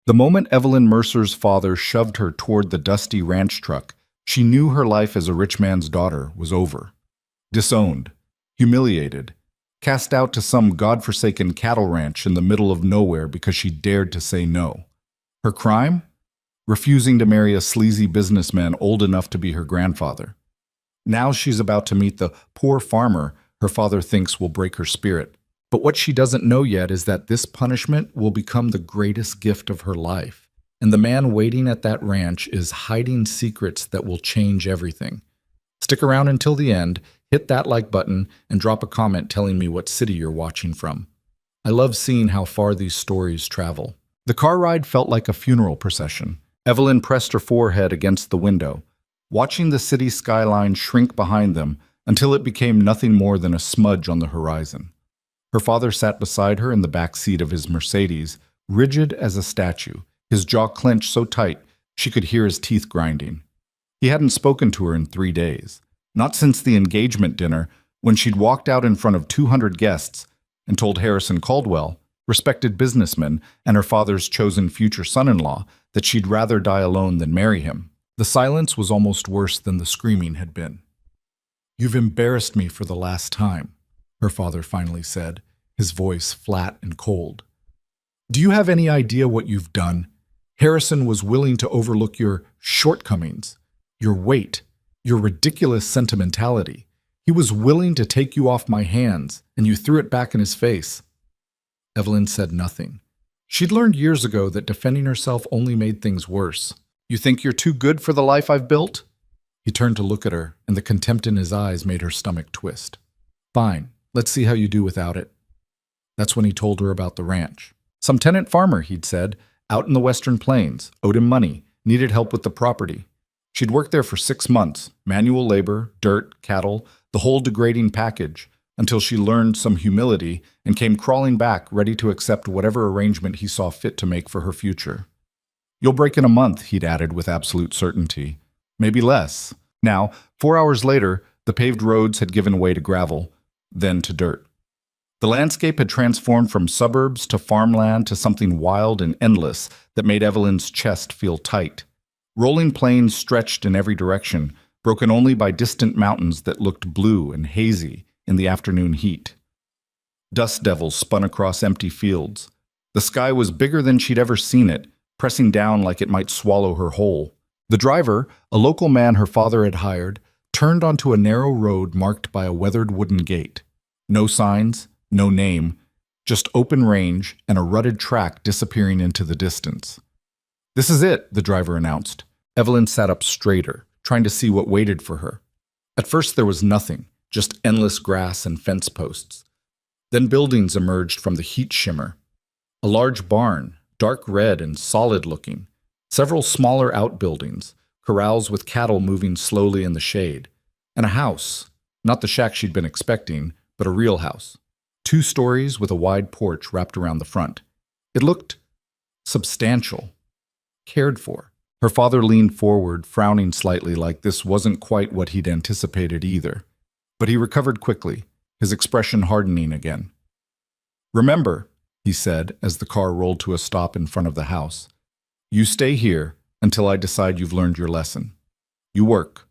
The moment Evelyn Mercer's father shoved her toward the dusty ranch truck, she knew her life as a rich man's daughter was over. Disowned, humiliated, cast out to some godforsaken cattle ranch in the middle of nowhere because she dared to say no. Her crime? Refusing to marry a sleazy businessman old enough to be her grandfather. Now she's about to meet the poor farmer her father thinks will break her spirit. But what she doesn't know yet is that this punishment will become the greatest gift of her life. And the man waiting at that ranch is hiding secrets that will change everything. Stick around until the end, hit that like button, and drop a comment telling me what city you're watching from. I love seeing how far these stories travel. The car ride felt like a funeral procession. Evelyn pressed her forehead against the window, watching the city skyline shrink behind them until it became nothing more than a smudge on the horizon. Her father sat beside her in the back seat of his Mercedes, rigid as a statue, his jaw clenched so tight she could hear his teeth grinding. He hadn't spoken to her in 3 days, not since the engagement dinner when she'd walked out in front of 200 guests and told Harrison Caldwell, respected businessman and her father's chosen future son-in-law, that she'd rather die alone than marry him. The silence was almost worse than the screaming had been. "You've embarrassed me for the last time," her father finally said, his voice flat and cold. "Do you have any idea what you've done? Harrison was willing to overlook your shortcomings, your weight, your ridiculous sentimentality. He was willing to take you off my hands, and you threw it back in his face." Evelyn said nothing. She'd learned years ago that defending herself only made things worse. "You think you're too good for the life I've built?" He turned to look at her, and the contempt in his eyes made her stomach twist. "Fine, let's see how you do without it." That's when he told her about the ranch. Some tenant farmer, he'd said, out in the Western Plains, owed him money, needed help with the property. She'd worked there for 6 months, manual labor, dirt, cattle, the whole degrading package, until she learned some humility and came crawling back, ready to accept whatever arrangement he saw fit to make for her future. "You'll break in a month," he'd added with absolute certainty. Maybe less. Now, 4 hours later, the paved roads had given way to gravel, then to dirt. The landscape had transformed from suburbs to farmland to something wild and endless that made Evelyn's chest feel tight. Rolling plains stretched in every direction, broken only by distant mountains that looked blue and hazy in the afternoon heat. Dust devils spun across empty fields. The sky was bigger than she'd ever seen it, pressing down like it might swallow her whole. The driver, a local man her father had hired, turned onto a narrow road marked by a weathered wooden gate. No signs, no name, just open range and a rutted track disappearing into the distance. "This is it," the driver announced. Evelyn sat up straighter, trying to see what waited for her. At first there was nothing, just endless grass and fence posts. Then buildings emerged from the heat shimmer. A large barn, dark red and solid-looking. Several smaller outbuildings, corrals with cattle moving slowly in the shade. And a house, not the shack she'd been expecting, but a real house. 2 stories with a wide porch wrapped around the front. It looked substantial, cared for. Her father leaned forward, frowning slightly like this wasn't quite what he'd anticipated either. But he recovered quickly, his expression hardening again. "Remember," he said as the car rolled to a stop in front of the house, "you stay here until I decide you've learned your lesson. You work.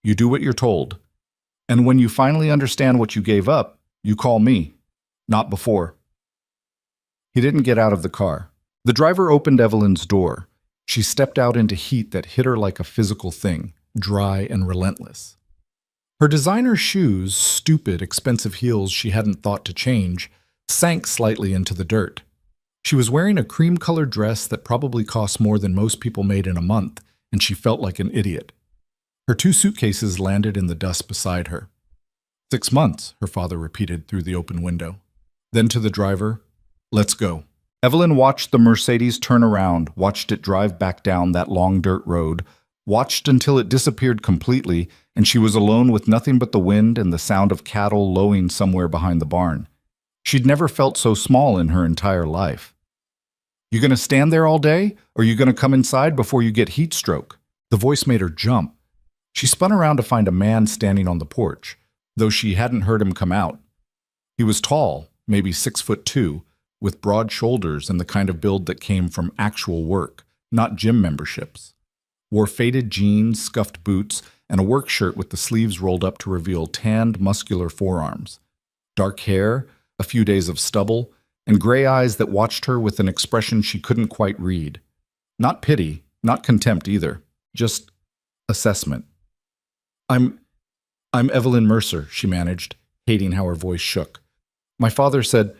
You do what you're told. And when you finally understand what you gave up, you call me. Not before." He didn't get out of the car. The driver opened Evelyn's door. She stepped out into heat that hit her like a physical thing, dry and relentless. Her designer shoes, stupid, expensive heels she hadn't thought to change, sank slightly into the dirt. She was wearing a cream-colored dress that probably cost more than most people made in a month, and she felt like an idiot. Her 2 suitcases landed in the dust beside her. 6 months, her father repeated through the open window. Then to the driver, "Let's go." Evelyn watched the Mercedes turn around, watched it drive back down that long dirt road, watched until it disappeared completely, and she was alone with nothing but the wind and the sound of cattle lowing somewhere behind the barn. She'd never felt so small in her entire life. "You gonna stand there all day, or you gonna come inside before you get heat stroke?" The voice made her jump. She spun around to find a man standing on the porch, though she hadn't heard him come out. He was tall, maybe 6'2", with broad shoulders and the kind of build that came from actual work, not gym memberships. Wore faded jeans, scuffed boots, and a work shirt with the sleeves rolled up to reveal tanned, muscular forearms. Dark hair, a few days of stubble, and gray eyes that watched her with an expression she couldn't quite read. Not pity, not contempt either, just assessment. I'm Evelyn Mercer, she managed, hating how her voice shook. My father said,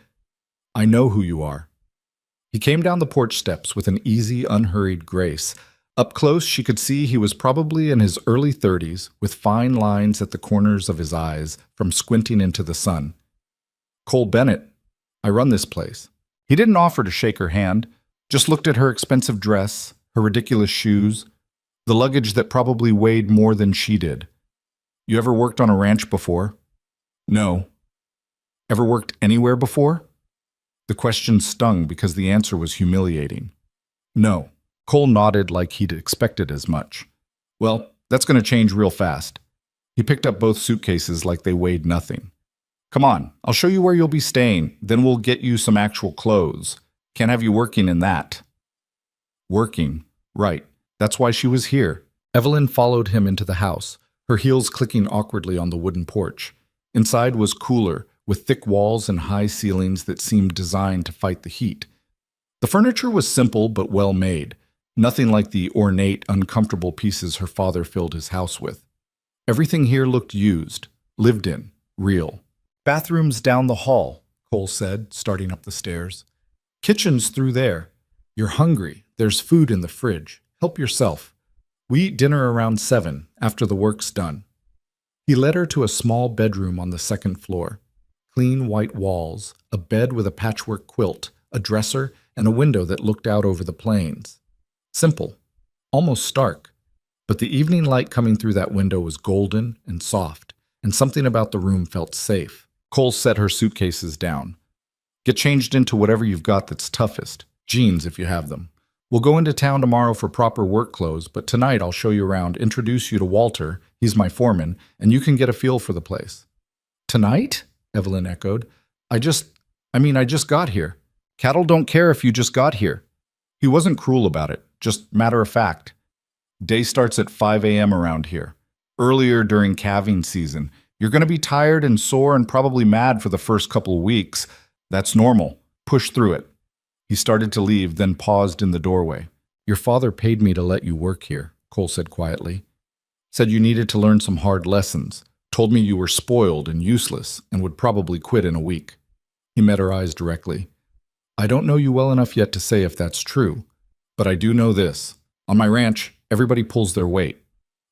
I know who you are. He came down the porch steps with an easy, unhurried grace. Up close, she could see he was probably in his early 30s, with fine lines at the corners of his eyes from squinting into the sun. Cole Bennett, I run this place. He didn't offer to shake her hand, just looked at her expensive dress, her ridiculous shoes, the luggage that probably weighed more than she did. You ever worked on a ranch before? No. Ever worked anywhere before? The question stung because the answer was humiliating. No. Cole nodded like he'd expected as much. Well, that's going to change real fast. He picked up both suitcases like they weighed nothing. Come on, I'll show you where you'll be staying, then we'll get you some actual clothes. Can't have you working in that. Working. Right. That's why she was here. Evelyn followed him into the house, her heels clicking awkwardly on the wooden porch. Inside was cooler, with thick walls and high ceilings that seemed designed to fight the heat. The furniture was simple but well made, nothing like the ornate, uncomfortable pieces her father filled his house with. Everything here looked used, lived in, real. Bathroom's down the hall, Cole said, starting up the stairs. Kitchen's through there. You're hungry. There's food in the fridge. Help yourself. We eat dinner around 7, after the work's done. He led her to a small bedroom on the second floor. Clean white walls, a bed with a patchwork quilt, a dresser, and a window that looked out over the plains. Simple, almost stark, but the evening light coming through that window was golden and soft, and something about the room felt safe. Cole set her suitcases down. Get changed into whatever you've got that's toughest, jeans if you have them. We'll go into town tomorrow for proper work clothes, but tonight I'll show you around, introduce you to Walter, he's my foreman, and you can get a feel for the place. Tonight? Evelyn echoed. I just got here. Cattle don't care if you just got here. He wasn't cruel about it, just matter of fact. Day starts at 5 a.m. around here. Earlier during calving season. You're going to be tired and sore and probably mad for the first couple of weeks. That's normal. Push through it. He started to leave, then paused in the doorway. Your father paid me to let you work here, Cole said quietly. Said you needed to learn some hard lessons. Told me you were spoiled and useless and would probably quit in a week. He met her eyes directly. I don't know you well enough yet to say if that's true, but I do know this. On my ranch, everybody pulls their weight.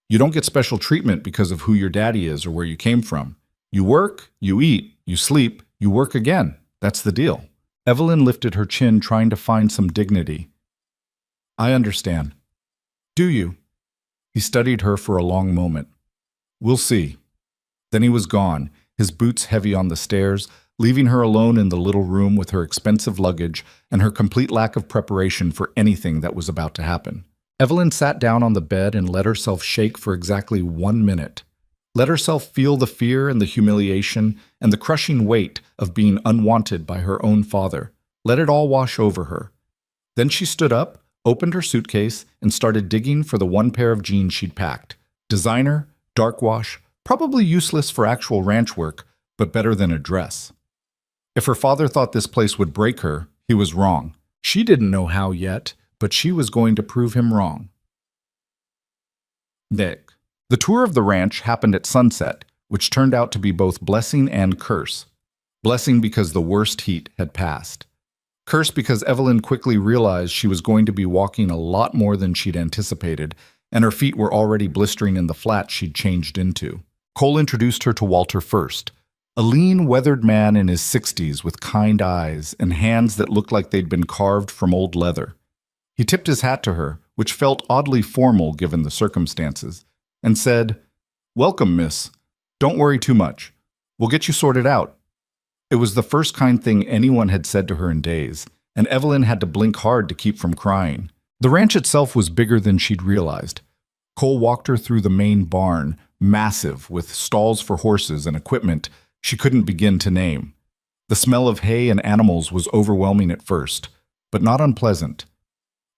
You don't get special treatment because of who your daddy is or where you came from. You work, you eat, you sleep, you work again. That's the deal. Evelyn lifted her chin, trying to find some dignity. I understand. Do you? He studied her for a long moment. We'll see. Then he was gone, his boots heavy on the stairs, leaving her alone in the little room with her expensive luggage and her complete lack of preparation for anything that was about to happen. Evelyn sat down on the bed and let herself shake for exactly 1 minute. Let herself feel the fear and the humiliation and the crushing weight of being unwanted by her own father. Let it all wash over her. Then she stood up, opened her suitcase, and started digging for the one pair of jeans she'd packed. Designer, dark wash, probably useless for actual ranch work, but better than a dress. If her father thought this place would break her, he was wrong. She didn't know how yet, but she was going to prove him wrong. Nick. The tour of the ranch happened at sunset, which turned out to be both blessing and curse. Blessing because the worst heat had passed. Curse because Evelyn quickly realized she was going to be walking a lot more than she'd anticipated, and her feet were already blistering in the flat she'd changed into. Cole introduced her to Walter first, a lean, weathered man in his 60s with kind eyes and hands that looked like they'd been carved from old leather. He tipped his hat to her, which felt oddly formal given the circumstances, and said, Welcome, miss. Don't worry too much. We'll get you sorted out. It was the first kind thing anyone had said to her in days, and Evelyn had to blink hard to keep from crying. The ranch itself was bigger than she'd realized. Cole walked her through the main barn, massive, with stalls for horses and equipment she couldn't begin to name. The smell of hay and animals was overwhelming at first, but not unpleasant.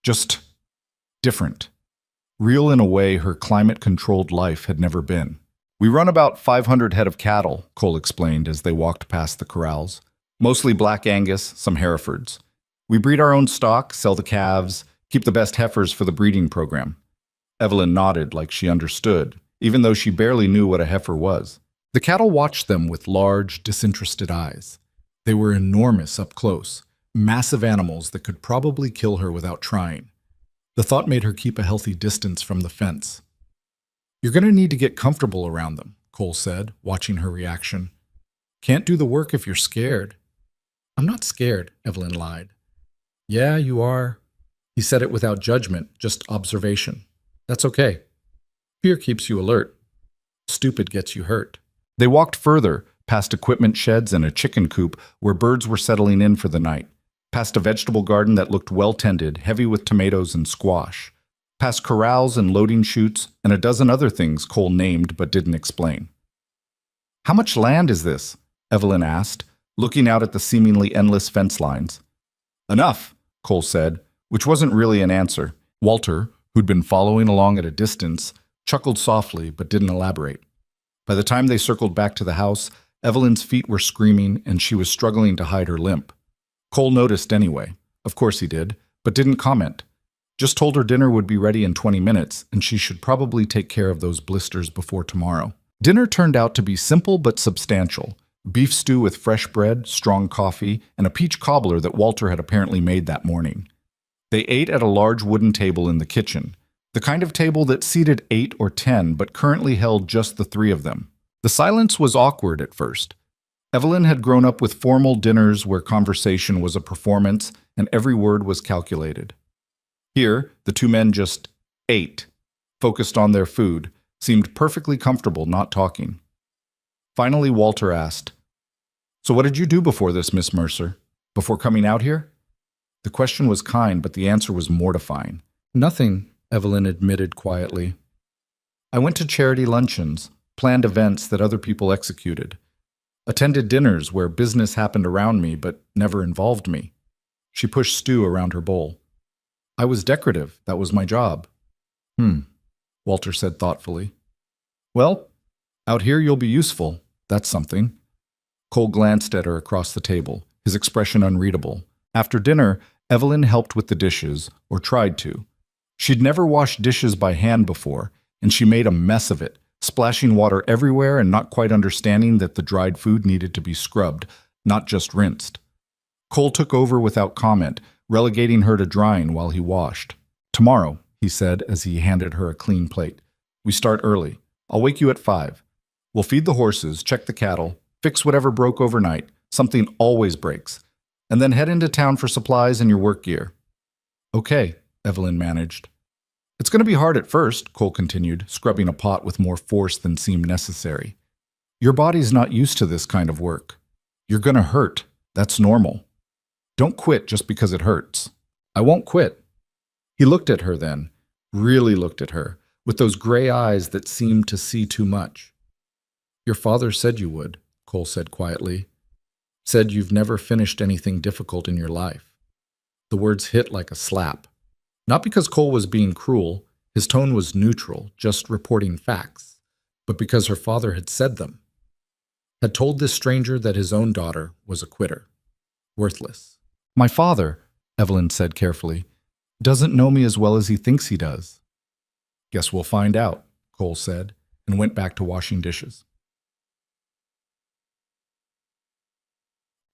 Just different. Real in a way her climate-controlled life had never been. We run about 500 head of cattle, Cole explained as they walked past the corrals. Mostly Black Angus, some Herefords. We breed our own stock, sell the calves, keep the best heifers for the breeding program. Evelyn nodded like she understood, even though she barely knew what a heifer was. The cattle watched them with large, disinterested eyes. They were enormous up close, massive animals that could probably kill her without trying. The thought made her keep a healthy distance from the fence. "You're going to need to get comfortable around them," Cole said, watching her reaction. "Can't do the work if you're scared." "I'm not scared," Evelyn lied. "Yeah, you are." He said it without judgment, just observation. "That's okay. Fear keeps you alert. Stupid gets you hurt." They walked further, past equipment sheds and a chicken coop where birds were settling in for the night, past a vegetable garden that looked well-tended, heavy with tomatoes and squash, past corrals and loading chutes and a dozen other things Cole named but didn't explain. "How much land is this?" Evelyn asked, looking out at the seemingly endless fence lines. "Enough," Cole said, which wasn't really an answer. Walter, who'd been following along at a distance, chuckled softly but didn't elaborate. By the time they circled back to the house, Evelyn's feet were screaming and she was struggling to hide her limp. Cole noticed anyway. Of course he did, but didn't comment. Just told her dinner would be ready in 20 minutes and she should probably take care of those blisters before tomorrow. Dinner turned out to be simple but substantial. Beef stew with fresh bread, strong coffee, and a peach cobbler that Walter had apparently made that morning. They ate at a large wooden table in the kitchen, the kind of table that seated 8 or 10 but currently held just the 3 of them. The silence was awkward at first. Evelyn had grown up with formal dinners where conversation was a performance and every word was calculated. Here, the 2 men just ate, focused on their food, seemed perfectly comfortable not talking. Finally, Walter asked, "So what did you do before this, Miss Mercer? Before coming out here?" The question was kind, but the answer was mortifying. "Nothing," Evelyn admitted quietly. "I went to charity luncheons, planned events that other people executed, attended dinners where business happened around me but never involved me." She pushed stew around her bowl. "I was decorative. That was my job." Walter said thoughtfully. "Well, out here you'll be useful. That's something." Cole glanced at her across the table, his expression unreadable. After dinner, Evelyn helped with the dishes, or tried to. She'd never washed dishes by hand before, and she made a mess of it, splashing water everywhere and not quite understanding that the dried food needed to be scrubbed, not just rinsed. Cole took over without comment, relegating her to drying while he washed. "Tomorrow," he said as he handed her a clean plate. "We start early. I'll wake you at 5. We'll feed the horses, check the cattle, fix whatever broke overnight, something always breaks, and then head into town for supplies and your work gear." "Okay," Evelyn managed. "It's going to be hard at first," Cole continued, scrubbing a pot with more force than seemed necessary. "Your body's not used to this kind of work. You're going to hurt. That's normal. Don't quit just because it hurts." "I won't quit." He looked at her then, really looked at her, with those gray eyes that seemed to see too much. "Your father said you would," Cole said quietly. "Said you've never finished anything difficult in your life." The words hit like a slap. Not because Cole was being cruel, his tone was neutral, just reporting facts, but because her father had said them. Had told this stranger that his own daughter was a quitter. Worthless. "My father," Evelyn said carefully, "doesn't know me as well as he thinks he does." "Guess we'll find out," Cole said, and went back to washing dishes.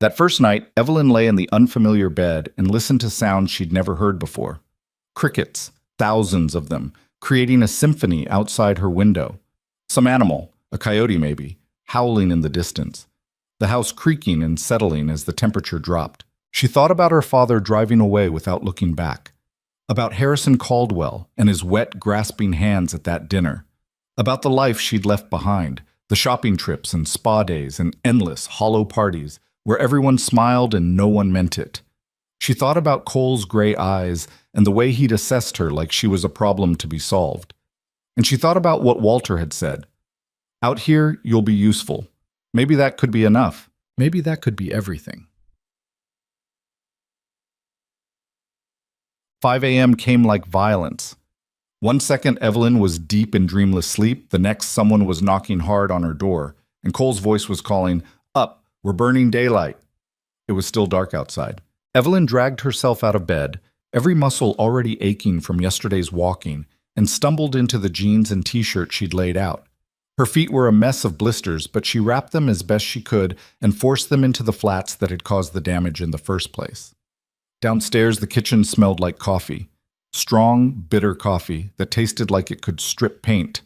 That first night, Evelyn lay in the unfamiliar bed and listened to sounds she'd never heard before. Crickets, thousands of them, creating a symphony outside her window. Some animal, a coyote maybe, howling in the distance. The house creaking and settling as the temperature dropped. She thought about her father driving away without looking back. About Harrison Caldwell and his wet, grasping hands at that dinner. About the life she'd left behind, the shopping trips and spa days and endless, hollow parties where everyone smiled and no one meant it. She thought about Cole's gray eyes and the way he'd assessed her like she was a problem to be solved. And she thought about what Walter had said. "Out here, you'll be useful." Maybe that could be enough. Maybe that could be everything. 5 a.m. came like violence. One second, Evelyn was deep in dreamless sleep. The next, someone was knocking hard on her door, and Cole's voice was calling, "Up, we're burning daylight." It was still dark outside. Evelyn dragged herself out of bed, every muscle already aching from yesterday's walking, and stumbled into the jeans and t-shirt she'd laid out. Her feet were a mess of blisters, but she wrapped them as best she could and forced them into the flats that had caused the damage in the first place. Downstairs, the kitchen smelled like coffee. Strong, bitter coffee that tasted like it could strip paint.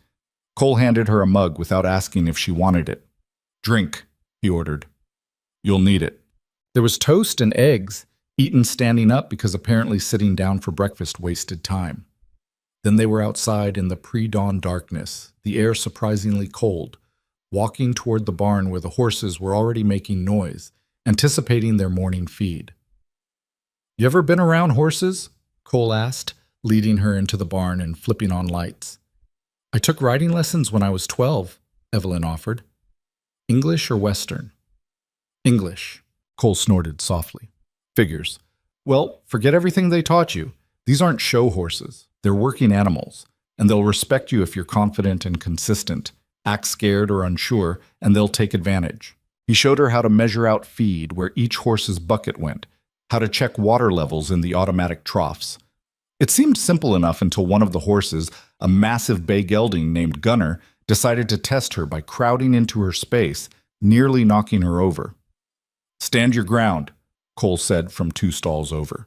Cole handed her a mug without asking if she wanted it. "Drink," he ordered. "You'll need it." There was toast and eggs, eaten standing up because apparently sitting down for breakfast wasted time. Then they were outside in the pre-dawn darkness, the air surprisingly cold, walking toward the barn where the horses were already making noise, anticipating their morning feed. "You ever been around horses?" Cole asked, leading her into the barn and flipping on lights. "I took riding lessons when I was 12, Evelyn offered. "English or Western?" "English," Cole snorted softly. "Figures. Well, forget everything they taught you. These aren't show horses. They're working animals, and they'll respect you if you're confident and consistent. Act scared or unsure, and they'll take advantage." He showed her how to measure out feed, where each horse's bucket went, how to check water levels in the automatic troughs. It seemed simple enough until one of the horses, a massive bay gelding named Gunner, decided to test her by crowding into her space, nearly knocking her over. "Stand your ground," Cole said from 2 stalls over.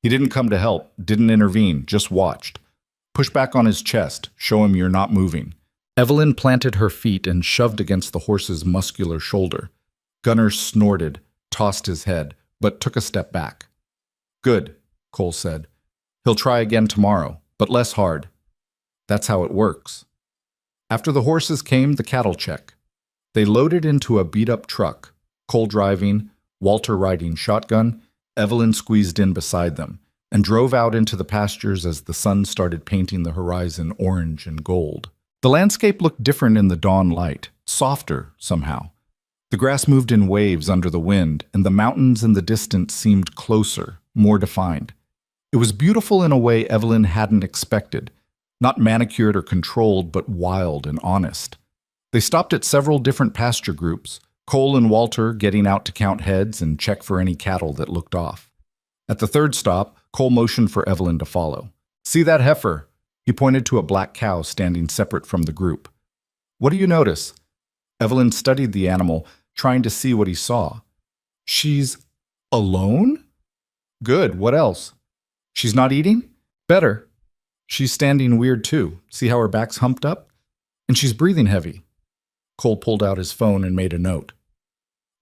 He didn't come to help, didn't intervene, just watched. "Push back on his chest, show him you're not moving." Evelyn planted her feet and shoved against the horse's muscular shoulder. Gunner snorted, tossed his head, but took a step back. "Good," Cole said. "He'll try again tomorrow, but less hard." That's how it works. After the horses came the cattle check. They loaded into a beat-up truck, Cole driving, Walter riding shotgun, Evelyn squeezed in beside them, and drove out into the pastures as the sun started painting the horizon orange and gold. The landscape looked different in the dawn light, softer somehow. The grass moved in waves under the wind, and the mountains in the distance seemed closer, more defined. It was beautiful in a way Evelyn hadn't expected, not manicured or controlled, but wild and honest. They stopped at several different pasture groups, Cole and Walter getting out to count heads and check for any cattle that looked off. At the third stop, Cole motioned for Evelyn to follow. "See that heifer?" He pointed to a black cow standing separate from the group. "What do you notice?" Evelyn studied the animal, trying to see what he saw. "She's alone?" "Good, what else?" "She's not eating?" "Better. She's standing weird too. See how her back's humped up? And she's breathing heavy." Cole pulled out his phone and made a note.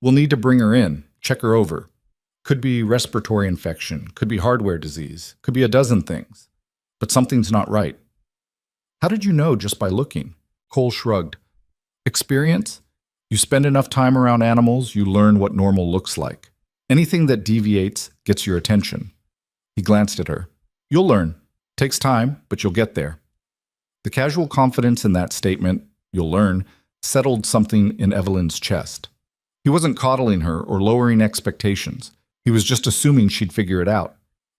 "We'll need to bring her in, check her over. Could be respiratory infection, could be hardware disease, could be a dozen things. But something's not right." "How did you know just by looking?" Cole shrugged. "Experience? You spend enough time around animals, you learn what normal looks like. Anything that deviates gets your attention." He glanced at her. "You'll learn. Takes time, but you'll get there." The casual confidence in that statement, "you'll learn," settled something in Evelyn's chest. He wasn't coddling her or lowering expectations. He was just assuming she'd figure it out.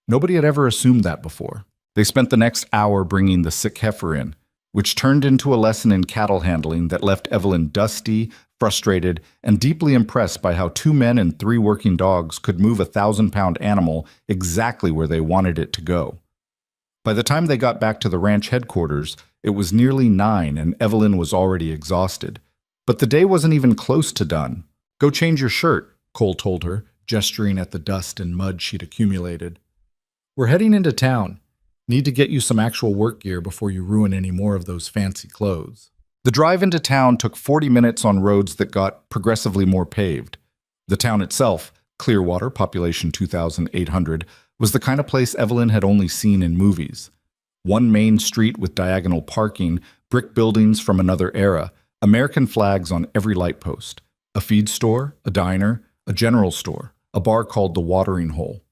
Nobody had ever assumed that before. They spent the next hour bringing the sick heifer in, which turned into a lesson in cattle handling that left Evelyn dusty, frustrated, and deeply impressed by how 2 men and 3 working dogs could move a 1,000-pound animal exactly where they wanted it to go. By the time they got back to the ranch headquarters, it was nearly 9 and Evelyn was already exhausted. But the day wasn't even close to done. "Go change your shirt," Cole told her, gesturing at the dust and mud she'd accumulated. "We're heading into town. Need to get you some actual work gear before you ruin any more of those fancy clothes." The drive into town took 40 minutes on roads that got progressively more paved. The town itself, Clearwater, population 2,800, was the kind of place Evelyn had only seen in movies. One main street with diagonal parking, brick buildings from another era, American flags on every light post, a feed store, a diner, a general store, a bar called the Watering Hole.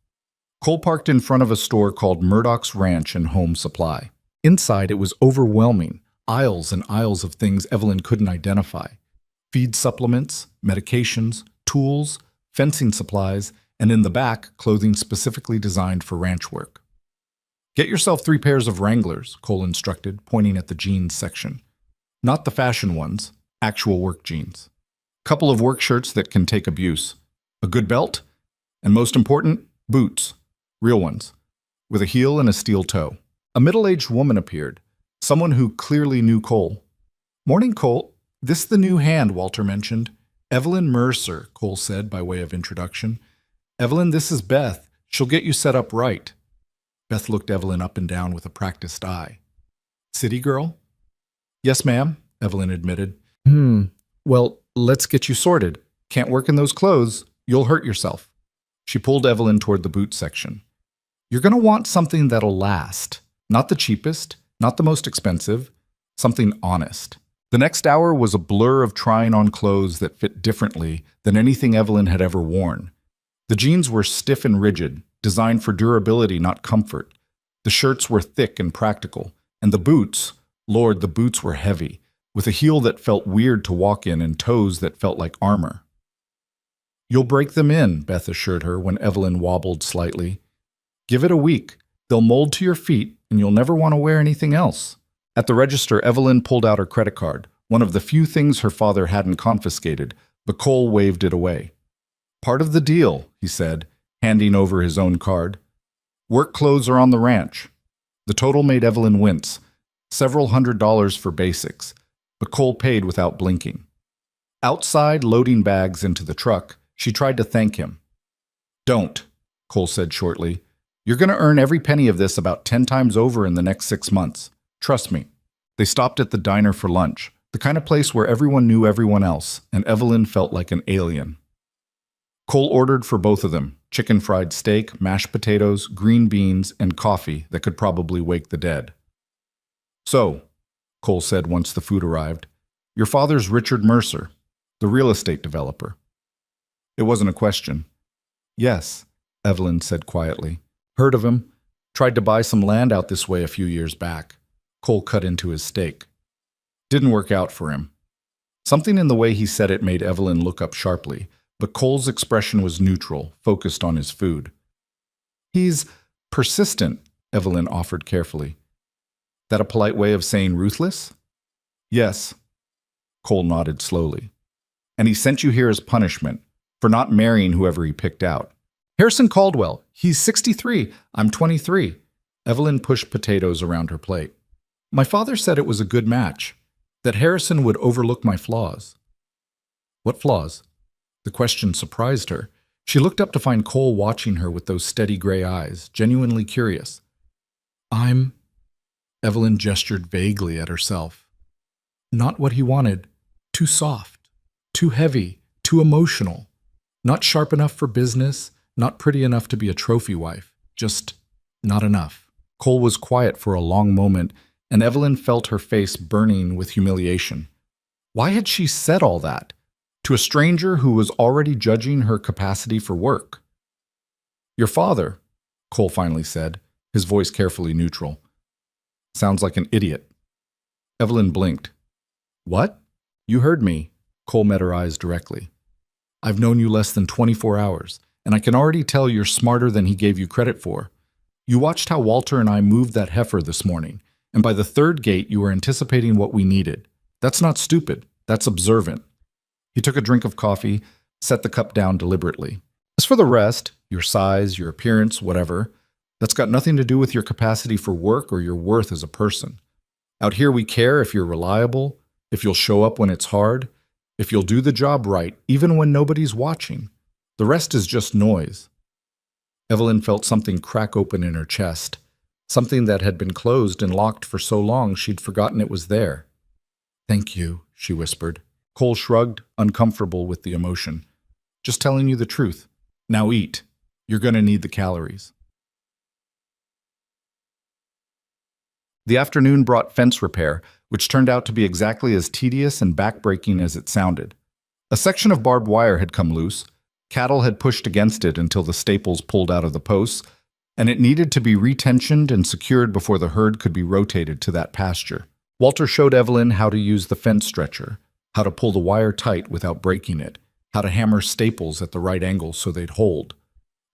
Cole parked in front of a store called Murdoch's Ranch and Home Supply. Inside, it was overwhelming, aisles and aisles of things Evelyn couldn't identify. Feed supplements, medications, tools, fencing supplies, and in the back, clothing specifically designed for ranch work. Get yourself 3 pairs of Wranglers, Cole instructed, pointing at the jeans section. Not the fashion ones, actual work jeans. Couple of work shirts that can take abuse. A good belt, and most important, boots. Real ones, with a heel and a steel toe. A middle-aged woman appeared, someone who clearly knew Cole. "Morning, Cole. This the new hand Walter mentioned. Evelyn Mercer," Cole said by way of introduction. "Evelyn, this is Beth. She'll get you set up right." Beth looked Evelyn up and down with a practiced eye. "City girl?" "Yes, ma'am," Evelyn admitted. Well, let's get you sorted. Can't work in those clothes. You'll hurt yourself." She pulled Evelyn toward the boot section. "You're going to want something that'll last. Not the cheapest, not the most expensive. Something honest." The next hour was a blur of trying on clothes that fit differently than anything Evelyn had ever worn. The jeans were stiff and rigid, designed for durability, not comfort. The shirts were thick and practical. And the boots, Lord, the boots were heavy, with a heel that felt weird to walk in and toes that felt like armor. "You'll break them in," Beth assured her when Evelyn wobbled slightly. "Give it a week. They'll mold to your feet, and you'll never want to wear anything else." At the register, Evelyn pulled out her credit card, one of the few things her father hadn't confiscated, but Cole waved it away. "Part of the deal," he said, handing over his own card. "Work clothes are on the ranch." The total made Evelyn wince, several $100s for basics, but Cole paid without blinking. Outside, loading bags into the truck, she tried to thank him. "Don't," Cole said shortly. "You're going to earn every penny of this about 10 times over in the next 6 months. Trust me." They stopped at the diner for lunch, the kind of place where everyone knew everyone else, and Evelyn felt like an alien. Cole ordered for both of them, chicken fried steak, mashed potatoes, green beans, and coffee that could probably wake the dead. "So," Cole said once the food arrived, "your father's Richard Mercer, the real estate developer." It wasn't a question. "Yes," Evelyn said quietly. "Heard of him. Tried to buy some land out this way a few years back." Cole cut into his steak. Didn't work out for him. Something in the way he said it made Evelyn look up sharply, but Cole's expression was neutral, focused on his food. "He's persistent," Evelyn offered carefully. "That a polite way of saying ruthless?" "Yes." Cole nodded slowly. "And he sent you here as punishment for not marrying whoever he picked out." "Harrison Caldwell. He's 63. I'm 23. Evelyn pushed potatoes around her plate. "My father said it was a good match, that Harrison would overlook my flaws." "What flaws?" The question surprised her. She looked up to find Cole watching her with those steady gray eyes, genuinely curious. Evelyn gestured vaguely at herself. "Not what he wanted. Too soft. Too heavy. Too emotional. Not sharp enough for business. Not pretty enough to be a trophy wife. Just not enough." Cole was quiet for a long moment, and Evelyn felt her face burning with humiliation. Why had she said all that? To a stranger who was already judging her capacity for work. "Your father," Cole finally said, his voice carefully neutral. "Sounds like an idiot." Evelyn blinked. "What?" "You heard me." Cole met her eyes directly. "I've known you less than 24 hours, and I can already tell you're smarter than he gave you credit for. You watched how Walter and I moved that heifer this morning, and by the third gate you were anticipating what we needed. That's not stupid. That's observant." He took a drink of coffee, set the cup down deliberately. "As for the rest, your size, your appearance, whatever, that's got nothing to do with your capacity for work or your worth as a person. Out here we care if you're reliable, if you'll show up when it's hard, if you'll do the job right, even when nobody's watching. The rest is just noise." Evelyn felt something crack open in her chest, something that had been closed and locked for so long she'd forgotten it was there. "Thank you," she whispered. Cole shrugged, uncomfortable with the emotion. "Just telling you the truth. Now eat. You're going to need the calories." The afternoon brought fence repair, which turned out to be exactly as tedious and backbreaking as it sounded. A section of barbed wire had come loose, cattle had pushed against it until the staples pulled out of the posts, and it needed to be retensioned and secured before the herd could be rotated to that pasture. Walter showed Evelyn how to use the fence stretcher, how to pull the wire tight without breaking it, how to hammer staples at the right angle so they'd hold.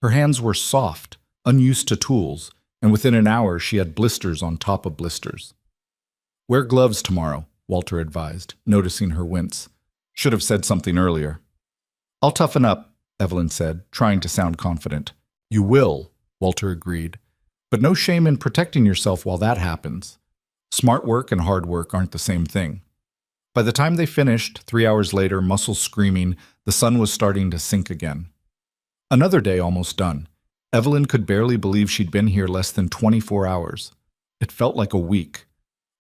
Her hands were soft, unused to tools, and within an hour she had blisters on top of blisters. "Wear gloves tomorrow," Walter advised, noticing her wince. "Should have said something earlier." "I'll toughen up," Evelyn said, trying to sound confident. "You will," Walter agreed. "But no shame in protecting yourself while that happens. Smart work and hard work aren't the same thing." By the time they finished, 3 hours later, muscles screaming, the sun was starting to sink again. Another day almost done. Evelyn could barely believe she'd been here less than 24 hours. It felt like a week.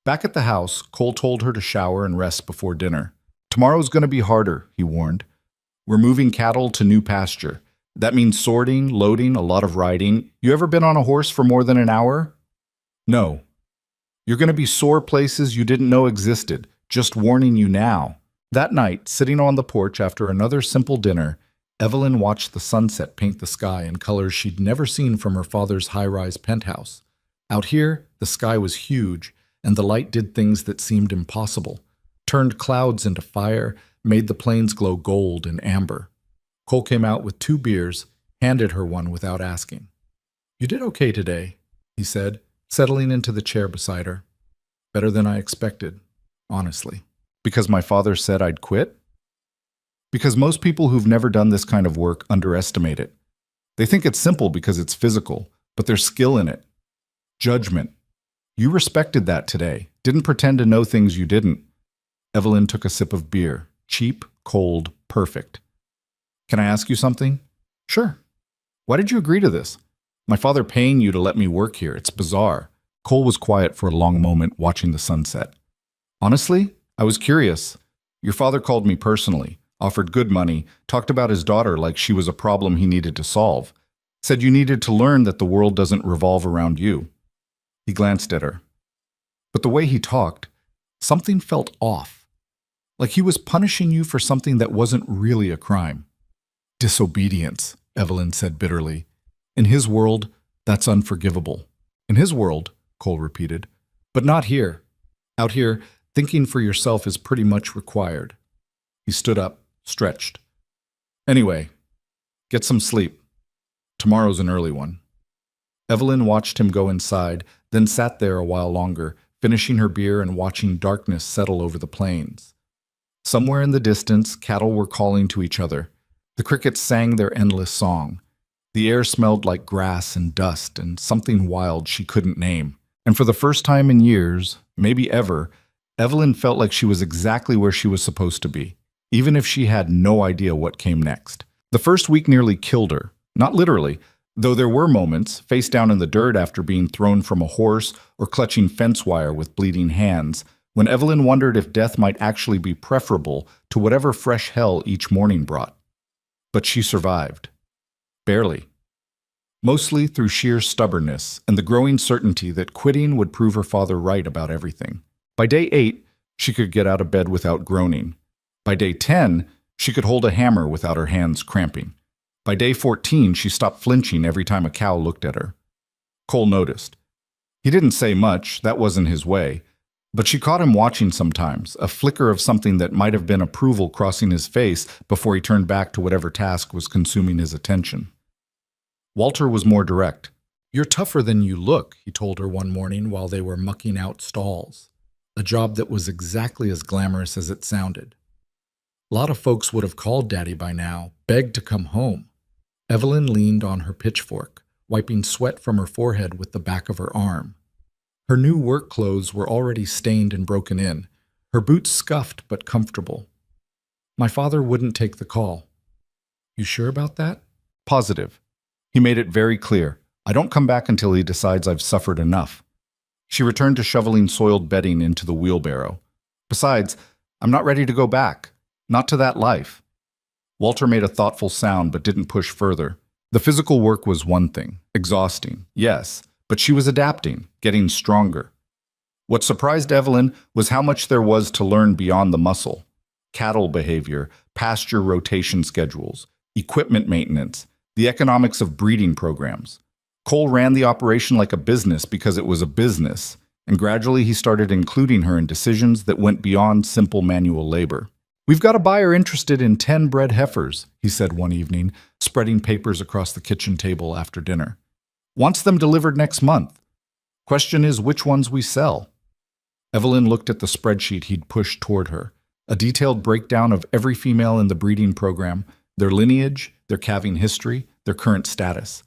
Back at the house, Cole told her to shower and rest before dinner. "Tomorrow's going to be harder," he warned. "We're moving cattle to new pasture. That means sorting, loading, a lot of riding. You ever been on a horse for more than an hour?" "No." "You're going to be sore places you didn't know existed. Just warning you now." That night, sitting on the porch after another simple dinner, Evelyn watched the sunset paint the sky in colors she'd never seen from her father's high-rise penthouse. Out here, the sky was huge, and the light did things that seemed impossible. Turned clouds into fire, made the plains glow gold and amber. Cole came out with 2 beers, handed her one without asking. "You did okay today," he said, settling into the chair beside her. "Better than I expected, honestly." "Because my father said I'd quit?" "Because most people who've never done this kind of work underestimate it. They think it's simple because it's physical, but there's skill in it. Judgment. You respected that today, didn't pretend to know things you didn't." Evelyn took a sip of beer. Cheap, cold, perfect. "Can I ask you something?" "Sure." "Why did you agree to this? My father paying you to let me work here, it's bizarre." Cole was quiet for a long moment, watching the sunset. "Honestly, I was curious. Your father called me personally, offered good money, talked about his daughter like she was a problem he needed to solve. Said you needed to learn that the world doesn't revolve around you." He glanced at her. But the way he talked, something felt off. Like he was punishing you for something that wasn't really a crime. "Disobedience," Evelyn said bitterly. "In his world, that's unforgivable." "In his world," Cole repeated. "But not here. Out here, thinking for yourself is pretty much required." He stood up, stretched. "Anyway, get some sleep. Tomorrow's an early one." Evelyn watched him go inside, then sat there a while longer, finishing her beer and watching darkness settle over the plains. Somewhere in the distance, cattle were calling to each other. The crickets sang their endless song. The air smelled like grass and dust and something wild she couldn't name. And for the first time in years, maybe ever, Evelyn felt like she was exactly where she was supposed to be, even if she had no idea what came next. The first week nearly killed her, not literally, though there were moments, face down in the dirt after being thrown from a horse or clutching fence wire with bleeding hands, when Evelyn wondered if death might actually be preferable to whatever fresh hell each morning brought. But she survived. Barely. Mostly through sheer stubbornness and the growing certainty that quitting would prove her father right about everything. By day 8, she could get out of bed without groaning. By day 10, she could hold a hammer without her hands cramping. By day 14, she stopped flinching every time a cow looked at her. Cole noticed. He didn't say much, that wasn't his way, but she caught him watching sometimes, a flicker of something that might have been approval crossing his face before he turned back to whatever task was consuming his attention. Walter was more direct. "You're tougher than you look," he told her one morning while they were mucking out stalls, a job that was exactly as glamorous as it sounded. A lot of folks would have called Daddy by now, begged to come home. Evelyn leaned on her pitchfork, wiping sweat from her forehead with the back of her arm. Her new work clothes were already stained and broken in, her boots scuffed but comfortable. "My father wouldn't take the call." "You sure about that?" "Positive. He made it very clear. I don't come back until he decides I've suffered enough." She returned to shoveling soiled bedding into the wheelbarrow. "Besides, I'm not ready to go back. Not to that life." Walter made a thoughtful sound but didn't push further. The physical work was one thing, exhausting, yes, but she was adapting, getting stronger. What surprised Evelyn was how much there was to learn beyond the muscle. Cattle behavior, pasture rotation schedules, equipment maintenance, the economics of breeding programs. Cole ran the operation like a business because it was a business, and gradually he started including her in decisions that went beyond simple manual labor. We've got a buyer interested in 10 bred heifers, he said one evening, spreading papers across the kitchen table after dinner. Wants them delivered next month. Question is which ones we sell. Evelyn looked at the spreadsheet he'd pushed toward her, a detailed breakdown of every female in the breeding program, their lineage, their calving history, their current status.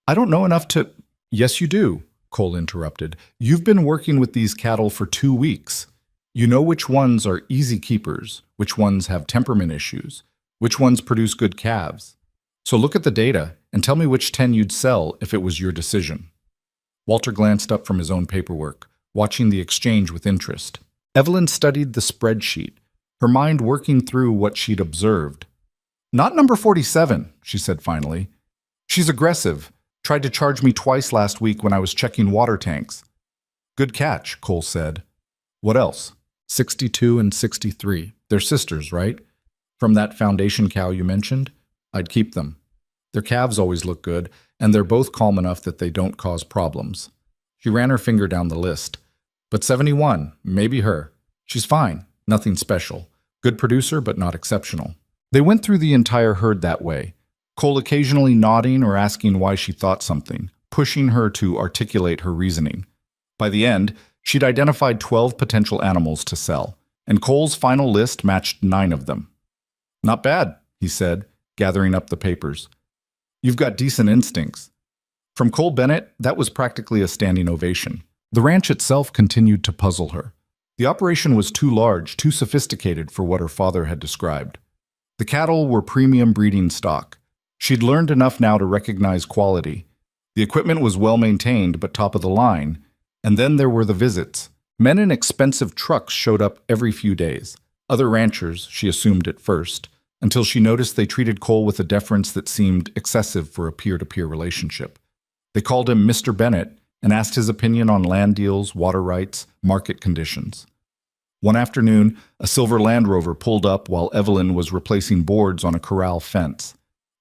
I don't know enough to— Yes, you do, Cole interrupted. You've been working with these cattle for 2 weeks. You know which ones are easy keepers, which ones have temperament issues, which ones produce good calves. So look at the data and tell me which 10 you'd sell if it was your decision. Walter glanced up from his own paperwork, watching the exchange with interest. Evelyn studied the spreadsheet, her mind working through what she'd observed. Not number 47, she said finally. She's aggressive. Tried to charge me twice last week when I was checking water tanks. Good catch, Cole said. What else? 62 and 63. They're sisters, right? From that foundation cow you mentioned? I'd keep them. Their calves always look good, and they're both calm enough that they don't cause problems. She ran her finger down the list. But 71, maybe her. She's fine, nothing special. Good producer, but not exceptional. They went through the entire herd that way, Cole occasionally nodding or asking why she thought something, pushing her to articulate her reasoning. By the end, she'd identified 12 potential animals to sell, and Cole's final list matched 9 of them. Not bad, he said, gathering up the papers. You've got decent instincts. From Cole Bennett, that was practically a standing ovation. The ranch itself continued to puzzle her. The operation was too large, too sophisticated for what her father had described. The cattle were premium breeding stock. She'd learned enough now to recognize quality. The equipment was well maintained, but top of the line. And then there were the visits. Men in expensive trucks showed up every few days. Other ranchers, she assumed at first, until she noticed they treated Cole with a deference that seemed excessive for a peer-to-peer relationship. They called him Mr. Bennett and asked his opinion on land deals, water rights, market conditions. One afternoon, a silver Land Rover pulled up while Evelyn was replacing boards on a corral fence.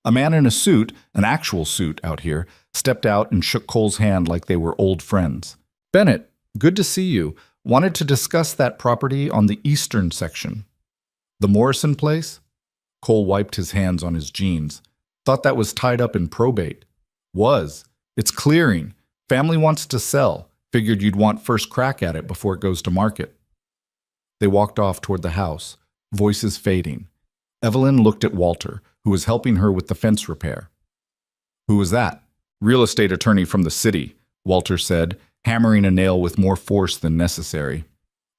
A man in a suit, an actual suit out here, stepped out and shook Cole's hand like they were old friends. Bennett, good to see you. Wanted to discuss that property on the eastern section. The Morrison place? Cole wiped his hands on his jeans. Thought that was tied up in probate. Was. It's clearing. Family wants to sell. Figured you'd want first crack at it before it goes to market. They walked off toward the house, voices fading. Evelyn looked at Walter, who was helping her with the fence repair. Who was that? Real estate attorney from the city, Walter said, hammering a nail with more force than necessary.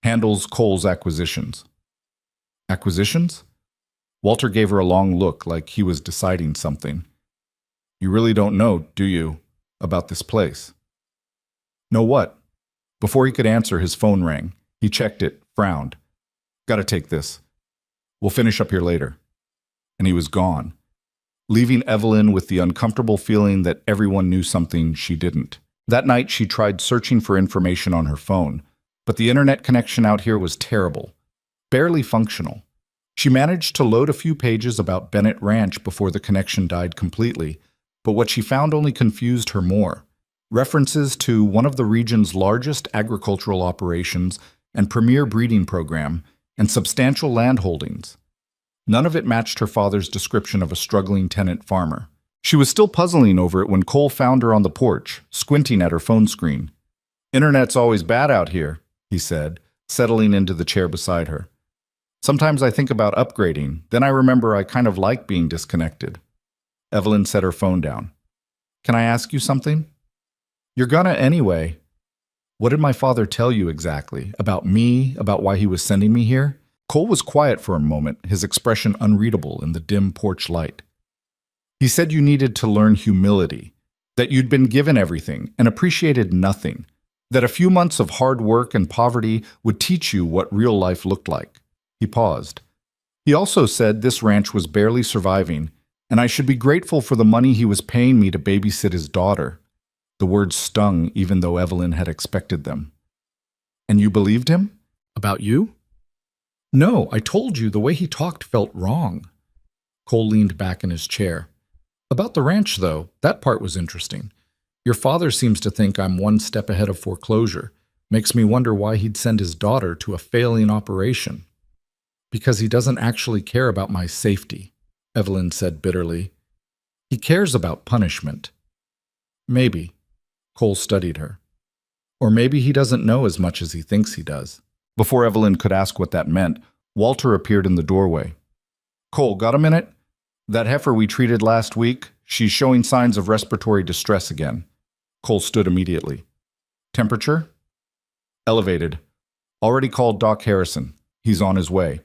Handles Cole's acquisitions. Acquisitions? Walter gave her a long look like he was deciding something. You really don't know, do you, about this place? Know what? Before he could answer, his phone rang. He checked it, frowned. Gotta take this. We'll finish up here later. And he was gone, leaving Evelyn with the uncomfortable feeling that everyone knew something she didn't. That night, she tried searching for information on her phone, but the internet connection out here was terrible, barely functional. She managed to load a few pages about Bennett Ranch before the connection died completely, but what she found only confused her more. References to one of the region's largest agricultural operations and premier breeding program, and substantial land holdings. None of it matched her father's description of a struggling tenant farmer. She was still puzzling over it when Cole found her on the porch, squinting at her phone screen. Internet's always bad out here, he said, settling into the chair beside her. Sometimes I think about upgrading, then I remember I kind of like being disconnected. Evelyn set her phone down. Can I ask you something? You're gonna anyway. What did my father tell you exactly? About me? About why he was sending me here? Cole was quiet for a moment, his expression unreadable in the dim porch light. He said you needed to learn humility, that you'd been given everything and appreciated nothing, that a few months of hard work and poverty would teach you what real life looked like. He paused. He also said this ranch was barely surviving, and I should be grateful for the money he was paying me to babysit his daughter. The words stung even though Evelyn had expected them. And you believed him? About you? No, I told you the way he talked felt wrong. Cole leaned back in his chair. About the ranch, though, that part was interesting. Your father seems to think I'm one step ahead of foreclosure. Makes me wonder why he'd send his daughter to a failing operation. Because he doesn't actually care about my safety, Evelyn said bitterly. He cares about punishment. Maybe. Cole studied her. Or maybe he doesn't know as much as he thinks he does. Before Evelyn could ask what that meant, Walter appeared in the doorway. Cole, got a minute? That heifer we treated last week, she's showing signs of respiratory distress again. Cole stood immediately. Temperature? Elevated. Already called Doc Harrison. He's on his way.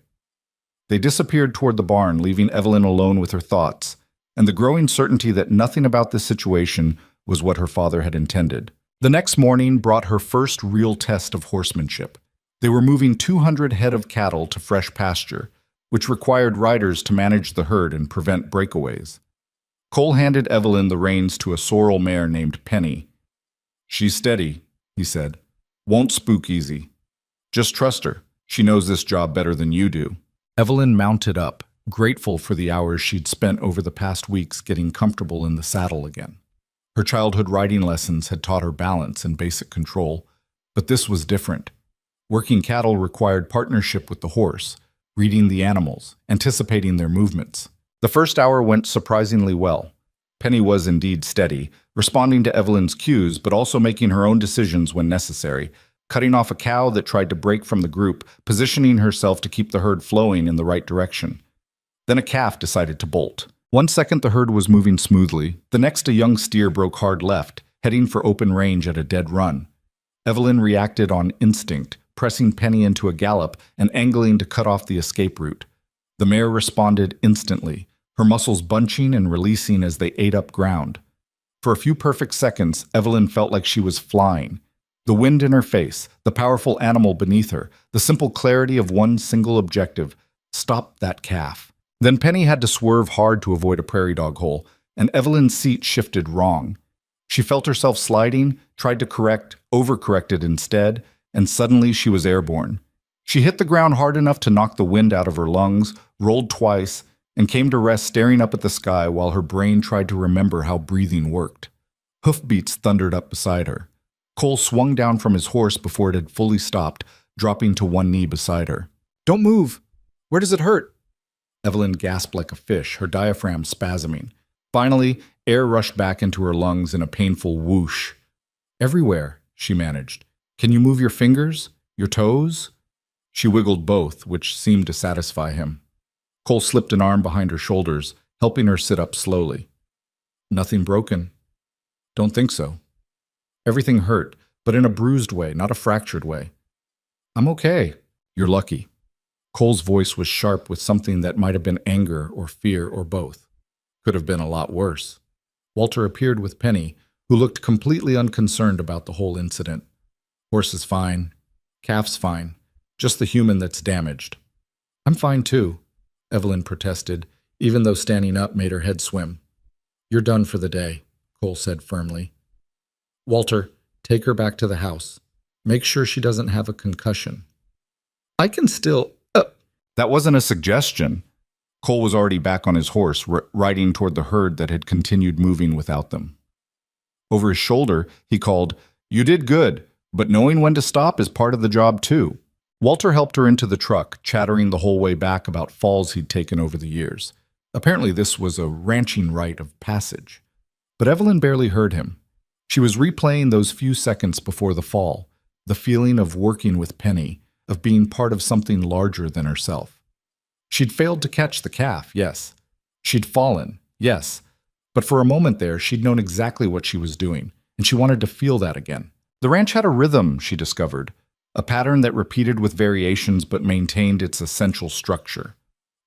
They disappeared toward the barn, leaving Evelyn alone with her thoughts, and the growing certainty that nothing about this situation was what her father had intended. The next morning brought her first real test of horsemanship. They were moving 200 head of cattle to fresh pasture, which required riders to manage the herd and prevent breakaways. Cole handed Evelyn the reins to a sorrel mare named Penny. She's steady, he said. Won't spook easy. Just trust her. She knows this job better than you do. Evelyn mounted up, grateful for the hours she'd spent over the past weeks getting comfortable in the saddle again. Her childhood riding lessons had taught her balance and basic control, but this was different. Working cattle required partnership with the horse, reading the animals, anticipating their movements. The first hour went surprisingly well. Penny was indeed steady, responding to Evelyn's cues but also making her own decisions when necessary, cutting off a cow that tried to break from the group, positioning herself to keep the herd flowing in the right direction. Then a calf decided to bolt. 1 second the herd was moving smoothly, the next a young steer broke hard left, heading for open range at a dead run. Evelyn reacted on instinct, pressing Penny into a gallop and angling to cut off the escape route. The mare responded instantly, her muscles bunching and releasing as they ate up ground. For a few perfect seconds, Evelyn felt like she was flying. The wind in her face, the powerful animal beneath her, the simple clarity of one single objective: stop that calf. Then Penny had to swerve hard to avoid a prairie dog hole, and Evelyn's seat shifted wrong. She felt herself sliding, tried to correct, overcorrected instead, and suddenly she was airborne. She hit the ground hard enough to knock the wind out of her lungs, rolled twice, and came to rest staring up at the sky while her brain tried to remember how breathing worked. Hoofbeats thundered up beside her. Cole swung down from his horse before it had fully stopped, dropping to one knee beside her. Don't move! Where does it hurt? Evelyn gasped like a fish, her diaphragm spasming. Finally, air rushed back into her lungs in a painful whoosh. Everywhere, she managed. Can you move your fingers? Your toes? She wiggled both, which seemed to satisfy him. Cole slipped an arm behind her shoulders, helping her sit up slowly. Nothing broken. Don't think so. Everything hurt, but in a bruised way, not a fractured way. I'm okay. You're lucky. Cole's voice was sharp with something that might have been anger or fear or both. Could have been a lot worse. Walter appeared with Penny, who looked completely unconcerned about the whole incident. Horse is fine. Calf's fine. Just the human that's damaged. I'm fine too, Evelyn protested, even though standing up made her head swim. You're done for the day, Cole said firmly. Walter, take her back to the house. Make sure she doesn't have a concussion. I can still... That wasn't a suggestion. Cole was already back on his horse, riding toward the herd that had continued moving without them. Over his shoulder, he called, You did good, but knowing when to stop is part of the job too. Walter helped her into the truck, chattering the whole way back about falls he'd taken over the years. Apparently this was a ranching rite of passage. But Evelyn barely heard him. She was replaying those few seconds before the fall, the feeling of working with Penny, of being part of something larger than herself. She'd failed to catch the calf, yes. She'd fallen, yes. But for a moment there, she'd known exactly what she was doing, and she wanted to feel that again. The ranch had a rhythm, she discovered, a pattern that repeated with variations but maintained its essential structure.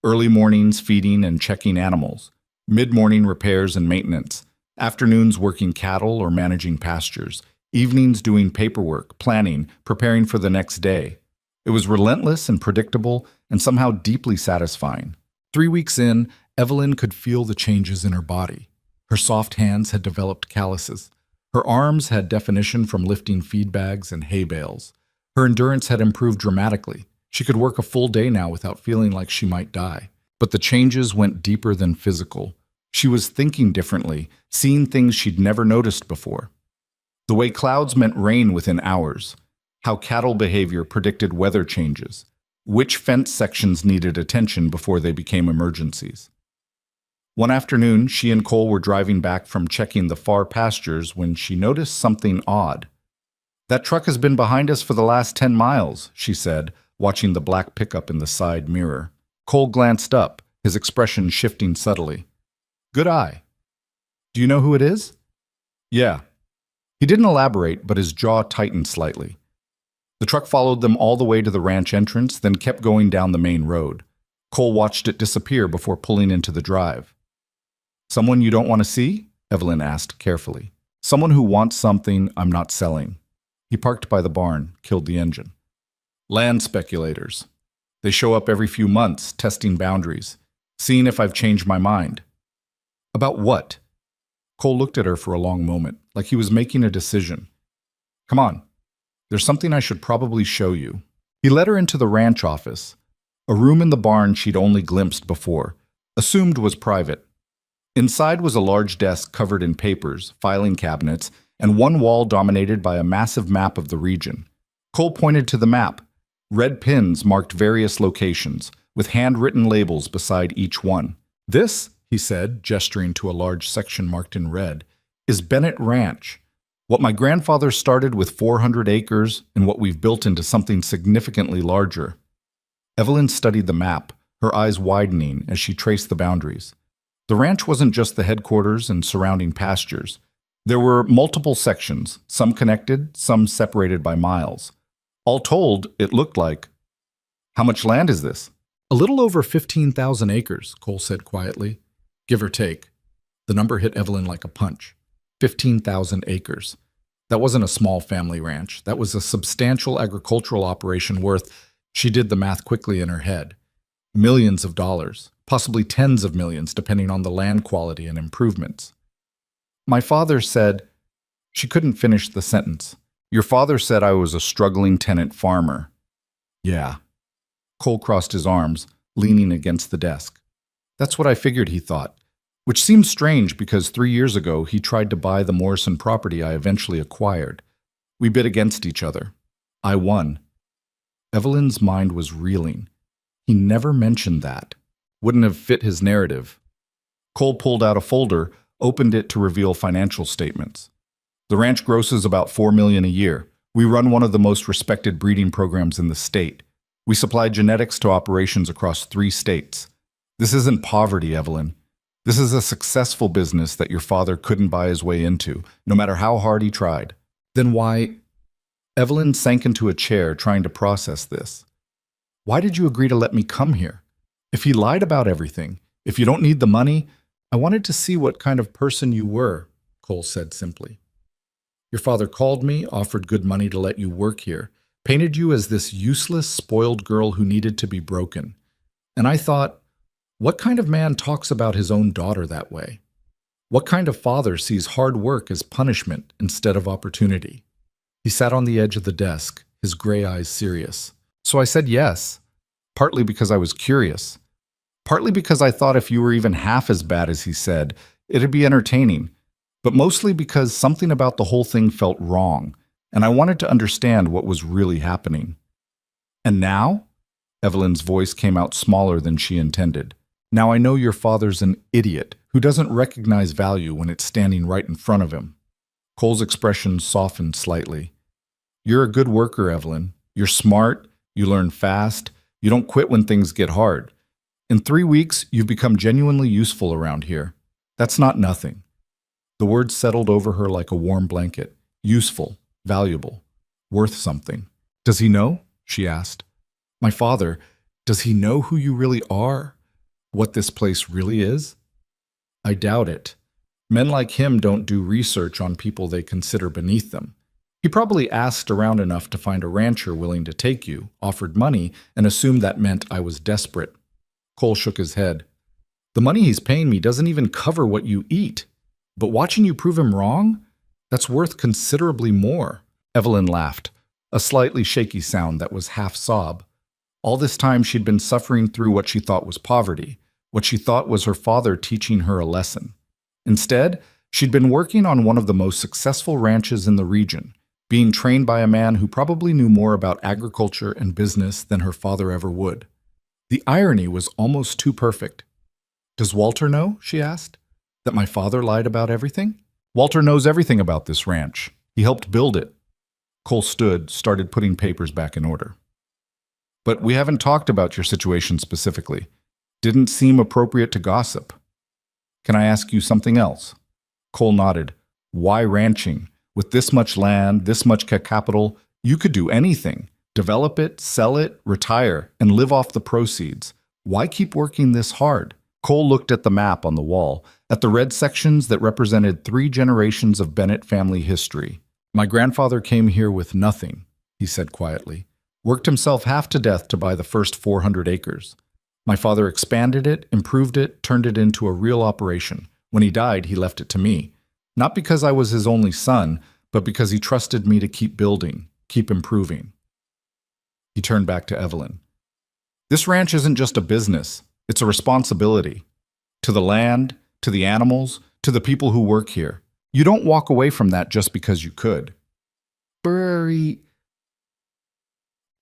Early mornings feeding and checking animals, mid-morning repairs and maintenance, afternoons working cattle or managing pastures, evenings doing paperwork, planning, preparing for the next day. It was relentless and predictable and somehow deeply satisfying. 3 weeks in, Evelyn could feel the changes in her body. Her soft hands had developed calluses. Her arms had definition from lifting feed bags and hay bales. Her endurance had improved dramatically. She could work a full day now without feeling like she might die. But the changes went deeper than physical. She was thinking differently, seeing things she'd never noticed before. The way clouds meant rain within hours. How cattle behavior predicted weather changes. which fence sections needed attention before they became emergencies. One afternoon, she and Cole were driving back from checking the far pastures when she noticed something odd. "That truck has been behind us for the last 10 miles, she said, watching the black pickup in the side mirror. Cole glanced up, his expression shifting subtly. "Good eye. Do you know who it is?" "Yeah." He didn't elaborate, but his jaw tightened slightly. The truck followed them all the way to the ranch entrance, then kept going down the main road. Cole watched it disappear before pulling into the drive. "Someone you don't want to see?" Evelyn asked carefully. "Someone who wants something I'm not selling." He parked by the barn, killed the engine. "Land speculators. They show up every few months, testing boundaries, seeing if I've changed my mind." "About what?" Cole looked at her for a long moment, like he was making a decision. "Come on. There's something I should probably show you." He led her into the ranch office, a room in the barn she'd only glimpsed before, assumed was private. Inside was a large desk covered in papers, filing cabinets, and one wall dominated by a massive map of the region. Cole pointed to the map. Red pins marked various locations, with handwritten labels beside each one. "This," he said, gesturing to a large section marked in red, "is Bennett Ranch. What my grandfather started with 400 acres and what we've built into something significantly larger." Evelyn studied the map, her eyes widening as she traced the boundaries. The ranch wasn't just the headquarters and surrounding pastures. There were multiple sections, some connected, some separated by miles. All told, it looked like... "How much land is this?" "A little over 15,000 acres, Cole said quietly. "Give or take." The number hit Evelyn like a punch. 15,000 acres. That wasn't a small family ranch. That was a substantial agricultural operation worth, she did the math quickly in her head, millions of dollars, possibly tens of millions depending on the land quality and improvements. "My father said..." She couldn't finish the sentence. "Your father said I was a struggling tenant farmer." "Yeah." Cole crossed his arms, leaning against the desk. "That's what I figured," he thought, which seemed strange because 3 years ago he tried to buy the Morrison property I eventually acquired. We bid against each other. I won. Evelyn's mind was reeling. He never mentioned that. Wouldn't have fit his narrative. Cole pulled out a folder, opened it to reveal financial statements. "The ranch grosses about $4 million a year. We run one of the most respected breeding programs in the state. We supply genetics to operations across 3 states. This isn't poverty, Evelyn. This is a successful business that your father couldn't buy his way into, no matter how hard he tried." "Then why..." Evelyn sank into a chair, trying to process this. "Why did you agree to let me come here? If he lied about everything, if you don't need the money, I wanted to see what kind of person you were," Cole said simply. "Your father called me, offered good money to let you work here, painted you as this useless, spoiled girl who needed to be broken. And I thought, what kind of man talks about his own daughter that way? What kind of father sees hard work as punishment instead of opportunity?" He sat on the edge of the desk, his gray eyes serious. "So I said yes, partly because I was curious. Partly because I thought if you were even half as bad as he said, it'd be entertaining. But mostly because something about the whole thing felt wrong, and I wanted to understand what was really happening." "And now?" Evelyn's voice came out smaller than she intended. "Now I know your father's an idiot who doesn't recognize value when it's standing right in front of him." Cole's expression softened slightly. "You're a good worker, Evelyn. You're smart, you learn fast, you don't quit when things get hard. In 3 weeks, you've become genuinely useful around here. That's not nothing." The words settled over her like a warm blanket. Useful, valuable, worth something. "Does he know?" she asked. "My father, does he know who you really are? What this place really is?" "I doubt it. Men like him don't do research on people they consider beneath them. He probably asked around enough to find a rancher willing to take you, offered money, and assumed that meant I was desperate." Cole shook his head. "The money he's paying me doesn't even cover what you eat. But watching you prove him wrong? That's worth considerably more." Evelyn laughed, a slightly shaky sound that was half sob. All this time she'd been suffering through what she thought was poverty, what she thought was her father teaching her a lesson. Instead, she'd been working on one of the most successful ranches in the region, being trained by a man who probably knew more about agriculture and business than her father ever would. The irony was almost too perfect. "Does Walter know?" she asked. "That my father lied about everything?" "Walter knows everything about this ranch. He helped build it." Cole stood, started putting papers back in order. "But we haven't talked about your situation specifically. Didn't seem appropriate to gossip. Can I ask you something else?" Cole nodded. "Why ranching? With this much land, this much capital, you could do anything. Develop it, sell it, retire, and live off the proceeds. Why keep working this hard?" Cole looked at the map on the wall, at the red sections that represented 3 generations of Bennett family history. "My grandfather came here with nothing," he said quietly. "Worked himself half to death to buy the first 400 acres. My father expanded it, improved it, turned it into a real operation. When he died, he left it to me. Not because I was his only son, but because he trusted me to keep building, keep improving." He turned back to Evelyn. "This ranch isn't just a business. It's a responsibility. To the land, to the animals, to the people who work here. You don't walk away from that just because you could." Burry.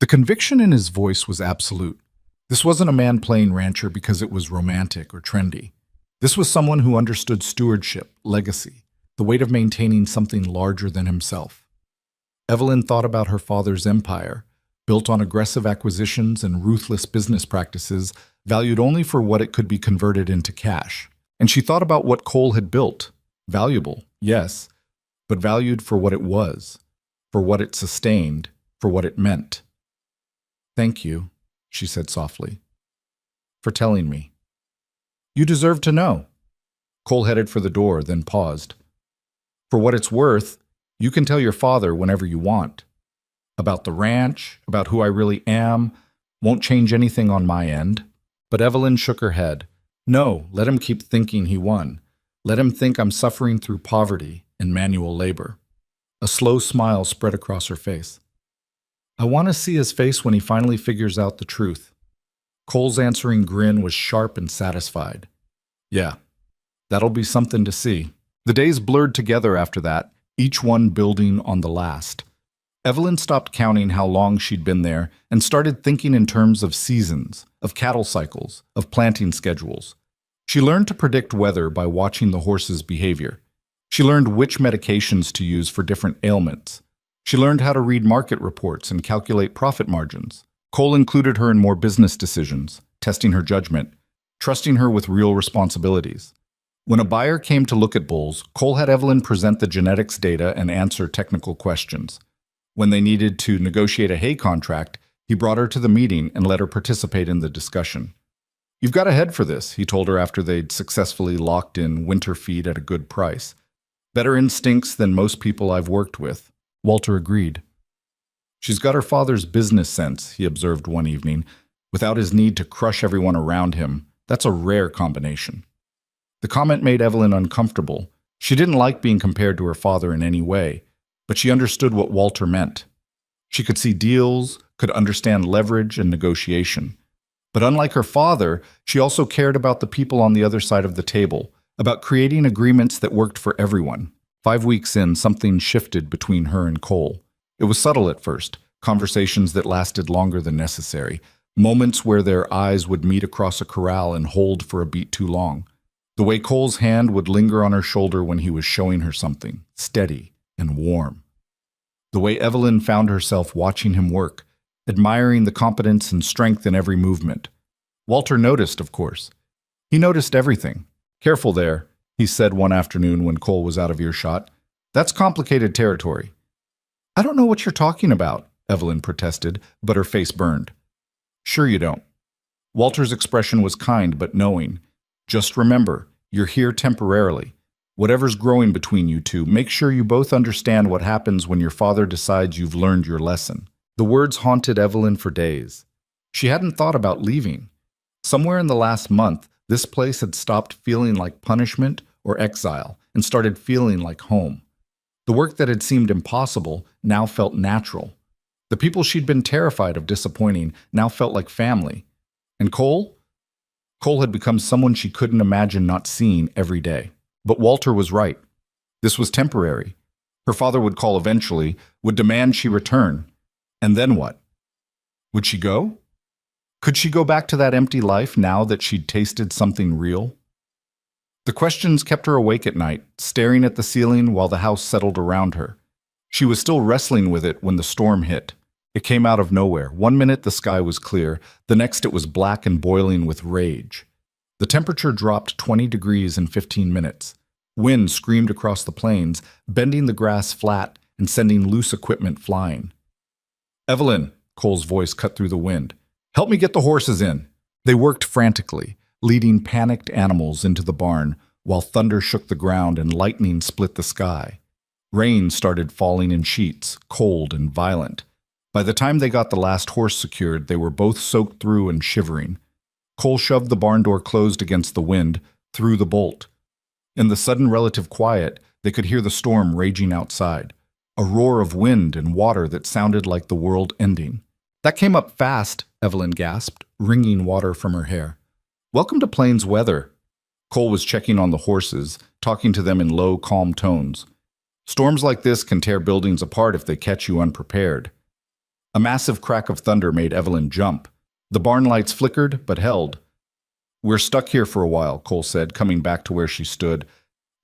The conviction in his voice was absolute. This wasn't a man playing rancher because it was romantic or trendy. This was someone who understood stewardship, legacy, the weight of maintaining something larger than himself. Evelyn thought about her father's empire, built on aggressive acquisitions and ruthless business practices, valued only for what it could be converted into cash. And she thought about what Cole had built. Valuable, yes, but valued for what it was, for what it sustained, for what it meant. "Thank you," she said softly, "for telling me. You deserve to know." Cole headed for the door, then paused. "For what it's worth, you can tell your father whenever you want. About the ranch, about who I really am, won't change anything on my end." But Evelyn shook her head. "No, let him keep thinking he won. Let him think I'm suffering through poverty and manual labor." A slow smile spread across her face. "I want to see his face when he finally figures out the truth." Cole's answering grin was sharp and satisfied. "Yeah, that'll be something to see." The days blurred together after that, each one building on the last. Evelyn stopped counting how long she'd been there and started thinking in terms of seasons, of cattle cycles, of planting schedules. She learned to predict weather by watching the horses' behavior. She learned which medications to use for different ailments. She learned how to read market reports and calculate profit margins. Cole included her in more business decisions, testing her judgment, trusting her with real responsibilities. When a buyer came to look at bulls, Cole had Evelyn present the genetics data and answer technical questions. When they needed to negotiate a hay contract, he brought her to the meeting and let her participate in the discussion. "You've got a head for this," he told her after they'd successfully locked in winter feed at a good price. "Better instincts than most people I've worked with." Walter agreed. "She's got her father's business sense," he observed one evening. "Without his need to crush everyone around him, that's a rare combination." The comment made Evelyn uncomfortable. She didn't like being compared to her father in any way, but she understood what Walter meant. She could see deals, could understand leverage and negotiation. But unlike her father, she also cared about the people on the other side of the table, about creating agreements that worked for everyone. 5 weeks in, something shifted between her and Cole. It was subtle at first, conversations that lasted longer than necessary, moments where their eyes would meet across a corral and hold for a beat too long. The way Cole's hand would linger on her shoulder when he was showing her something, steady and warm. The way Evelyn found herself watching him work, admiring the competence and strength in every movement. Walter noticed, of course. He noticed everything. "Careful there," he said one afternoon when Cole was out of earshot. "That's complicated territory." "I don't know what you're talking about," Evelyn protested, but her face burned. "Sure you don't." Walter's expression was kind but knowing. "Just remember, you're here temporarily. Whatever's growing between you two, make sure you both understand what happens when your father decides you've learned your lesson." The words haunted Evelyn for days. She hadn't thought about leaving. Somewhere in the last month, this place had stopped feeling like punishment or exile and started feeling like home. The work that had seemed impossible now felt natural. The people she'd been terrified of disappointing now felt like family. And Cole? Cole had become someone she couldn't imagine not seeing every day. But Walter was right. This was temporary. Her father would call eventually, would demand she return. And then what? Would she go? Could she go back to that empty life now that she'd tasted something real? The questions kept her awake at night, staring at the ceiling while the house settled around her. She was still wrestling with it when the storm hit. It came out of nowhere. One minute the sky was clear, the next it was black and boiling with rage. The temperature dropped 20 degrees in 15 minutes. Wind screamed across the plains, bending the grass flat and sending loose equipment flying. "Evelyn," Cole's voice cut through the wind. "Help me get the horses in." They worked frantically, leading panicked animals into the barn, while thunder shook the ground and lightning split the sky. Rain started falling in sheets, cold and violent. By the time they got the last horse secured, they were both soaked through and shivering. Cole shoved the barn door closed against the wind, threw the bolt. In the sudden relative quiet, they could hear the storm raging outside, a roar of wind and water that sounded like the world ending. "That came up fast," Evelyn gasped, wringing water from her hair. "Welcome to Plains weather." Cole was checking on the horses, talking to them in low, calm tones. "Storms like this can tear buildings apart if they catch you unprepared." A massive crack of thunder made Evelyn jump. The barn lights flickered, but held. "We're stuck here for a while," Cole said, coming back to where she stood.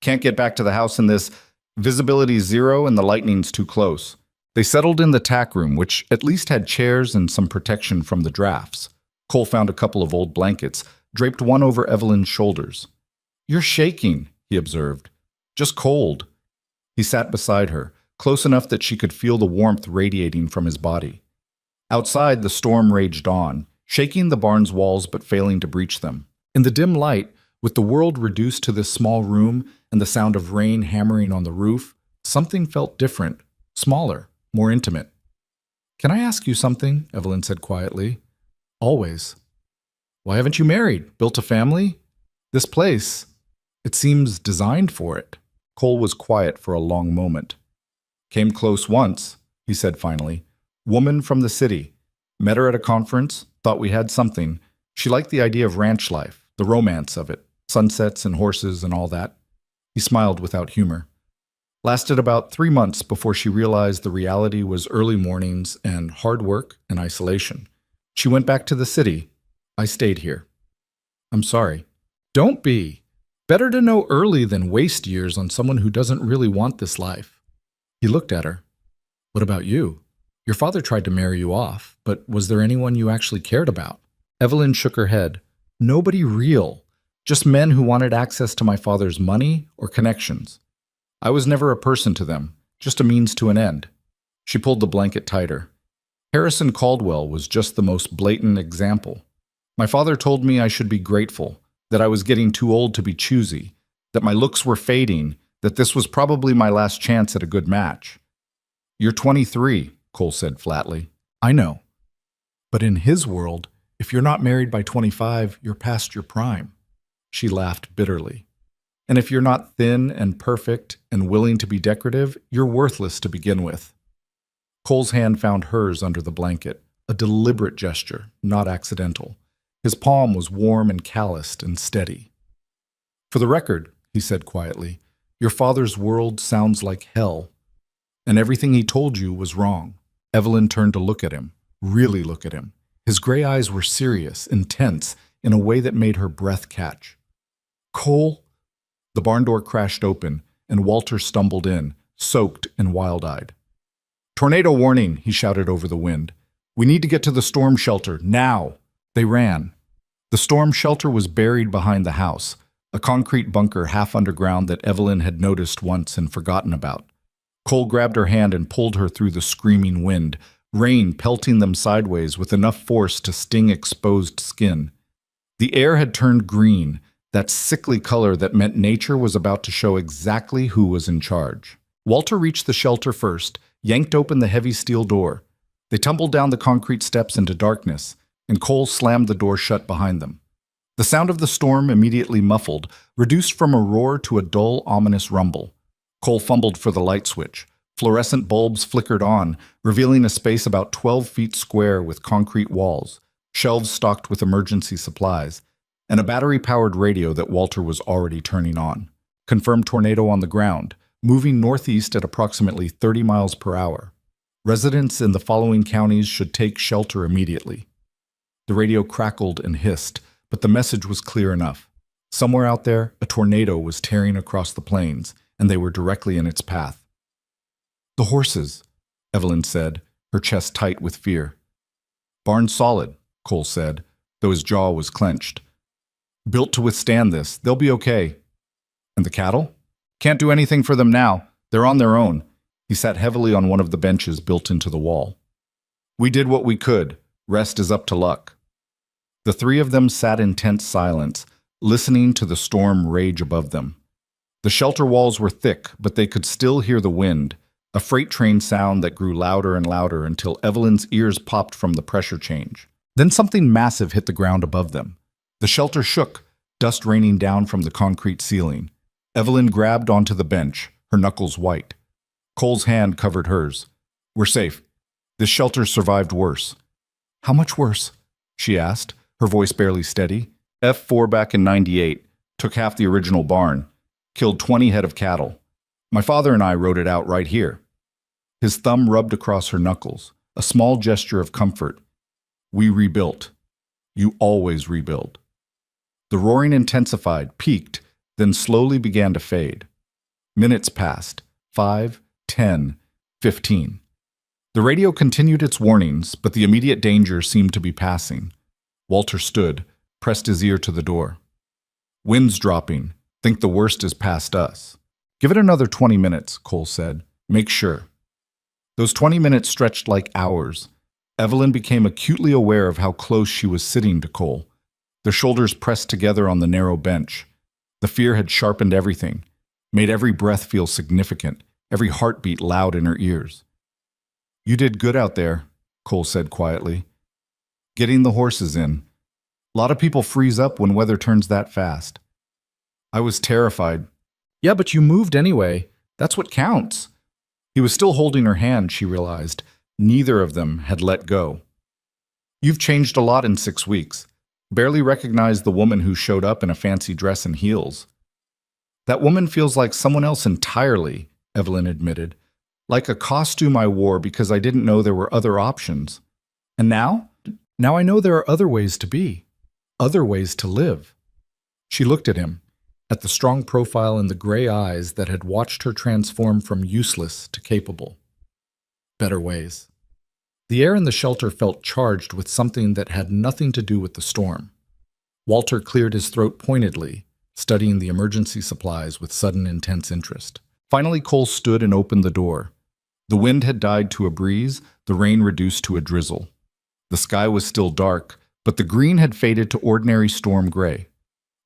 "Can't get back to the house in this. Visibility's zero and the lightning's too close." They settled in the tack room, which at least had chairs and some protection from the drafts. Cole found a couple of old blankets, draped one over Evelyn's shoulders. "You're shaking," he observed. "Just cold." He sat beside her, close enough that she could feel the warmth radiating from his body. Outside, the storm raged on, shaking the barn's walls but failing to breach them. In the dim light, with the world reduced to this small room and the sound of rain hammering on the roof, something felt different, smaller, more intimate. "Can I ask you something?" Evelyn said quietly. "Always." "Why haven't you married? Built a family? This place, it seems designed for it." Cole was quiet for a long moment. "Came close once," he said finally. "Woman from the city. Met her at a conference, thought we had something. She liked the idea of ranch life, the romance of it, sunsets and horses and all that." He smiled without humor. "Lasted about 3 months before she realized the reality was early mornings and hard work and isolation. She went back to the city. I stayed here." "I'm sorry." "Don't be. Better to know early than waste years on someone who doesn't really want this life." He looked at her. "What about you? Your father tried to marry you off, but was there anyone you actually cared about?" Evelyn shook her head. "Nobody real. Just men who wanted access to my father's money or connections. I was never a person to them, just a means to an end." She pulled the blanket tighter. "Harrison Caldwell was just the most blatant example. My father told me I should be grateful, that I was getting too old to be choosy, that my looks were fading, that this was probably my last chance at a good match." "You're 23, Cole said flatly. "I know. But in his world, if you're not married by 25, you're past your prime." She laughed bitterly. "And if you're not thin and perfect and willing to be decorative, you're worthless to begin with." Cole's hand found hers under the blanket, a deliberate gesture, not accidental. His palm was warm and calloused and steady. "For the record," he said quietly, "your father's world sounds like hell, and everything he told you was wrong." Evelyn turned to look at him, really look at him. His gray eyes were serious, intense, in a way that made her breath catch. "Cole?" The barn door crashed open, and Walter stumbled in, soaked and wild-eyed. "Tornado warning," he shouted over the wind. "We need to get to the storm shelter, now!" They ran. The storm shelter was buried behind the house, a concrete bunker half underground that Evelyn had noticed once and forgotten about. Cole grabbed her hand and pulled her through the screaming wind, rain pelting them sideways with enough force to sting exposed skin. The air had turned green, that sickly color that meant nature was about to show exactly who was in charge. Walter reached the shelter first, yanked open the heavy steel door. They tumbled down the concrete steps into darkness, and Cole slammed the door shut behind them. The sound of the storm immediately muffled, reduced from a roar to a dull, ominous rumble. Cole fumbled for the light switch. Fluorescent bulbs flickered on, revealing a space about 12 feet square with concrete walls, shelves stocked with emergency supplies, and a battery-powered radio that Walter was already turning on. "Confirmed tornado on the ground. moving northeast at approximately 30 miles per hour. Residents in the following counties should take shelter immediately. The radio crackled and hissed, but the message was clear enough. Somewhere out there, a tornado was tearing across the plains, and they were directly in its path. "The horses," Evelyn said, her chest tight with fear. "Barn solid," Cole said, though his jaw was clenched. "Built to withstand this. They'll be okay." "And the cattle?" "Can't do anything for them now. They're on their own." He sat heavily on one of the benches built into the wall. "We did what we could. Rest is up to luck." The three of them sat in tense silence, listening to the storm rage above them. The shelter walls were thick, but they could still hear the wind, a freight train sound that grew louder and louder until Evelyn's ears popped from the pressure change. Then something massive hit the ground above them. The shelter shook, dust raining down from the concrete ceiling. Evelyn grabbed onto the bench, her knuckles white. Cole's hand covered hers. "We're safe. This shelter survived worse." "How much worse?" she asked, her voice barely steady. "F4 back in '98 took half the original barn, killed 20 head of cattle. My father and I rode it out right here." His thumb rubbed across her knuckles, a small gesture of comfort. "We rebuilt. You always rebuild." The roaring intensified, peaked, then slowly began to fade. Minutes passed. 5, 10, 15. The radio continued its warnings, but the immediate danger seemed to be passing. Walter stood, pressed his ear to the door. "Wind's dropping. Think the worst is past us." "Give it another 20 minutes, Cole said. "Make sure." Those 20 minutes stretched like hours. Evelyn became acutely aware of how close she was sitting to Cole. Their shoulders pressed together on the narrow bench. The fear had sharpened everything, made every breath feel significant, every heartbeat loud in her ears. "You did good out there," Cole said quietly. "Getting the horses in. A lot of people freeze up when weather turns that fast." "I was terrified." "Yeah, but you moved anyway. That's what counts." He was still holding her hand, she realized. Neither of them had let go. "You've changed a lot in 6 weeks. Barely recognized the woman who showed up in a fancy dress and heels." "That woman feels like someone else entirely," Evelyn admitted. "Like a costume I wore because I didn't know there were other options. And now? Now I know there are other ways to be. Other ways to live." She looked at him, at the strong profile and the gray eyes that had watched her transform from useless to capable. Better ways. The air in the shelter felt charged with something that had nothing to do with the storm. Walter cleared his throat pointedly, studying the emergency supplies with sudden intense interest. Finally, Cole stood and opened the door. The wind had died to a breeze, the rain reduced to a drizzle. The sky was still dark, but the green had faded to ordinary storm gray.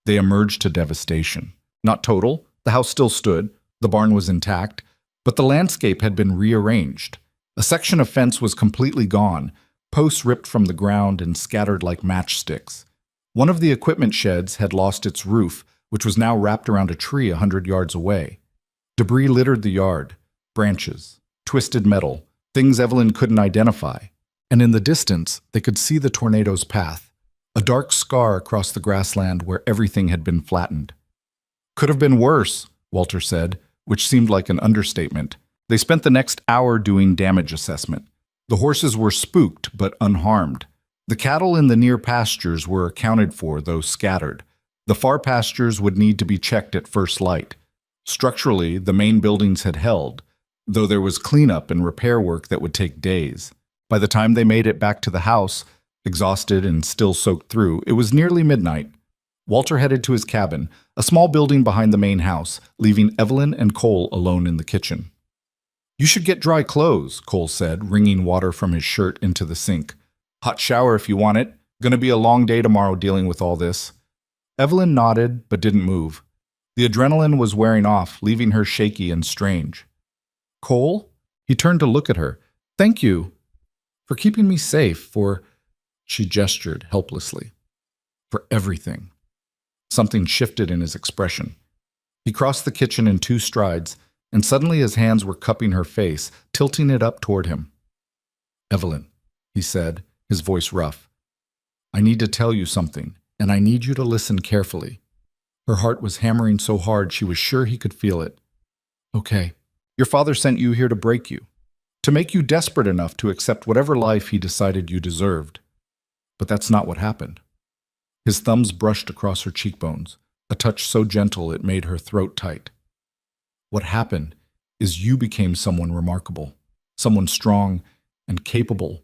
They emerged to devastation. Not total, the house still stood, the barn was intact, but the landscape had been rearranged. A section of fence was completely gone, posts ripped from the ground and scattered like matchsticks. One of the equipment sheds had lost its roof, which was now wrapped around a tree 100 yards away. Debris littered the yard, branches, twisted metal, things Evelyn couldn't identify. And in the distance, they could see the tornado's path, a dark scar across the grassland where everything had been flattened. "Could have been worse," Walter said, which seemed like an understatement. They spent the next hour doing damage assessment. The horses were spooked but unharmed. The cattle in the near pastures were accounted for, though scattered. The far pastures would need to be checked at first light. Structurally, the main buildings had held, though there was cleanup and repair work that would take days. By the time they made it back to the house, exhausted and still soaked through, it was nearly midnight. Walter headed to his cabin, a small building behind the main house, leaving Evelyn and Cole alone in the kitchen. "You should get dry clothes," Cole said, wringing water from his shirt into the sink. "Hot shower if you want it. Gonna be a long day tomorrow dealing with all this." Evelyn nodded, but didn't move. The adrenaline was wearing off, leaving her shaky and strange. "Cole?" He turned to look at her. "Thank you for keeping me safe, for—" She gestured helplessly. "For everything." Something shifted in his expression. He crossed the kitchen in 2 strides, and suddenly his hands were cupping her face, tilting it up toward him. "Evelyn," he said, his voice rough, "I need to tell you something, and I need you to listen carefully." Her heart was hammering so hard she was sure he could feel it. Okay. Your father sent you here to break you, to make you desperate enough to accept whatever life he decided you deserved. But that's not what happened. His thumbs brushed across her cheekbones, a touch so gentle it made her throat tight. What happened is you became someone remarkable, someone strong and capable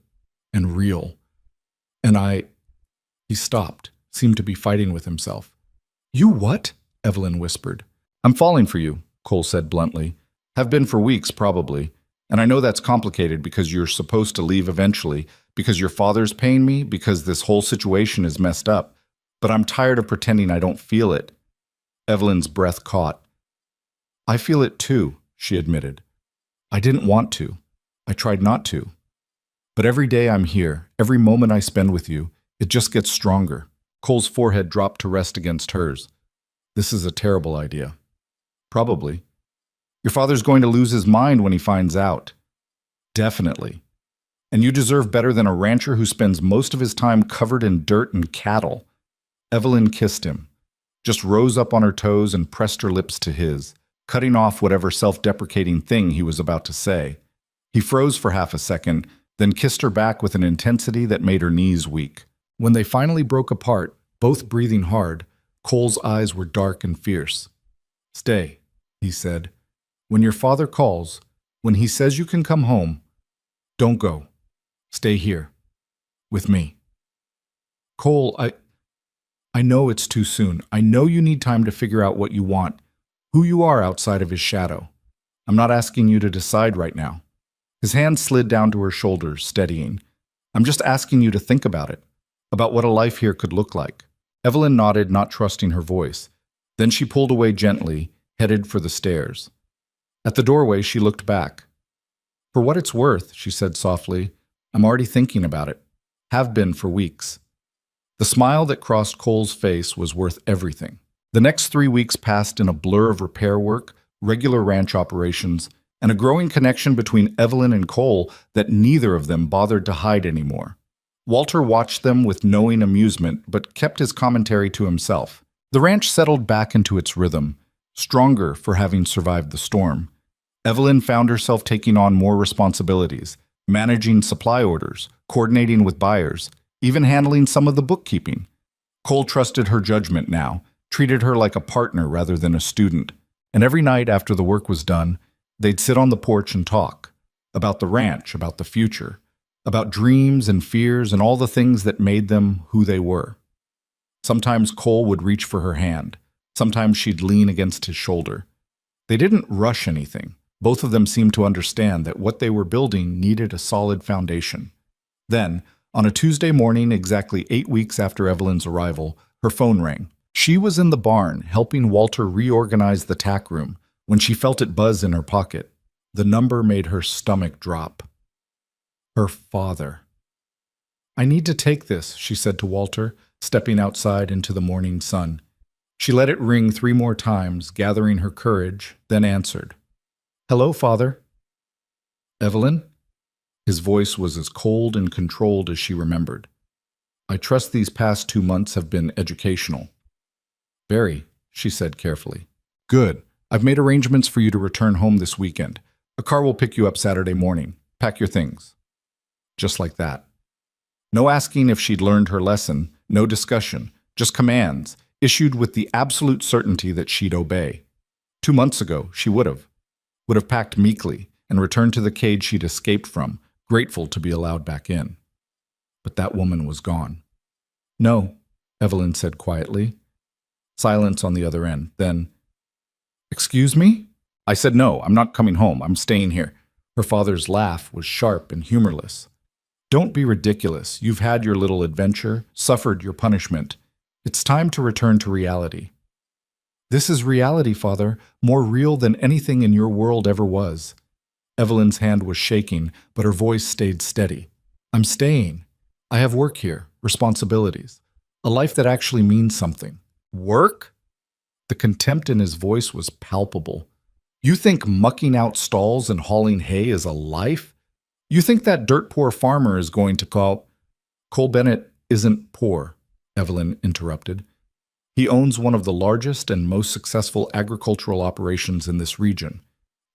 and real. And He stopped, seemed to be fighting with himself. You what? Evelyn whispered. I'm falling for you, Cole said bluntly. Have been for weeks, probably. And I know that's complicated because you're supposed to leave eventually, because your father's paying me, because this whole situation is messed up. But I'm tired of pretending I don't feel it. Evelyn's breath caught. I feel it too, she admitted. I didn't want to. I tried not to. But every day I'm here, every moment I spend with you, it just gets stronger. Cole's forehead dropped to rest against hers. This is a terrible idea. Probably. Your father's going to lose his mind when he finds out. Definitely. And you deserve better than a rancher who spends most of his time covered in dirt and cattle. Evelyn kissed him, just rose up on her toes and pressed her lips to his, cutting off whatever self-deprecating thing he was about to say. He froze for half a second, then kissed her back with an intensity that made her knees weak. When they finally broke apart, both breathing hard, Cole's eyes were dark and fierce. Stay, he said. When your father calls, when he says you can come home, don't go. Stay here. With me. Cole, I know it's too soon. I know you need time to figure out what you want, who you are outside of his shadow. I'm not asking you to decide right now. His hand slid down to her shoulders, steadying. I'm just asking you to think about it, about what a life here could look like. Evelyn nodded, not trusting her voice. Then she pulled away gently, headed for the stairs. At the doorway, she looked back. For what it's worth, she said softly, I'm already thinking about it. Have been for weeks. The smile that crossed Cole's face was worth everything. The next 3 weeks passed in a blur of repair work, regular ranch operations, and a growing connection between Evelyn and Cole that neither of them bothered to hide anymore. Walter watched them with knowing amusement, but kept his commentary to himself. The ranch settled back into its rhythm, stronger for having survived the storm. Evelyn found herself taking on more responsibilities, managing supply orders, coordinating with buyers, even handling some of the bookkeeping. Cole trusted her judgment now, treated her like a partner rather than a student. And every night after the work was done, they'd sit on the porch and talk about the ranch, about the future, about dreams and fears and all the things that made them who they were. Sometimes Cole would reach for her hand. Sometimes she'd lean against his shoulder. They didn't rush anything. Both of them seemed to understand that what they were building needed a solid foundation. Then, on a Tuesday morning, exactly 8 weeks after Evelyn's arrival, her phone rang. She was in the barn, helping Walter reorganize the tack room, when she felt it buzz in her pocket. The number made her stomach drop. Her father. I need to take this, she said to Walter, stepping outside into the morning sun. She let it ring 3 more times, gathering her courage, then answered. Hello, Father. Evelyn? His voice was as cold and controlled as she remembered. I trust these past 2 months have been educational. Very, she said carefully. Good. I've made arrangements for you to return home this weekend. A car will pick you up Saturday morning. Pack your things. Just like that. No asking if she'd learned her lesson, no discussion, just commands, issued with the absolute certainty that she'd obey. 2 months ago, she would have packed meekly and returned to the cage she'd escaped from, grateful to be allowed back in. But that woman was gone. No, Evelyn said quietly. Silence on the other end. Then, excuse me? I said no, I'm not coming home. I'm staying here. Her father's laugh was sharp and humorless. Don't be ridiculous. You've had your little adventure, suffered your punishment. It's time to return to reality. This is reality, Father, more real than anything in your world ever was. Evelyn's hand was shaking, but her voice stayed steady. I'm staying. I have work here, responsibilities, a life that actually means something. Work? The contempt in his voice was palpable. You think mucking out stalls and hauling hay is a life? You think that dirt-poor farmer is going to call... Cole Bennett isn't poor, Evelyn interrupted. He owns one of the largest and most successful agricultural operations in this region.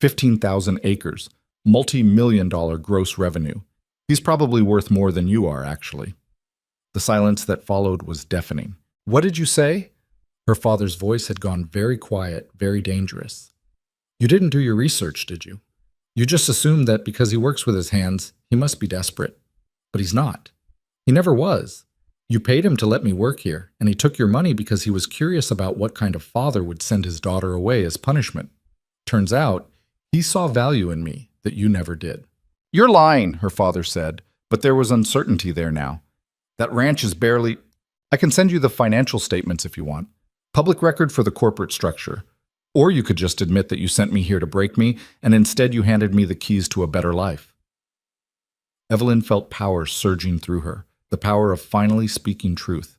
15,000 acres, multi-million-dollar gross revenue. He's probably worth more than you are, actually. The silence that followed was deafening. What did you say? Her father's voice had gone very quiet, very dangerous. You didn't do your research, did you? You just assumed that because he works with his hands, he must be desperate. But he's not. He never was. You paid him to let me work here, and he took your money because he was curious about what kind of father would send his daughter away as punishment. Turns out, he saw value in me that you never did. You're lying, her father said, but there was uncertainty there now. That ranch is barely... I can send you the financial statements if you want. Public record for the corporate structure. Or you could just admit that you sent me here to break me, and instead you handed me the keys to a better life. Evelyn felt power surging through her, the power of finally speaking truth.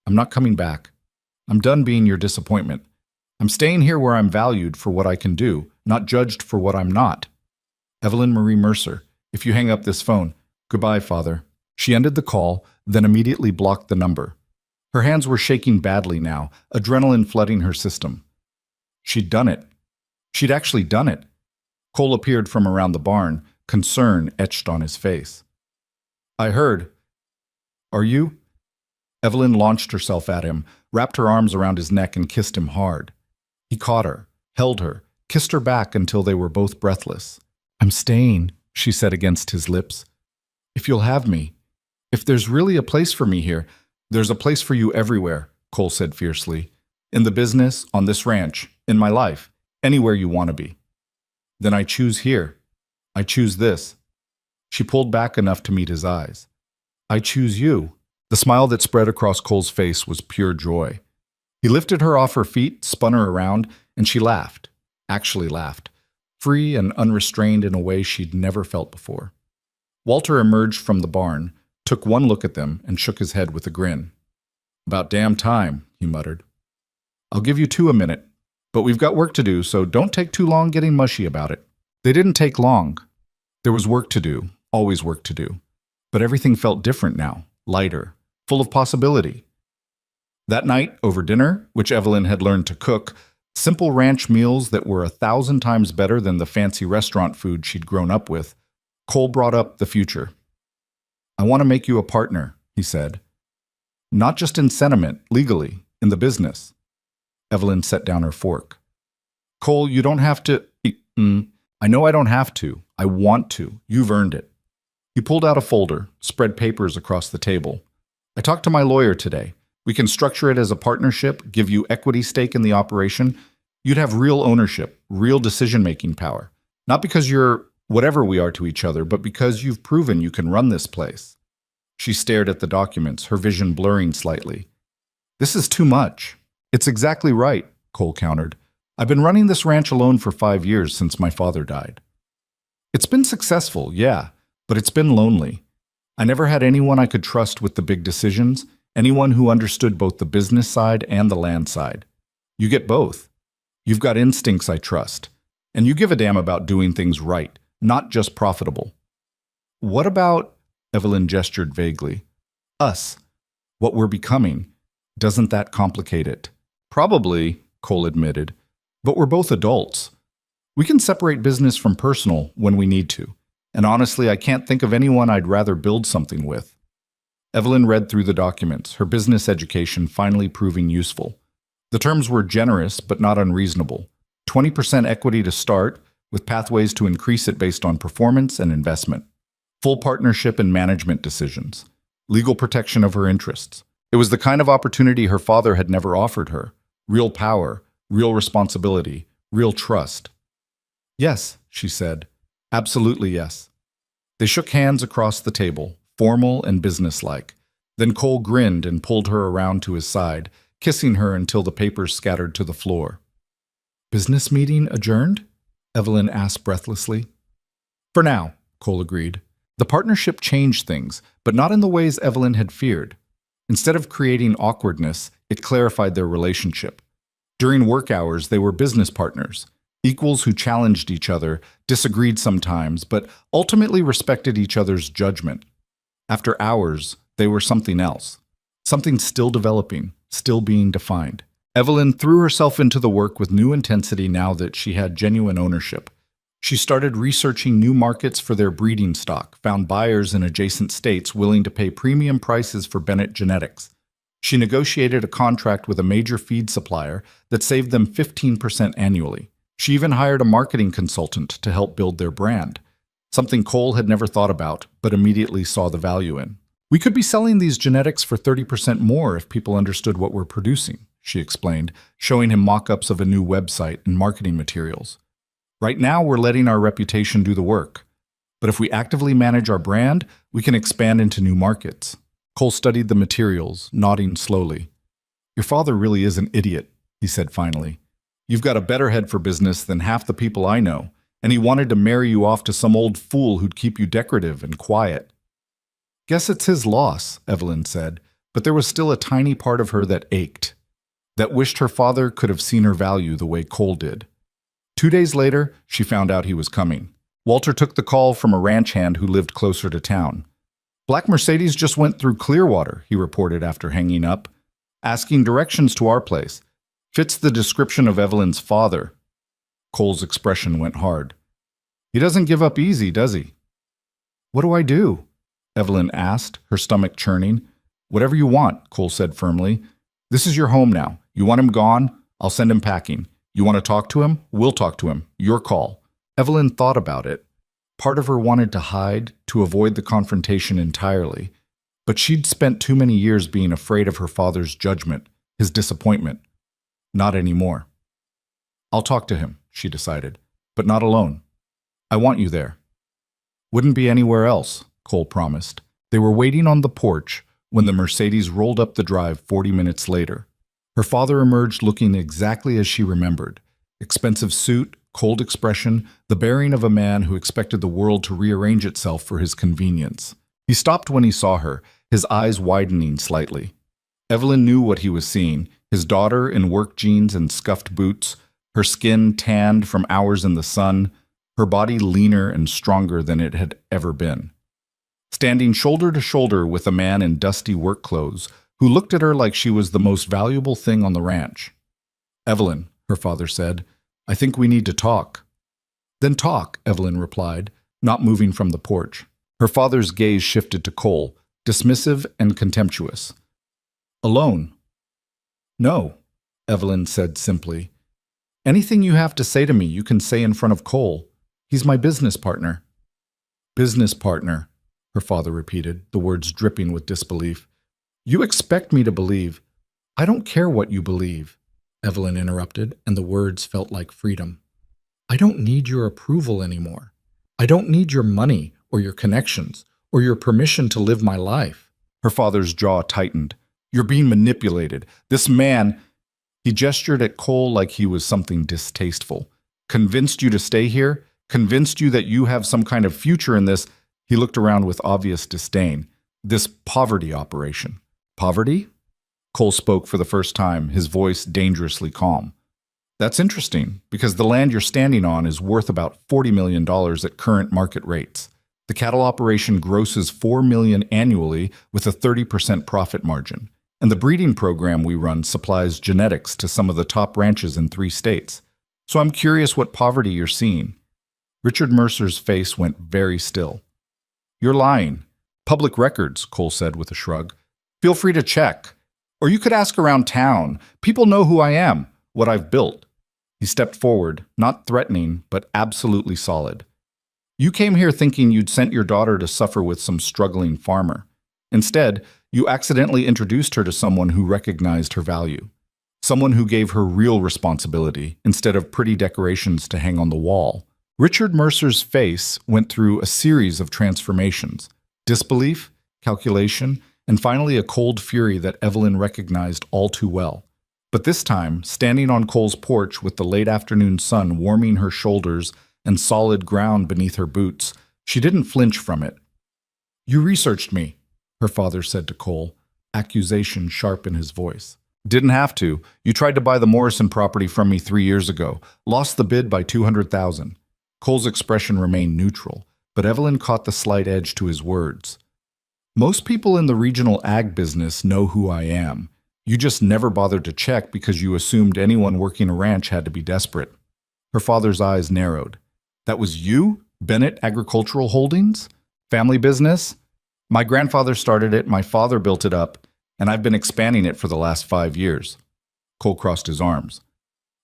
I'm not coming back. I'm done being your disappointment. I'm staying here where I'm valued for what I can do, not judged for what I'm not. Evelyn Marie Mercer, if you hang up this phone, goodbye, Father. She ended the call, then immediately blocked the number. Her hands were shaking badly now, adrenaline flooding her system. She'd done it. She'd actually done it. Cole appeared from around the barn, concern etched on his face. I heard. Are you? Evelyn launched herself at him, wrapped her arms around his neck and kissed him hard. He caught her, held her, kissed her back until they were both breathless. I'm staying, she said against his lips. If you'll have me. If there's really a place for me here, there's a place for you everywhere, Cole said fiercely. In the business, on this ranch, in my life, anywhere you want to be. Then I choose here. I choose this. She pulled back enough to meet his eyes. I choose you. The smile that spread across Cole's face was pure joy. He lifted her off her feet, spun her around, and she laughed. Actually laughed. Free and unrestrained in a way she'd never felt before. Walter emerged from the barn, took one look at them, and shook his head with a grin. About damn time, he muttered. I'll give you two a minute, but we've got work to do, so don't take too long getting mushy about it. They didn't take long. There was work to do, always work to do. But everything felt different now, lighter, full of possibility. That night, over dinner, which Evelyn had learned to cook, simple ranch meals that were 1,000 times better than the fancy restaurant food she'd grown up with, Cole brought up the future. I want to make you a partner, he said. Not just in sentiment, legally, in the business. Evelyn set down her fork. Cole, you don't have to... I know I don't have to. I want to. You've earned it. He pulled out a folder, spread papers across the table. I talked to my lawyer today. We can structure it as a partnership, give you equity stake in the operation. You'd have real ownership, real decision-making power. Not because you're whatever we are to each other, but because you've proven you can run this place. She stared at the documents, her vision blurring slightly. This is too much. It's exactly right, Cole countered. I've been running this ranch alone for 5 years since my father died. It's been successful, yeah, but it's been lonely. I never had anyone I could trust with the big decisions, anyone who understood both the business side and the land side. You get both. You've got instincts I trust, and you give a damn about doing things right, not just profitable. What about, Evelyn gestured vaguely, us, what we're becoming? Doesn't that complicate it? Probably, Cole admitted, but we're both adults. We can separate business from personal when we need to, and honestly, I can't think of anyone I'd rather build something with. Evelyn read through the documents, her business education finally proving useful. The terms were generous but not unreasonable. 20% equity to start, with pathways to increase it based on performance and investment. Full partnership in management decisions. Legal protection of her interests. It was the kind of opportunity her father had never offered her. Real power, real responsibility, real trust. Yes, she said. Absolutely yes. They shook hands across the table, formal and businesslike. Then Cole grinned and pulled her around to his side, kissing her until the papers scattered to the floor. Business meeting adjourned? Evelyn asked breathlessly. For now, Cole agreed. The partnership changed things, but not in the ways Evelyn had feared. Instead of creating awkwardness, it clarified their relationship. During work hours, they were business partners, equals who challenged each other, disagreed sometimes, but ultimately respected each other's judgment. After hours, they were something else. Something still developing, still being defined. Evelyn threw herself into the work with new intensity now that she had genuine ownership. She started researching new markets for their breeding stock, found buyers in adjacent states willing to pay premium prices for Bennett genetics. She negotiated a contract with a major feed supplier that saved them 15% annually. She even hired a marketing consultant to help build their brand, something Cole had never thought about, but immediately saw the value in. "We could be selling these genetics for 30% more if people understood what we're producing," she explained, showing him mock-ups of a new website and marketing materials. "Right now, we're letting our reputation do the work. But if we actively manage our brand, we can expand into new markets." Cole studied the materials, nodding slowly. "Your father really is an idiot," he said finally. "You've got a better head for business than half the people I know, and he wanted to marry you off to some old fool who'd keep you decorative and quiet." "Guess it's his loss," Evelyn said, but there was still a tiny part of her that ached, that wished her father could have seen her value the way Cole did. 2 days later, she found out he was coming. Walter took the call from a ranch hand who lived closer to town. "Black Mercedes just went through Clearwater," he reported after hanging up, "asking directions to our place. Fits the description of Evelyn's father." Cole's expression went hard. "He doesn't give up easy, does he?" "What do I do?" Evelyn asked, her stomach churning. "Whatever you want," Cole said firmly. "This is your home now. You want him gone? I'll send him packing. You want to talk to him? We'll talk to him. Your call." Evelyn thought about it. Part of her wanted to hide, to avoid the confrontation entirely, but she'd spent too many years being afraid of her father's judgment, his disappointment. Not anymore. "I'll talk to him," she decided, "but not alone. I want you there." "Wouldn't be anywhere else," Cole promised. They were waiting on the porch when the Mercedes rolled up the drive 40 minutes later. Her father emerged looking exactly as she remembered. Expensive suit, cold expression, the bearing of a man who expected the world to rearrange itself for his convenience. He stopped when he saw her, his eyes widening slightly. Evelyn knew what he was seeing, his daughter in work jeans and scuffed boots, her skin tanned from hours in the sun, her body leaner and stronger than it had ever been. Standing shoulder to shoulder with a man in dusty work clothes who looked at her like she was the most valuable thing on the ranch. "Evelyn," her father said, "I think we need to talk." "Then talk," Evelyn replied, not moving from the porch. Her father's gaze shifted to Cole, dismissive and contemptuous. "Alone?" "No," Evelyn said simply. "Anything you have to say to me, you can say in front of Cole. He's my business partner." "Business partner," her father repeated, the words dripping with disbelief. "You expect me to believe—" "I don't care what you believe," Evelyn interrupted, and the words felt like freedom. "I don't need your approval anymore. I don't need your money or your connections or your permission to live my life." Her father's jaw tightened. "You're being manipulated. This man—" He gestured at Cole like he was something distasteful. "Convinced you to stay here? Convinced you that you have some kind of future in this—" He looked around with obvious disdain. "This poverty operation." "Poverty?" Cole spoke for the first time, his voice dangerously calm. "That's interesting, because the land you're standing on is worth about $40 million at current market rates. The cattle operation grosses $4 million annually with a 30% profit margin, and the breeding program we run supplies genetics to some of the top ranches in 3 states. So I'm curious what poverty you're seeing." Richard Mercer's face went very still. "You're lying. Public records," Cole said with a shrug. "Feel free to check. Or you could ask around town. People know who I am, what I've built." He stepped forward, not threatening, but absolutely solid. "You came here thinking you'd sent your daughter to suffer with some struggling farmer. Instead, you accidentally introduced her to someone who recognized her value. Someone who gave her real responsibility instead of pretty decorations to hang on the wall." Richard Mercer's face went through a series of transformations. Disbelief, calculation, and finally a cold fury that Evelyn recognized all too well. But this time, standing on Cole's porch with the late afternoon sun warming her shoulders and solid ground beneath her boots, she didn't flinch from it. "You researched me," her father said to Cole, accusation sharp in his voice. "Didn't have to. You tried to buy the Morrison property from me 3 years ago. Lost the bid by $200,000. Cole's expression remained neutral, but Evelyn caught the slight edge to his words. "Most people in the regional ag business know who I am. You just never bothered to check because you assumed anyone working a ranch had to be desperate." Her father's eyes narrowed. That was you? Bennett Agricultural Holdings? Family business? My grandfather started it, my father built it up, and I've been expanding it for the last 5 years. Cole crossed his arms.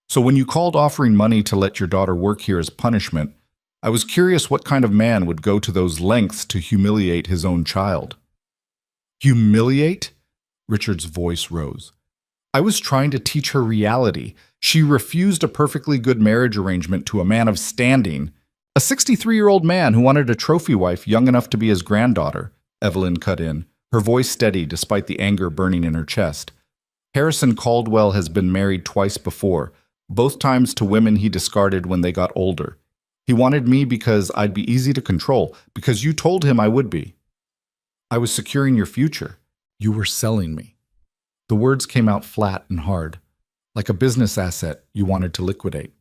So when you called offering money to let your daughter work here as punishment, I was curious what kind of man would go to those lengths to humiliate his own child. Humiliate? Richard's voice rose. I was trying to teach her reality. She refused a perfectly good marriage arrangement to a man of standing, a 63-year-old man who wanted a trophy wife young enough to be his granddaughter, Evelyn cut in, her voice steady despite the anger burning in her chest. Harrison Caldwell has been married twice before, both times to women he discarded when they got older. He wanted me because I'd be easy to control, because you told him I would be. I was securing your future. You were selling me. The words came out flat and hard, like a business asset you wanted to liquidate.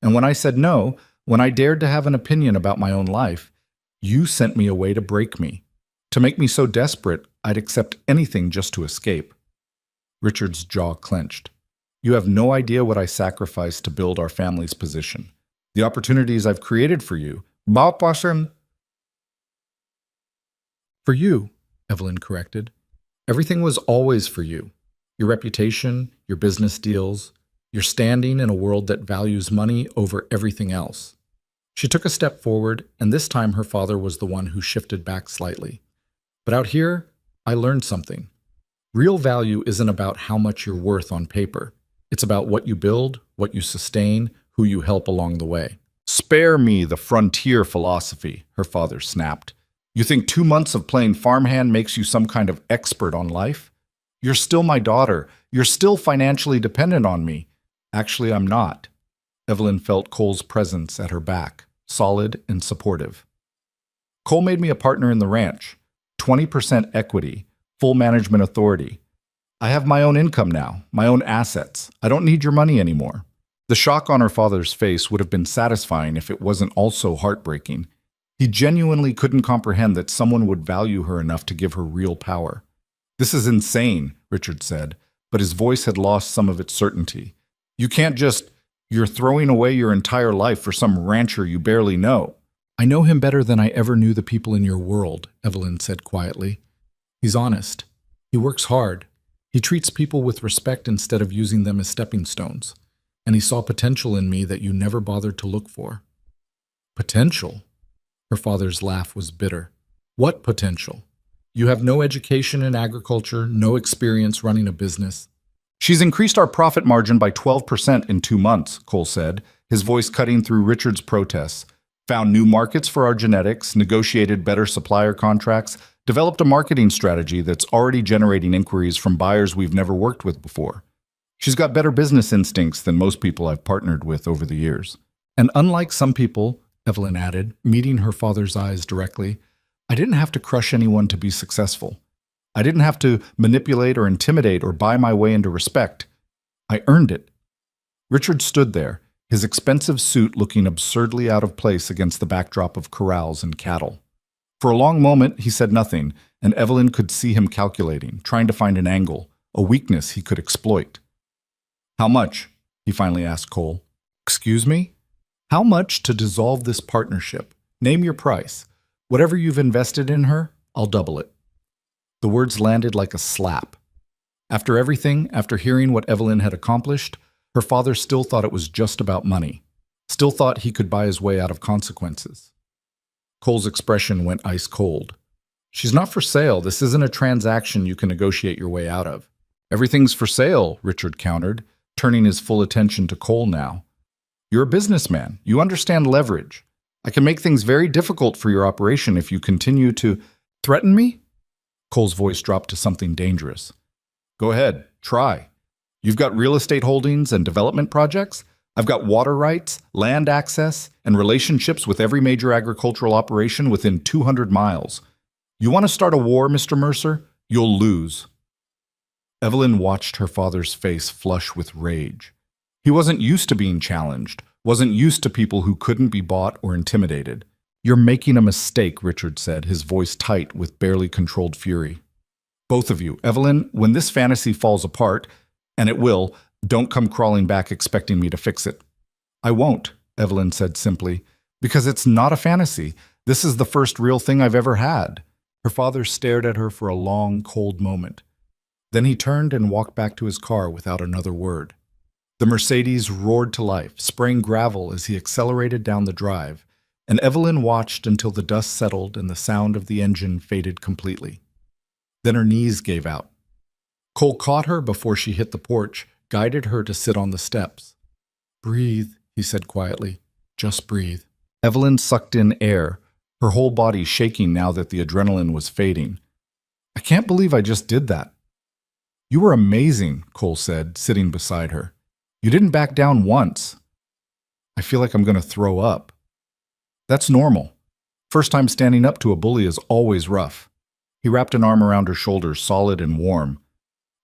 And when I said no, when I dared to have an opinion about my own life, you sent me away to break me, to make me so desperate I'd accept anything just to escape. Richard's jaw clenched. You have no idea what I sacrificed to build our family's position. The opportunities I've created for you. For you, Evelyn corrected. Everything was always for you. Your reputation, your business deals, your standing in a world that values money over everything else. She took a step forward, and this time her father was the one who shifted back slightly. But out here, I learned something. Real value isn't about how much you're worth on paper. It's about what you build, what you sustain, who you help along the way. Spare me the frontier philosophy, her father snapped. You think 2 months of playing farmhand makes you some kind of expert on life? You're still my daughter. You're still financially dependent on me. Actually, I'm not. Evelyn felt Cole's presence at her back, solid and supportive. Cole made me a partner in the ranch, 20% equity, full management authority. I have my own income now, my own assets. I don't need your money anymore. The shock on her father's face would have been satisfying if it wasn't also heartbreaking. He genuinely couldn't comprehend that someone would value her enough to give her real power. This is insane, Richard said, but his voice had lost some of its certainty. You can't just, you're throwing away your entire life for some rancher you barely know. I know him better than I ever knew the people in your world, Evelyn said quietly. He's honest. He works hard. He treats people with respect instead of using them as stepping stones. And he saw potential in me that you never bothered to look for. Potential? Her father's laugh was bitter. What potential? You have no education in agriculture, no experience running a business. She's increased our profit margin by 12% in 2 months, Cole said, his voice cutting through Richard's protests. Found new markets for our genetics, negotiated better supplier contracts, developed a marketing strategy that's already generating inquiries from buyers we've never worked with before. She's got better business instincts than most people I've partnered with over the years. And unlike some people, Evelyn added, meeting her father's eyes directly, I didn't have to crush anyone to be successful. I didn't have to manipulate or intimidate or buy my way into respect. I earned it. Richard stood there, his expensive suit looking absurdly out of place against the backdrop of corrals and cattle. For a long moment, he said nothing, and Evelyn could see him calculating, trying to find an angle, a weakness he could exploit. How much? He finally asked Cole. Excuse me? How much to dissolve this partnership? Name your price. Whatever you've invested in her, I'll double it. The words landed like a slap. After everything, after hearing what Evelyn had accomplished, her father still thought it was just about money, still thought he could buy his way out of consequences. Cole's expression went ice cold. She's not for sale. This isn't a transaction you can negotiate your way out of. Everything's for sale, Richard countered, turning his full attention to Cole now. You're a businessman. You understand leverage. I can make things very difficult for your operation if you continue to threaten me? Cole's voice dropped to something dangerous. Go ahead, try. You've got real estate holdings and development projects. I've got water rights, land access, and relationships with every major agricultural operation within 200 miles. You want to start a war, Mr. Mercer? You'll lose. Evelyn watched her father's face flush with rage. He wasn't used to being challenged, wasn't used to people who couldn't be bought or intimidated. You're making a mistake, Richard said, his voice tight with barely controlled fury. Both of you, Evelyn, when this fantasy falls apart, and it will, don't come crawling back expecting me to fix it. I won't, Evelyn said simply. Because it's not a fantasy. This is the first real thing I've ever had. Her father stared at her for a long, cold moment. Then he turned and walked back to his car without another word. The Mercedes roared to life, spraying gravel as he accelerated down the drive, and Evelyn watched until the dust settled and the sound of the engine faded completely. Then her knees gave out. Cole caught her before she hit the porch, guided her to sit on the steps. "Breathe," he said quietly. "Just breathe." Evelyn sucked in air, her whole body shaking now that the adrenaline was fading. "I can't believe I just did that." "You were amazing," Cole said, sitting beside her. "You didn't back down once." "I feel like I'm going to throw up." "That's normal. First time standing up to a bully is always rough." He wrapped an arm around her shoulders, solid and warm.